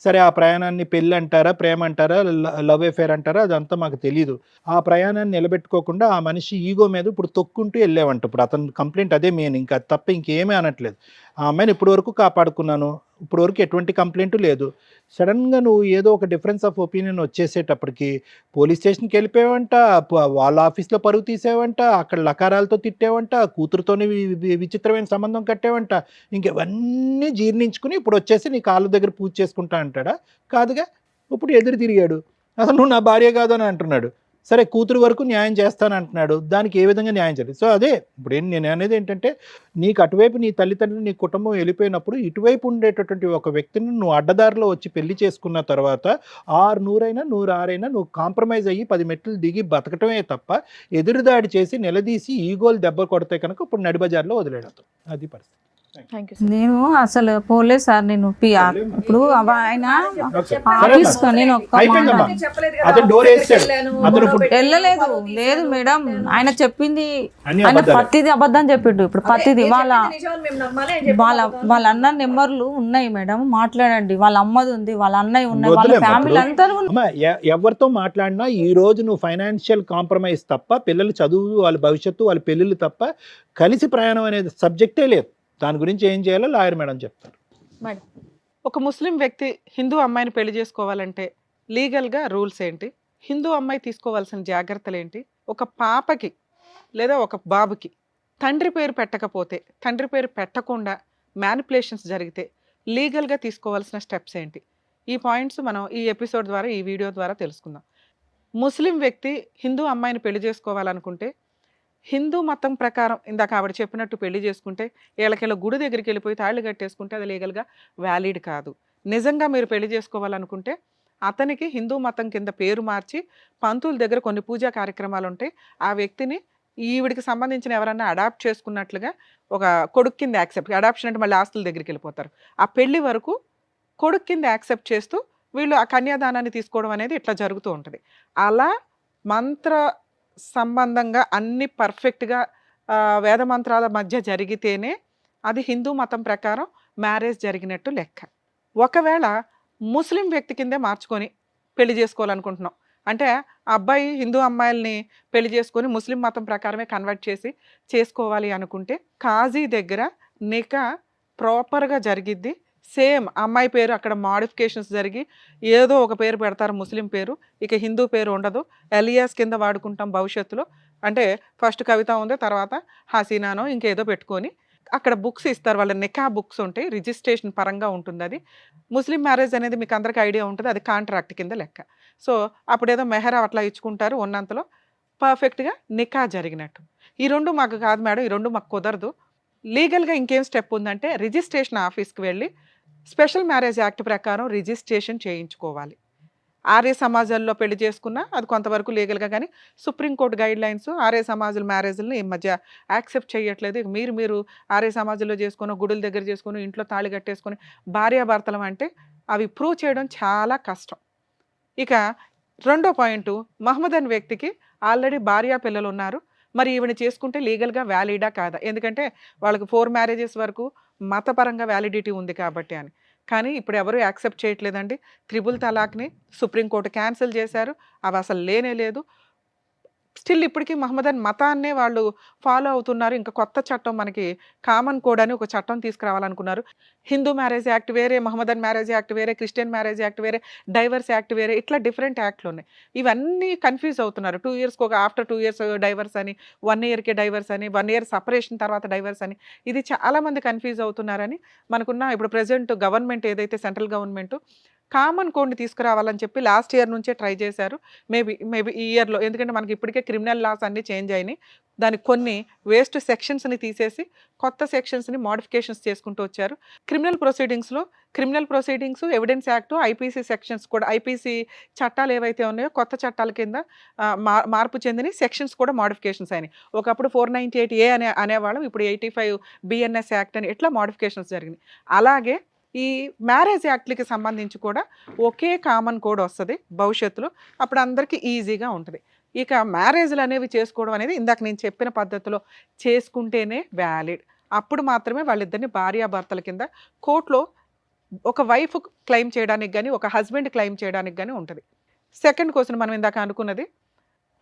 సరే, ఆ ప్రయాణాన్ని పెళ్ళి అంటారా, ప్రేమ అంటారా, లవ్ అఫేర్ అంటారా, అదంతా మాకు తెలియదు. ఆ ప్రయాణాన్ని నిలబెట్టుకోకుండా ఆ మనిషి ఈగో మీద ఇప్పుడు తొక్కుంటూ వెళ్ళావంట. ఇప్పుడు అతను కంప్లైంట్ అదే మెయిన్, ఇంకా తప్ప ఇంకేమీ అనట్లేదు. ఆ అమ్మాయిని ఇప్పటి వరకు కాపాడుకున్నాను, ఇప్పుడు వరకు ఎటువంటి కంప్లైంట్ లేదు. సడన్గా నువ్వు ఏదో ఒక డిఫరెన్స్ ఆఫ్ ఒపీనియన్ వచ్చేసేటప్పటికి పోలీస్ స్టేషన్కి వెళ్ళిపోయావంట, వాళ్ళ ఆఫీస్లో పరుగు తీసేవంట, అక్కడ లకారాలతో తిట్టేవంట, కూతురుతోని విచిత్రమైన సంబంధం కట్టేవంట. ఇంకెవన్నీ జీర్ణించుకుని ఇప్పుడు వచ్చేసి నీ కాళ్ళ దగ్గర పూజ చేసుకుంటా అంటాడా? కాదుగా. ఇప్పుడు ఎదురు తిరిగాడు, అసలు నువ్వు నా భార్య కాదు అని అంటున్నాడు. సరే, కూతురు వరకు న్యాయం చేస్తాను అంటున్నాడు, దానికి ఏ విధంగా న్యాయం చేయాలి? సో అదే ఇప్పుడు నేను అనేది ఏంటంటే, నీకు అటువైపు నీ తల్లిదండ్రులు నీ కుటుంబం వెళ్ళిపోయినప్పుడు ఇటువైపు ఉండేటటువంటి ఒక వ్యక్తిని నువ్వు అడ్డదారిలో వచ్చి పెళ్లి చేసుకున్న తర్వాత 600 106 నువ్వు కాంప్రమైజ్ అయ్యి 10 మెట్లు దిగి బతకటమే తప్ప ఎదురుదాడి చేసి నిలదీసి ఈగోలు దెబ్బ కొడితే కనుక ఇప్పుడు నడిబజార్లో వదిలేడతాం. అది పరిస్థితి. నేను అసలు పోలేదు సార్. నేను ఇప్పుడు ఆయన ఆఫీస్ నేను వెళ్ళలేదు. లేదు మేడం, ఆయన చెప్పింది ఆయన పత్తిది అబద్ధం చెప్పిండు. ఇప్పుడు పత్తిది వాళ్ళ అన్న నెంబర్లు ఉన్నాయి మేడం, మాట్లాడండి. వాళ్ళ అమ్మది ఉంది, వాళ్ళ అన్నయ్య ఉన్నాయి, వాళ్ళ ఫ్యామిలీ అంతా. ఎవరితో మాట్లాడినా ఈ రోజు నువ్వు ఫైనాన్షియల్ కాంప్రమైజ్ తప్ప, పిల్లలు చదువు, వాళ్ళ భవిష్యత్తు, వాళ్ళ పెళ్ళిళ్ళు తప్ప కలిసి ప్రయాణం అనేది సబ్జెక్టే లేదు. దాని గురించి ఏం చేయాలో లాయర్ మేడం చెప్తారు. మేడం, ఒక ముస్లిం వ్యక్తి హిందూ అమ్మాయిని పెళ్లి చేసుకోవాలంటే లీగల్గా రూల్స్ ఏంటి? హిందూ అమ్మాయి తీసుకోవాల్సిన జాగ్రత్తలు ఏంటి? ఒక పాపకి లేదా ఒక బాబుకి తండ్రి పేరు పెట్టకపోతే, తండ్రి పేరు పెట్టకుండా మ్యానిపులేషన్స్ జరిగితే లీగల్గా తీసుకోవాల్సిన స్టెప్స్ ఏంటి? ఈ పాయింట్స్ మనం ఈ ఎపిసోడ్ ద్వారా, ఈ వీడియో ద్వారా తెలుసుకుందాం. ముస్లిం వ్యక్తి హిందూ అమ్మాయిని పెళ్లి చేసుకోవాలనుకుంటే, హిందూ మతం ప్రకారం ఇందాక ఆవిడ చెప్పినట్టు పెళ్లి చేసుకుంటే, ఏళ్ళకెళ్ళ గుడి దగ్గరికి వెళ్ళిపోయి తాళి కట్టేసుకుంటే అది లీగల్గా వ్యాలిడ్ కాదు. నిజంగా మీరు పెళ్లి చేసుకోవాలనుకుంటే అతనికి హిందూ మతం కింద పేరు మార్చి పంతుల దగ్గర కొన్ని పూజా కార్యక్రమాలు ఉంటాయి. ఆ వ్యక్తిని ఈవిడికి సంబంధించిన ఎవరన్నా అడాప్ట్ చేసుకున్నట్లుగా ఒక కొడుకు కింద యాక్సెప్ట్, అడాప్షన్ అంటే మళ్ళీ ఆస్తుల దగ్గరికి వెళ్ళిపోతారు. ఆ పెళ్లి వరకు కొడుకు కింద యాక్సెప్ట్ చేస్తూ వీళ్ళు ఆ కన్యాదానాన్ని తీసుకోవడం అనేది ఇట్లా జరుగుతూ ఉంటుంది. అలా మంత్ర సంబంధంగా అన్ని పర్ఫెక్ట్గా వేద మంత్రాల మధ్య జరిగితేనే అది హిందూ మతం ప్రకారం మ్యారేజ్ జరిగినట్టు లెక్క. ఒకవేళ ముస్లిం వ్యక్తి కిందే మార్చుకొని పెళ్లి చేసుకోవాలనుకుంటున్నాం అంటే, ఆ అబ్బాయి హిందూ అమ్మాయిల్ని పెళ్లి చేసుకొని ముస్లిం మతం ప్రకారమే కన్వర్ట్ చేసి చేసుకోవాలి అనుకుంటే, కాజీ దగ్గర నికా ప్రాపర్గా జరిగిద్ది. సేమ్ అమ్మాయి పేరు అక్కడ మాడిఫికేషన్స్ జరిగి ఏదో ఒక పేరు పెడతారు ముస్లిం పేరు, ఇక హిందూ పేరు ఉండదు. ఎలియాస్ కింద వాడుకుంటాం భవిష్యత్తులో. అంటే ఫస్ట్ కవిత ఉంది, తర్వాత హసీనానో ఇంకేదో పెట్టుకొని అక్కడ బుక్స్ ఇస్తారు, వాళ్ళ నికా బుక్స్ ఉంటాయి, రిజిస్ట్రేషన్ పరంగా ఉంటుంది. అది ముస్లిం మ్యారేజ్ అనేది మీకు అందరికీ ఐడియా ఉంటుంది, అది కాంట్రాక్ట్ కింద లెక్క. సో అప్పుడేదో మెహరా అట్లా ఇచ్చుకుంటారు, ఉన్నంతలో పర్ఫెక్ట్గా నికా జరిగినట్టు. ఈ రెండు మాకు కాదు మేడం, ఈ రెండు మాకు కుదరదు. లీగల్గా ఇంకేం స్టెప్ ఉందంటే, రిజిస్ట్రేషన్ ఆఫీస్కి వెళ్ళి స్పెషల్ మ్యారేజ్ యాక్ట్ ప్రకారం రిజిస్ట్రేషన్ చేయించుకోవాలి. ఆర్య సమాజాల్లో పెళ్లి చేసుకున్నా అది కొంతవరకు లీగల్గా, కానీ సుప్రీంకోర్టు గైడ్ లైన్స్ ఆర్య సమాజాల మ్యారేజ్ని ఈ మధ్య యాక్సెప్ట్ చేయట్లేదు. ఇక మీరు ఆర్య సమాజంలో చేసుకుని, గుడుల దగ్గర చేసుకుని, ఇంట్లో తాళి కట్టేసుకొని భార్యాభర్తలం అంటే అవి ప్రూవ్ చేయడం చాలా కష్టం. ఇక రెండో పాయింట్, మహమ్మద్ అనే వ్యక్తికి ఆల్రెడీ భార్యా పిల్లలు ఉన్నారు. మరి ఈవిని చేసుకుంటే లీగల్గా వ్యాలిడా కాదా? ఎందుకంటే వాళ్ళకి 4 మ్యారేజెస్ వరకు మతపరంగా వ్యాలిడిటీ ఉంది కాబట్టి అని. కానీ ఇప్పుడు ఎవరు యాక్సెప్ట్ చేయట్లేదండి. త్రిబుల్ తలాక్ని సుప్రీంకోర్టు క్యాన్సిల్ చేశారు, అవి అసలు లేనే లేదు. స్టిల్ ఇప్పటికీ మహమ్మదన్ మతాన్నే వాళ్ళు ఫాలో అవుతున్నారు. ఇంకా కొత్త చట్టం మనకి కామన్ కోడ్ అని ఒక చట్టం తీసుకురావాలనుకున్నారు. హిందూ మ్యారేజ్ యాక్ట్ వేరే, మహమ్మదన్ మ్యారేజ్ యాక్ట్ వేరే, క్రిస్టియన్ మ్యారేజ్ యాక్ట్ వేరే, డైవర్స్ యాక్ట్ వేరే, ఇట్లా డిఫరెంట్ యాక్ట్లు ఉన్నాయి. ఇవన్నీ కన్ఫ్యూజ్ అవుతున్నారు. 2 ఇయర్స్కి ఒక, ఆఫ్టర్ 2 ఇయర్స్ డైవర్స్ అని, 1 ఇయర్కే డైవర్స్ అని, 1 ఇయర్ సపరేషన్ తర్వాత డైవర్స్ అని, ఇది చాలామంది కన్ఫ్యూజ్ అవుతున్నారని మనకున్న ఇప్పుడు ప్రజెంట్ గవర్నమెంట్ ఏదైతే సెంట్రల్ గవర్నమెంట్ కామన్ కోడ్ని తీసుకురావాలని చెప్పి లాస్ట్ ఇయర్ నుంచే ట్రై చేశారు. మేబీ ఈ ఇయర్లో, ఎందుకంటే మనకి ఇప్పటికే క్రిమినల్ లాస్ అన్నీ చేంజ్ అయినాయి. దానికి కొన్ని వేస్ట్ సెక్షన్స్ని తీసేసి కొత్త సెక్షన్స్ని మోడిఫికేషన్స్ చేసుకుంటూ వచ్చారు. Criminal proceedings, evidence act, IPC sections కూడా, ఐపీసీ చట్టాలు ఏవైతే ఉన్నాయో కొత్త చట్టాల కింద మార్పు చెందిన సెక్షన్స్ కూడా మోడిఫికేషన్స్ అయినాయి. ఒకప్పుడు 498A అనేవాళ్ళం, ఇప్పుడు 85 BNS యాక్ట్ అని, ఇట్లా మోడిఫికేషన్స్ జరిగినాయి. అలాగే ఈ మ్యారేజ్ యాక్ట్లకి సంబంధించి కూడా ఒకే కామన్ కోడ్ వస్తుంది భవిష్యత్తులో, అప్పుడు అందరికీ ఈజీగా ఉంటుంది. ఇక మ్యారేజ్లు అనేవి చేసుకోవడం అనేది ఇందాక నేను చెప్పిన పద్ధతిలో చేసుకుంటేనే వ్యాలిడ్. అప్పుడు మాత్రమే వాళ్ళిద్దరిని భార్యాభర్తల కింద కోర్టులో ఒక వైఫ్ క్లెయిమ్ చేయడానికి కానీ, ఒక హస్బెండ్ క్లెయిమ్ చేయడానికి కానీ ఉంటుంది. సెకండ్ క్వశ్చన్ మనం ఇందాక అనుకున్నది,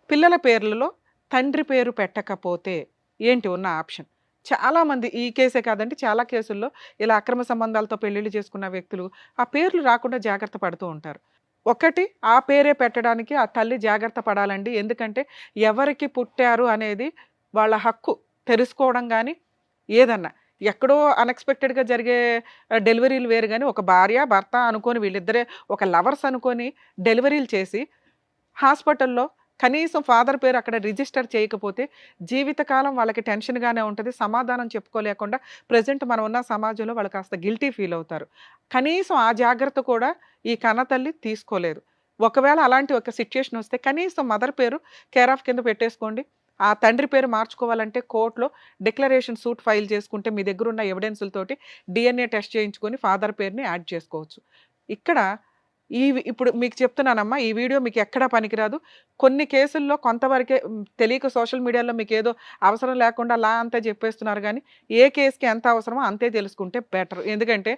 పిల్లల పేర్లలో తండ్రి పేరు పెట్టకపోతే ఏంటి ఉన్న ఆప్షన్? చాలామంది, ఈ కేసే కాదండి చాలా కేసుల్లో ఇలా అక్రమ సంబంధాలతో పెళ్ళిళ్ళు చేసుకున్న వ్యక్తులు ఆ పేర్లు రాకుండా జాగ్రత్త పడుతూ ఉంటారు. ఒకటి, ఆ పేరే పెట్టడానికి ఆ తల్లి జాగ్రత్త పడాలండి. ఎందుకంటే ఎవరికి పుట్టారు అనేది వాళ్ళ హక్కు తెలుసుకోవడం. కానీ ఏదన్నా ఎక్కడో అన్ఎక్స్పెక్టెడ్గా జరిగే డెలివరీలు వేరు, కానీ ఒక భార్య భర్త అనుకొని వీళ్ళిద్దరే ఒక లవర్స్ అనుకొని డెలివరీలు చేసి హాస్పిటల్లో కనీసం ఫాదర్ పేరు అక్కడ రిజిస్టర్ చేయకపోతే జీవితకాలం వాళ్ళకి టెన్షన్గానే ఉంటుంది. సమాధానం చెప్పుకోలేకుండా ప్రజెంట్ మనం ఉన్న సమాజంలో వాళ్ళు కాస్త గిల్టీ ఫీల్ అవుతారు. కనీసం ఆ జాగ్రత్త కూడా ఈ కన్నతల్లి తీసుకోలేదు. ఒకవేళ అలాంటి ఒక సిచ్యుయేషన్ వస్తే కనీసం మదర్ పేరు కేర్ ఆఫ్ కింద పెట్టేసుకోండి. ఆ తండ్రి పేరు మార్చుకోవాలంటే కోర్టులో డిక్లరేషన్ సూట్ ఫైల్ చేసుకుంటే మీ దగ్గర ఉన్న ఎవిడెన్సులతోటి DNA టెస్ట్ చేయించుకొని ఫాదర్ పేరుని యాడ్ చేసుకోవచ్చు. ఇక్కడ ఇప్పుడు మీకు చెప్తున్నానమ్మా, ఈ వీడియో మీకు ఎక్కడా పనికిరాదు. కొన్ని కేసుల్లో కొంతవరకే తెలియక సోషల్ మీడియాలో మీకు ఏదో అవసరం లేకుండా లా అంతా చెప్పేస్తున్నారు, కానీ ఏ కేసుకి ఎంత అవసరమో అంతే తెలుసుకుంటే బెటర్. ఎందుకంటే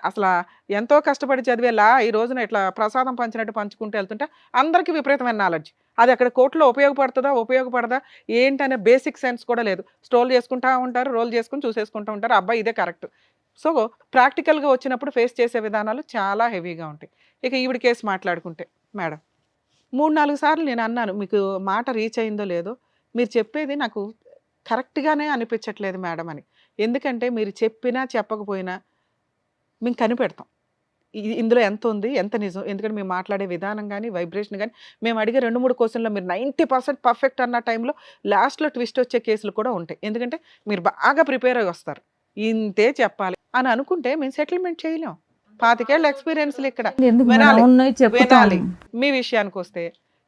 అసలు ఎంతో కష్టపడి చదివే లా ఈ రోజున ఇట్లా ప్రసాదం పంచినట్టు పంచుకుంటూ వెళ్తుంటే అందరికీ విపరీతమైన నాలెడ్జ్, అది అక్కడ కోర్టులో ఉపయోగపడదా ఏంటనే బేసిక్ సెన్స్ కూడా లేదు. స్ట్రోల్ చేసుకుంటూ ఉంటారు, రోల్ చేసుకుని చూసేసుకుంటూ ఉంటారు, అబ్బాయి ఇదే కరెక్ట్. సో ప్రాక్టికల్గా వచ్చినప్పుడు ఫేస్ చేసే విధానాలు చాలా హెవీగా ఉంటాయి. ఇక ఈవిడ కేసు మాట్లాడుకుంటే, మేడం 3-4 సార్లు నేను అన్నాను, మీకు మాట రీచ్ అయిందో లేదో, మీరు చెప్పేది నాకు కరెక్ట్గానే అనిపించట్లేదు మేడం అని. ఎందుకంటే మీరు చెప్పినా చెప్పకపోయినా మేము కనిపెడతాం ఇందులో ఎంత ఉంది ఎంత నిజం. ఎందుకంటే మేము మాట్లాడే విధానం కానీ వైబ్రేషన్ కానీ మేము అడిగే 2-3 క్వశ్చన్లో మీరు 90% పర్ఫెక్ట్ అన్న టైంలో లాస్ట్లో ట్విస్ట్ వచ్చే కేసులు కూడా ఉంటాయి. ఎందుకంటే మీరు బాగా ప్రిపేర్ అయ్యి వస్తారు, ఇంతే చెప్పాలి అని అనుకుంటే మేము సెటిల్మెంట్ చేయలేం. 25 ఏళ్ళ ఎక్స్పీరియన్స్లు ఇక్కడ. ఎందుకు వినాలి, మేడం? ఉన్నాయి చెప్తాను. వినాలి. మీ విషయానికి వస్తే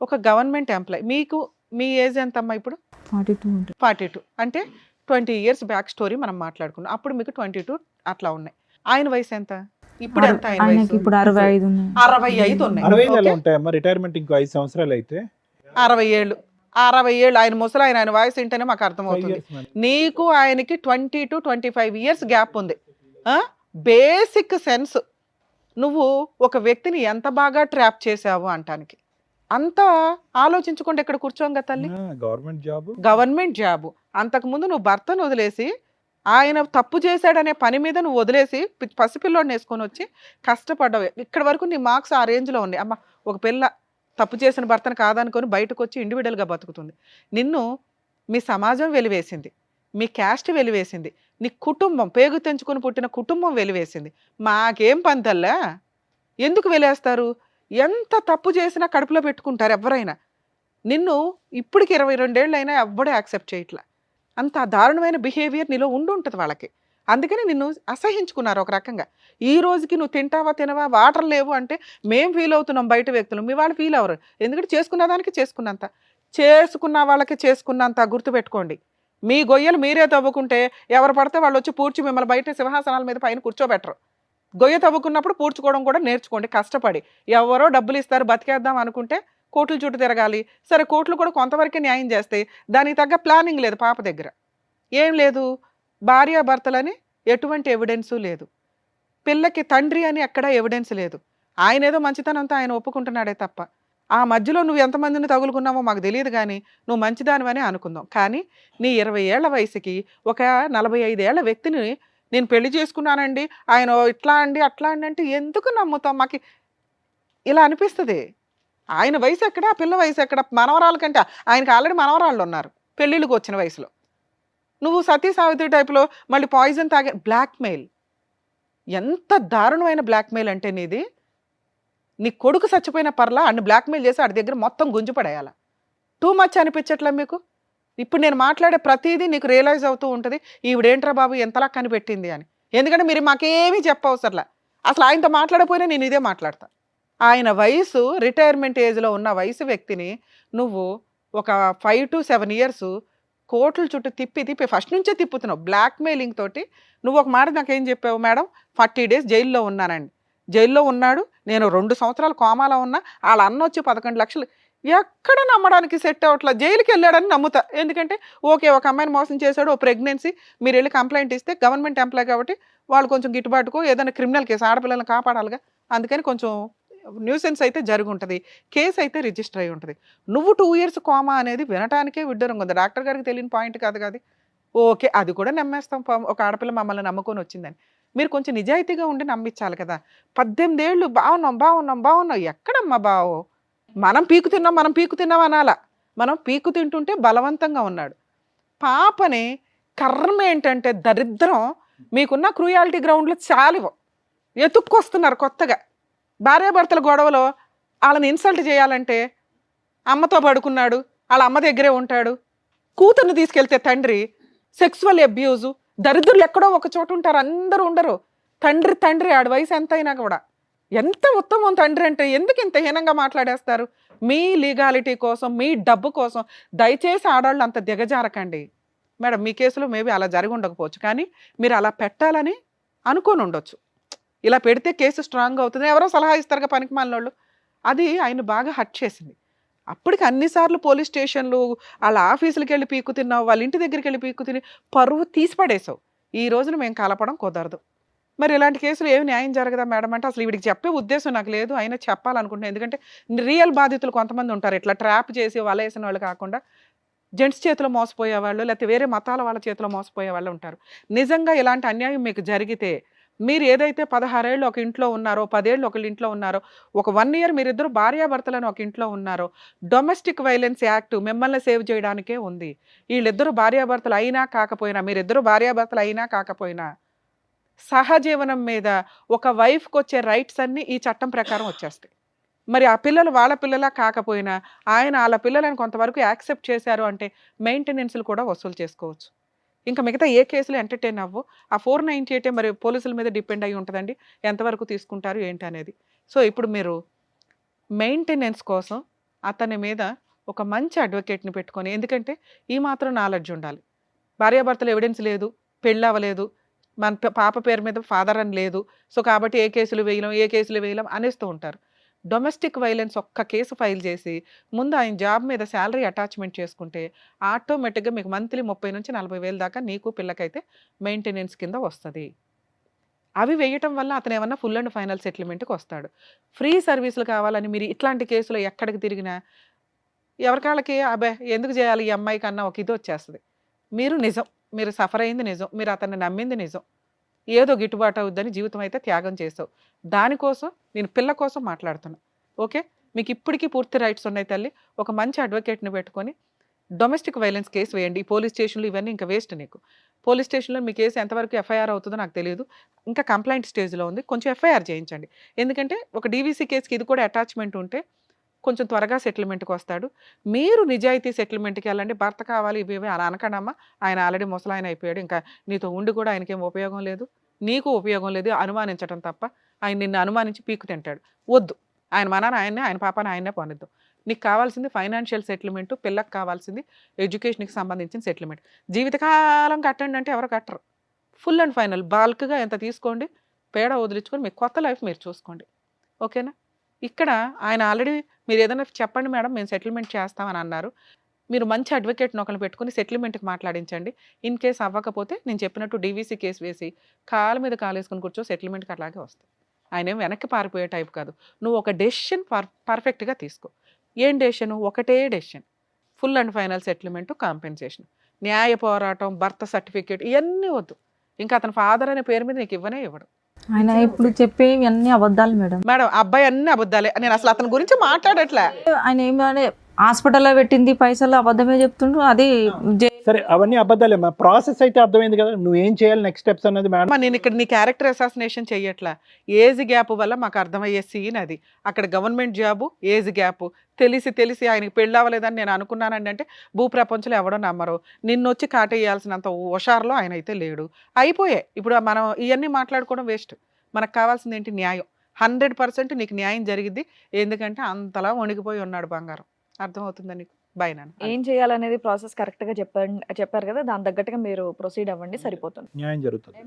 ఒక గవర్నమెంట్ ఎంప్లాయ్, మీకు మీ ఏజ్ ఎంతమ్మా ఇప్పుడు? 42 ఉంటుంది. 42 అంటే 20 years బ్యాక్ స్టోరీ మనం మాట్లాడుకున్నాం. అప్పుడు మీకు 22 అట్లా ఉన్నాయి. ఆయన వయసు ఎంత ఇప్పుడు? ఎంత ఆయన ఆయనకి వయసు? ఇప్పుడు 65 ఉన్నాయి. 65 ఉన్నాయి. 65 ఓకే? ఉంటాయమ్మా, రిటైర్మెంట్ ఇంకో 5 సంవత్సరాలు అయితే 60 ఏళ్ళు. 60 ఏళ్ళు ఆయన ముసలి ఆయన వయసు ఏంటనే మాకు అర్థమవుతుంది. నీకు ఆయనకి 20 to 25 years గ్యాప్ ఉంది. బేసిక్ సెన్స్ నువ్వు ఒక వ్యక్తిని ఎంత బాగా ట్రాప్ చేసావు అంటానికి అంత ఆలోచించకుండా ఇక్కడ కూర్చోంగా తల్లి. Government job. అంతకుముందు నువ్వు భర్తను వదిలేసి ఆయన తప్పు చేశాడనే పని మీద నువ్వు వదిలేసి పసిపిల్లోడిని వేసుకొని వచ్చి కష్టపడ్డావు. ఇక్కడ వరకు నీ మార్క్స్ ఆ రేంజ్లో ఉన్నాయి. అమ్మ, ఒక పిల్ల తప్పు చేసిన భర్తను కాదనుకొని బయటకు వచ్చి ఇండివిడువల్గా బతుకుతుంది. నిన్ను మీ సమాజం వెలివేసింది, మీ క్యాస్ట్ వెలివేసింది, నీ కుటుంబం పేగు తెంచుకొని పుట్టిన కుటుంబం వెలివేసింది. మాకేం పంతల్లా, ఎందుకు వెలేస్తారు? ఎంత తప్పు చేసినా కడుపులో పెట్టుకుంటారు ఎవరైనా. నిన్ను ఇప్పటికి 22 ఏళ్ళు అయినా ఎవ్వడూ యాక్సెప్ట్ చేయట్లా. అంత దారుణమైన బిహేవియర్ నీలో ఉంటుంది వాళ్ళకి. అందుకని నిన్ను అసహించుకున్నారు ఒక రకంగా. ఈ రోజుకి నువ్వు తింటావా తినవా, వాటర్ లేవు అంటే మేం ఫీల్ అవుతున్నాం బయట వ్యక్తులు, మీ వాళ్ళు ఫీల్ అవ్వరు. ఎందుకంటే చేసుకున్న దానికి చేసుకున్న వాళ్ళకి చేసుకున్నంత గుర్తుపెట్టుకోండి. మీ గొయ్యలు మీరే తవ్వుకుంటే ఎవరు పడితే వాళ్ళు వచ్చి పూడ్చి మిమ్మల్ని బయట సింహాసనాల మీద పైన కూర్చోబెట్టరు. గొయ్య తవ్వుకున్నప్పుడు పూడ్చుకోవడం కూడా నేర్చుకోండి, కష్టపడి. ఎవరో డబ్బులు ఇస్తారు బతికేద్దాం అనుకుంటే కోర్టుల చుట్టూ తిరగాలి. సరే, కోర్టులు కూడా కొంతవరకే న్యాయం చేస్తాయి, దానికి తగ్గ ప్లానింగ్ లేదు పాప దగ్గర. ఏం లేదు, భార్యాభర్తలని ఎటువంటి ఎవిడెన్సు లేదు, పిల్లకి తండ్రి అని ఎక్కడా ఎవిడెన్స్ లేదు. ఆయన ఏదో మంచితనంతో ఆయన ఒప్పుకుంటున్నాడే తప్ప ఆ మధ్యలో నువ్వు ఎంతమందిని తగులుకున్నావో మాకు తెలియదు. కానీ నువ్వు మంచిదానివని అనుకుందాం. కానీ నీ 20 ఏళ్ల వయసుకి ఒక 45 ఏళ్ల వ్యక్తిని నేను పెళ్లి చేసుకున్నానండి, ఆయన ఇట్లా అండి అట్లా అండి అంటే ఎందుకు నమ్ముతాం? మాకు ఇలా అనిపిస్తుంది. ఆయన వయసు ఎక్కడ, ఆ పిల్ల వయసు ఎక్కడ? మనవరాల కంటే ఆయనకి ఆల్రెడీ మనవరాళ్ళు ఉన్నారు పెళ్ళిళ్ళకి వచ్చిన వయసులో. నువ్వు సతీ సావిత్రి టైప్లో మళ్ళీ పాయిజన్ తాగే బ్లాక్మెయిల్. ఎంత దారుణమైన బ్లాక్మెయిల్ అంటే నీది. నీ కొడుకు చచ్చిపోయిన పర్లా అన్ని బ్లాక్మెయిల్ చేసి ఆడి దగ్గర మొత్తం గుంజు పడేయాల. టూ మచ్ అనిపించట్లే మీకు? ఇప్పుడు నేను మాట్లాడే ప్రతిదీ నీకు రియలైజ్ అవుతూ ఉంటుంది, ఈవిడేంట్రా బాబు ఎంతలా కనిపెట్టింది అని. ఎందుకంటే మీరు మాకేమీ చెప్పవసరలా. అసలు ఆయనతో మాట్లాడకపోయినా నేను ఇదే మాట్లాడతా. ఆయన వయసు రిటైర్మెంట్ ఏజ్లో ఉన్న వయసు వ్యక్తిని నువ్వు ఒక 5 to 7 years కోర్టుల చుట్టూ తిప్పి ఫస్ట్ నుంచే తిప్పుతున్నావు బ్లాక్మెయిలింగ్ తోటి. నువ్వు ఒక మాట నాకేం చెప్పావు? మేడం 40 days జైల్లో ఉన్నానండి. జైల్లో ఉన్నాడు, నేను 2 సంవత్సరాలు కోమాలో ఉన్నా, వాళ్ళ అన్న వచ్చి 11 లక్షలు. ఎక్కడ నమ్మడానికి సెట్ అవట్లా. జైలుకి వెళ్ళాడని నమ్ముతా. ఎందుకంటే ఓకే, ఒక అమ్మాయిని మోసం చేశాడు, ఓ ప్రెగ్నెన్సీ, మీరు వెళ్ళి కంప్లైంట్ ఇస్తే గవర్నమెంట్ ఎంప్లాయ్ కాబట్టి వాళ్ళు కొంచెం గిట్టుబాటుకో ఏదైనా క్రిమినల్ కేసు, ఆడపిల్లలను కాపాడాలిగా, అందుకని కొంచెం న్యూసెన్స్ అయితే జరిగి ఉంటుంది, కేసు అయితే రిజిస్టర్ అయి ఉంటుంది. నువ్వు 2 years కోమా అనేది వినటానికే విడ్డూరంగా ఉంది. డాక్టర్ గారికి తెలియని పాయింట్ కాదు కాదు. ఓకే, అది కూడా నమ్మేస్తాం, ఒక ఆడపిల్ల మమ్మల్ని నమ్ముకొని వచ్చిందని. మీరు కొంచెం నిజాయితీగా ఉండి నమ్మించాలి కదా. 18 ఏళ్ళు బాగున్నాం. ఎక్కడమ్మా బావో? మనం పీకు తిన్నాం అనాలా. మనం పీకు తింటుంటే బలవంతంగా ఉన్నాడు. పాపని కర్మ ఏంటంటే దరిద్రం, మీకున్న క్రూయాలిటీ గ్రౌండ్లో చాలివో ఎతుక్కొస్తున్నారు కొత్తగా. భార్యాభర్తల గొడవలో వాళ్ళని ఇన్సల్ట్ చేయాలంటే అమ్మతో పడుకున్నాడు, వాళ్ళ అమ్మ దగ్గరే ఉంటాడు. కూతుర్ని తీసుకెళ్తే తండ్రి సెక్సువల్ అబ్యూజు. దరిద్రులు ఎక్కడో ఒక చోటు ఉంటారు, అందరూ ఉండరు. తండ్రి ఆడి వయసు ఎంత అయినా కూడా ఎంత ఉత్తమం తండ్రి అంటే ఎందుకు ఇంత హీనంగా మాట్లాడేస్తారు? మీ లీగాలిటీ కోసం, మీ డబ్బు కోసం దయచేసి ఆడవాళ్ళు అంత దిగజారకండి. మేడం, మీ కేసులో మేబీ అలా జరిగి ఉండకపోవచ్చు, కానీ మీరు అలా పెట్టాలని అనుకొని ఉండొచ్చు. ఇలా పెడితే కేసు స్ట్రాంగ్ అవుతుంది, ఎవరో సలహా ఇస్తారుగా పనికి మాలినోళ్ళు. అది ఆయన బాగా హర్ట్ చేసింది. అప్పటికి అన్నిసార్లు పోలీస్ స్టేషన్లు, వాళ్ళ ఆఫీసులకి వెళ్ళి పీకు తిన్నావు, వాళ్ళ ఇంటి దగ్గరికి వెళ్ళి పీకు తిని పరువు తీసి పడేసావు. ఈ రోజున మేము కలపడం కుదరదు. మరి ఇలాంటి కేసులు ఏమి న్యాయం జరగదా మేడం అంటే అసలు వీడికి చెప్పే ఉద్దేశం నాకు లేదు, అయినా చెప్పాలనుకుంటున్నాను. ఎందుకంటే రియల్ బాధితులు కొంతమంది ఉంటారు, ఇట్లా ట్రాప్ చేసి వలేసిన వాళ్ళు కాకుండా జెంట్స్ చేతిలో మోసపోయే వాళ్ళు, లేకపోతే వేరే మతాల వాళ్ళ చేతిలో మోసపోయే వాళ్ళు ఉంటారు. నిజంగా ఇలాంటి అన్యాయం మీకు జరిగితే మీరు ఏదైతే 16 ఏళ్ళు ఒక ఇంట్లో ఉన్నారో, 10 ఏళ్ళు ఒకళ్ళ ఇంట్లో ఉన్నారో, ఒక 1 ఇయర్ మీరిద్దరు భార్యాభర్తలను ఒక ఇంట్లో ఉన్నారో, డొమెస్టిక్ వైలెన్స్ యాక్ట్ మిమ్మల్ని సేవ్ చేయడానికే ఉంది. వీళ్ళిద్దరు భార్యాభర్తలు అయినా కాకపోయినా, మీరిద్దరు భార్యాభర్తలు అయినా కాకపోయినా, సహజీవనం మీద ఒక వైఫ్కి వచ్చే రైట్స్ అన్నీ ఈ చట్టం ప్రకారం వచ్చేస్తాయి. మరి ఆ పిల్లలు వాళ్ళ పిల్లలా కాకపోయినా ఆయన వాళ్ళ పిల్లలను కొంతవరకు యాక్సెప్ట్ చేశారు అంటే మెయింటెనెన్స్లు కూడా వసూలు చేసుకోవచ్చు. ఇంకా మిగతా ఏ కేసులు ఎంటర్టైన్ అవ్వు. ఆ 498 మరి పోలీసుల మీద డిపెండ్ అయ్యి ఉంటుందండి, ఎంతవరకు తీసుకుంటారు ఏంటి అనేది. సో ఇప్పుడు మీరు మెయింటెనెన్స్ కోసం అతని మీద ఒక మంచి అడ్వకేట్ని పెట్టుకొని, ఎందుకంటే ఈ మాత్రం నాలెడ్జ్ ఉండాలి. భార్యాభర్తలు ఎవిడెన్స్ లేదు, పెళ్ళి అవ్వలేదు, మన పాప పేరు మీద ఫాదర్ అని లేదు, సో కాబట్టి ఏ కేసులు వేయలేం అనేస్తూ ఉంటారు. డొమెస్టిక్ వైలెన్స్ ఒక్క కేసు ఫైల్ చేసి ముందు ఆయన జాబ్ మీద శాలరీ అటాచ్మెంట్ చేసుకుంటే ఆటోమేటిక్గా మీకు మంత్లీ 30 నుంచి 40 వేలు దాకా నీకు పిల్లకైతే మెయింటెనెన్స్ కింద వస్తుంది. అవి వేయటం వల్ల అతను ఏమన్నా ఫుల్ అండ్ ఫైనల్ సెటిల్మెంట్కి వస్తాడు. ఫ్రీ సర్వీసులు కావాలని మీరు ఇట్లాంటి కేసులో ఎక్కడికి తిరిగినా ఎవరికాళ్ళకి అబ్బే ఎందుకు చేయాలి ఈ అమ్మాయి కన్నా ఒక ఇది వచ్చేస్తుంది. మీరు నిజం, మీరు సఫర్ అయింది నిజం, మీరు అతన్ని నమ్మింది నిజం, ఏదో గిట్టుబాటు అవుద్దని జీవితం అయితే త్యాగం చేసావు. దానికోసం నేను పిల్ల కోసం మాట్లాడుతున్నా. ఓకే, మీకు ఇప్పటికీ పూర్తి రైట్స్ ఉన్నాయి తల్లి. ఒక మంచి అడ్వకేట్ని పెట్టుకొని డొమెస్టిక్ వైలెన్స్ కేసు వేయండి. ఈ పోలీస్ స్టేషన్లు ఇవన్నీ ఇంకా వేస్ట్ నీకు. పోలీస్ స్టేషన్లో మీ కేసు ఎంతవరకు ఎఫ్ఐఆర్ అవుతుందో నాకు తెలియదు, ఇంకా కంప్లైంట్ స్టేజ్లో ఉంది. కొంచెం ఎఫ్ఐఆర్ చేయించండి. ఎందుకంటే ఒక డీవీసీ కేసుకి ఇది కూడా అటాచ్మెంట్ ఉంటే కొంచెం త్వరగా సెటిల్మెంట్కి వస్తాడు. మీరు నిజాయితీ సెటిల్మెంట్కి వెళ్ళండి. భర్త కావాలి ఇవి అలా అనకండమ్మా, ఆయన ఆల్రెడీ ముసలాయన అయిపోయాడు, ఇంకా నీతో ఉండి కూడా ఆయనకేం ఉపయోగం లేదు, నీకు ఉపయోగం లేదు, అనుమానించడం తప్ప. ఆయన నిన్ను అనుమానించి పీకు తింటాడు. వద్దు, ఆయన మనాన్ని ఆయన్నే, ఆయన పాపాన్ని ఆయన్నే పొందిద్దాం. నీకు కావాల్సింది ఫైనాన్షియల్ సెటిల్మెంట్, పిల్లకి కావాల్సింది ఎడ్యుకేషన్కి సంబంధించిన సెటిల్మెంట్. జీవితకాలం కట్టండి అంటే ఎవరు కట్టరు. ఫుల్ అండ్ ఫైనల్ బాల్క్గా ఎంత తీసుకోండి, పేడ వదిలించుకొని మీ కొత్త లైఫ్ మీరు చూసుకోండి. ఓకేనా? ఇక్కడ ఆయన ఆల్రెడీ మీరు ఏదైనా చెప్పండి మేడం మేము సెటిల్మెంట్ చేస్తామని అన్నారు. మీరు మంచి అడ్వకేట్ని ఒకరిని పెట్టుకుని సెటిల్మెంట్కి మాట్లాడించండి. ఇన్ కేసు అవ్వకపోతే నేను చెప్పినట్టు డీవీసీ కేసు వేసి కాళ్ళ మీద కాలేసుకుని కూర్చో, సెటిల్మెంట్కి అట్లాగే వస్తాయి. ఆయన ఏం వెనక్కి పారిపోయే టైప్ కాదు. నువ్వు ఒక డెసిషన్ పర్ఫెక్ట్గా తీసుకో. ఏం డెసిషన్? ఒకటే decision, full and final settlement, compensation. న్యాయ పోరాటం, బర్త్ సర్టిఫికేట్ ఇవన్నీ వద్దు. ఇంకా అతని ఫాదర్ అనే పేరు మీద నీకు ఇవ్వనే ఇవ్వడు. ఆయన ఇప్పుడు చెప్పేవి అన్ని అబద్ధాలు మేడం. మేడం అబ్బాయి అన్ని అబద్ధాలే. నేను అసలు అతని గురించి మాట్లాడట్లే. ఆయన ఏమి హాస్పిటల్లో పెట్టింది పైసలు అబద్ధమే చెప్తుండ్రు. అది సరే అవన్నీ అబద్ధాలే. ప్రాసెస్ అయితే అర్థమైంది కదా, నువ్వేం చేయాలి నెక్స్ట్ స్టెప్స్ అనేది. మేడం నేను ఇక్కడ నీ క్యారెక్టర్ అసాసినేషన్ చెయ్యట్లా. ఏజ్ గ్యాప్ వల్ల మాకు అర్థమయ్యే సీన్ అది. అక్కడ గవర్నమెంట్ జాబు, ఏజ్ గ్యాప్, తెలిసి ఆయనకి పెళ్ళి అవ్వలేదని నేను అనుకున్నానండి అంటే భూప్రపంచంలో ఎవడో నమ్మరు. నిన్నొచ్చి కాటేయాల్సినంత హుషారులో ఆయన అయితే లేడు. అయిపోయాయి. ఇప్పుడు మనం ఇవన్నీ మాట్లాడుకోవడం వేస్ట్. మనకు కావాల్సింది ఏంటి? న్యాయం. 100% నీకు న్యాయం జరిగిద్ది. ఎందుకంటే అంతలా వణికిపోయి ఉన్నాడు బంగారం. అర్థమవుతుందా నీకు? బై నాన్న. ఏం చేయాలనేది ప్రాసెస్ కరెక్ట్గా చెప్పారు కదా, దాని తగ్గట్టుగా మీరు ప్రొసీడ్ అవ్వండి, సరిపోతుంది. న్యాయం జరుగుతుంది.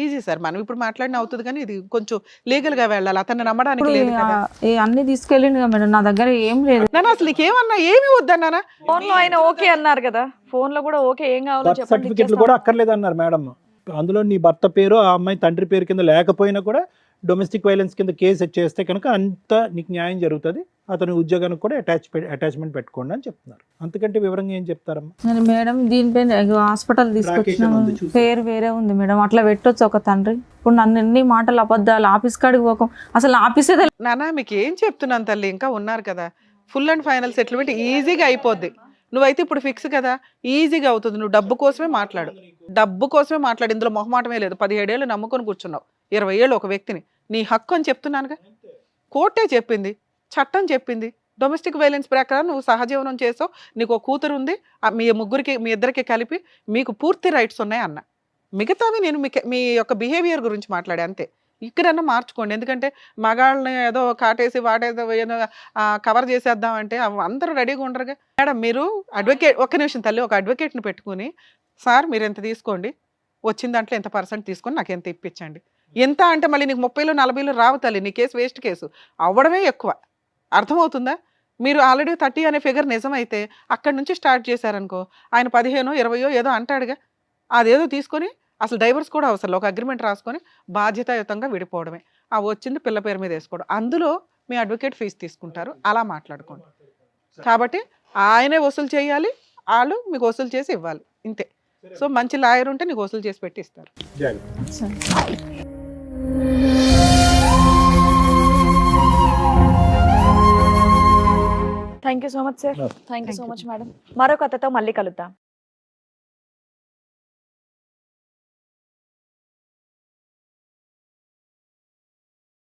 ఈజీ సార్, మనం ఇప్పుడు మాట్లాడిన అవుతుంది కానీ ఇది కొంచెం లీగల్ గా వెళ్ళాలి. అతన్ని నమ్మడానికి లేదు కదా. అన్ని తీసుకెళ్ళింది కదా మేడం, నా దగ్గర ఏం లేదు. నాన్న అసలు నీకేమన్నా ఏమి వద్దన్నా? ఫోన్ లో ఆయన ఓకే అన్నారు కదా, ఫోన్ లో కూడా ఓకే, ఏం కావాలో బర్త్ సర్టిఫికెట్లు కూడా అక్కర్లేదు అన్నారు మేడం. అందులో నీ భర్త పేరు ఆ అమ్మాయి తండ్రి పేరు కింద లేకపోయినా కూడా డొమెస్టిక్ వైలెన్స్ కింద కేసు చేస్తే కనుక అంత నీకు న్యాయం జరుగుతుంది. అతని ఉద్యోగానికి కూడా అటాచ్మెంట్ పెట్టుకోండి అని చెప్తున్నారు. అంతకంటే వివరంగా ఏం చెప్తారమ్మా? మేడం దీనిపైన హాస్పిటల్ తీసుకొచ్చినాము, పేరు వేరే ఉంది మేడం, అట్లా పెట్టొచ్చు ఒక తండ్రి. ఇప్పుడు నన్ను ఎన్ని మాటలు అబద్ధాలు, ఆఫీస్ కాడికి పోకం, అసలు ఆఫీసే నాన్న మీకు ఏం చెప్తున్నాను తల్లి, ఇంకా ఉన్నారు కదా. ఫుల్ అండ్ ఫైనల్ సెటిల్మెంట్ ఈజీగా అయిపోద్ది. నువ్వైతే ఇప్పుడు ఫిక్స్ కదా, ఈజీగా అవుతుంది. నువ్వు డబ్బు కోసమే మాట్లాడు, ఇందులో మొహమాటమే లేదు. 17 ఏళ్ళు నమ్ముకొని కూర్చున్నావు, 20 ఏళ్ళు ఒక వ్యక్తిని. నీ హక్కు అని చెప్తున్నానుగా. కోర్టే చెప్పింది, చట్టం చెప్పింది. డొమెస్టిక్ వైలెన్స్ ప్రకారం నువ్వు సహజీవనం చేసావు, నీకు ఒక కూతురు ఉంది, మీ ఇద్దరికి కలిపి మీకు పూర్తి రైట్స్ ఉన్నాయి అన్న. మిగతావి నేను మీ యొక్క బిహేవియర్ గురించి మాట్లాడే అంతే. ఇక్కడన్నా మార్చుకోండి. ఎందుకంటే మగాళ్ళని ఏదో కాటేసి వాటేదో ఏదో కవర్ చేసేద్దామంటే అందరూ రెడీగా ఉండరుగా. మేడం మీరు అడ్వకేట్, ఒక్క నిమిషం తల్లి, ఒక అడ్వకేట్ని పెట్టుకుని సార్ మీరు ఎంత తీసుకోండి, వచ్చిన దాంట్లో ఎంత % తీసుకొని నాకు ఎంత ఇప్పించండి. ఎంత అంటే మళ్ళీ నీకు 30లో 40లో రావు తల్లి, నీ కేసు వేస్ట్ కేసు అవ్వడమే ఎక్కువ. అర్థమవుతుందా? మీరు ఆల్రెడీ 30 అనే ఫిగర్ నిజమైతే అక్కడి నుంచి స్టార్ట్ చేశారనుకో, ఆయన 15, 20 ఏదో అంటాడుగా, అదేదో తీసుకొని అసలు డైవర్స్ కూడా అవసరం, ఒక అగ్రిమెంట్ రాసుకొని బాధ్యతాయుతంగా విడిపోవడమే. ఆ వచ్చింది పిల్ల పేరు మీద వేసుకోవడం, అందులో మీ అడ్వకేట్ ఫీజు తీసుకుంటారు, అలా మాట్లాడుకోండి. కాబట్టి ఆయనే వసూలు చేయాలి, వాళ్ళు మీకు వసూలు చేసి ఇవ్వాలి, ఇంతే. సో మంచి లాయర్ ఉంటే నీకు వసూలు చేసి పెట్టి ఇస్తారు. జాగ్రత్త. సరే. Thank you so much sir. No. Thank you so much madam. మరో కథతో మళ్ళీ కలుద్దాం.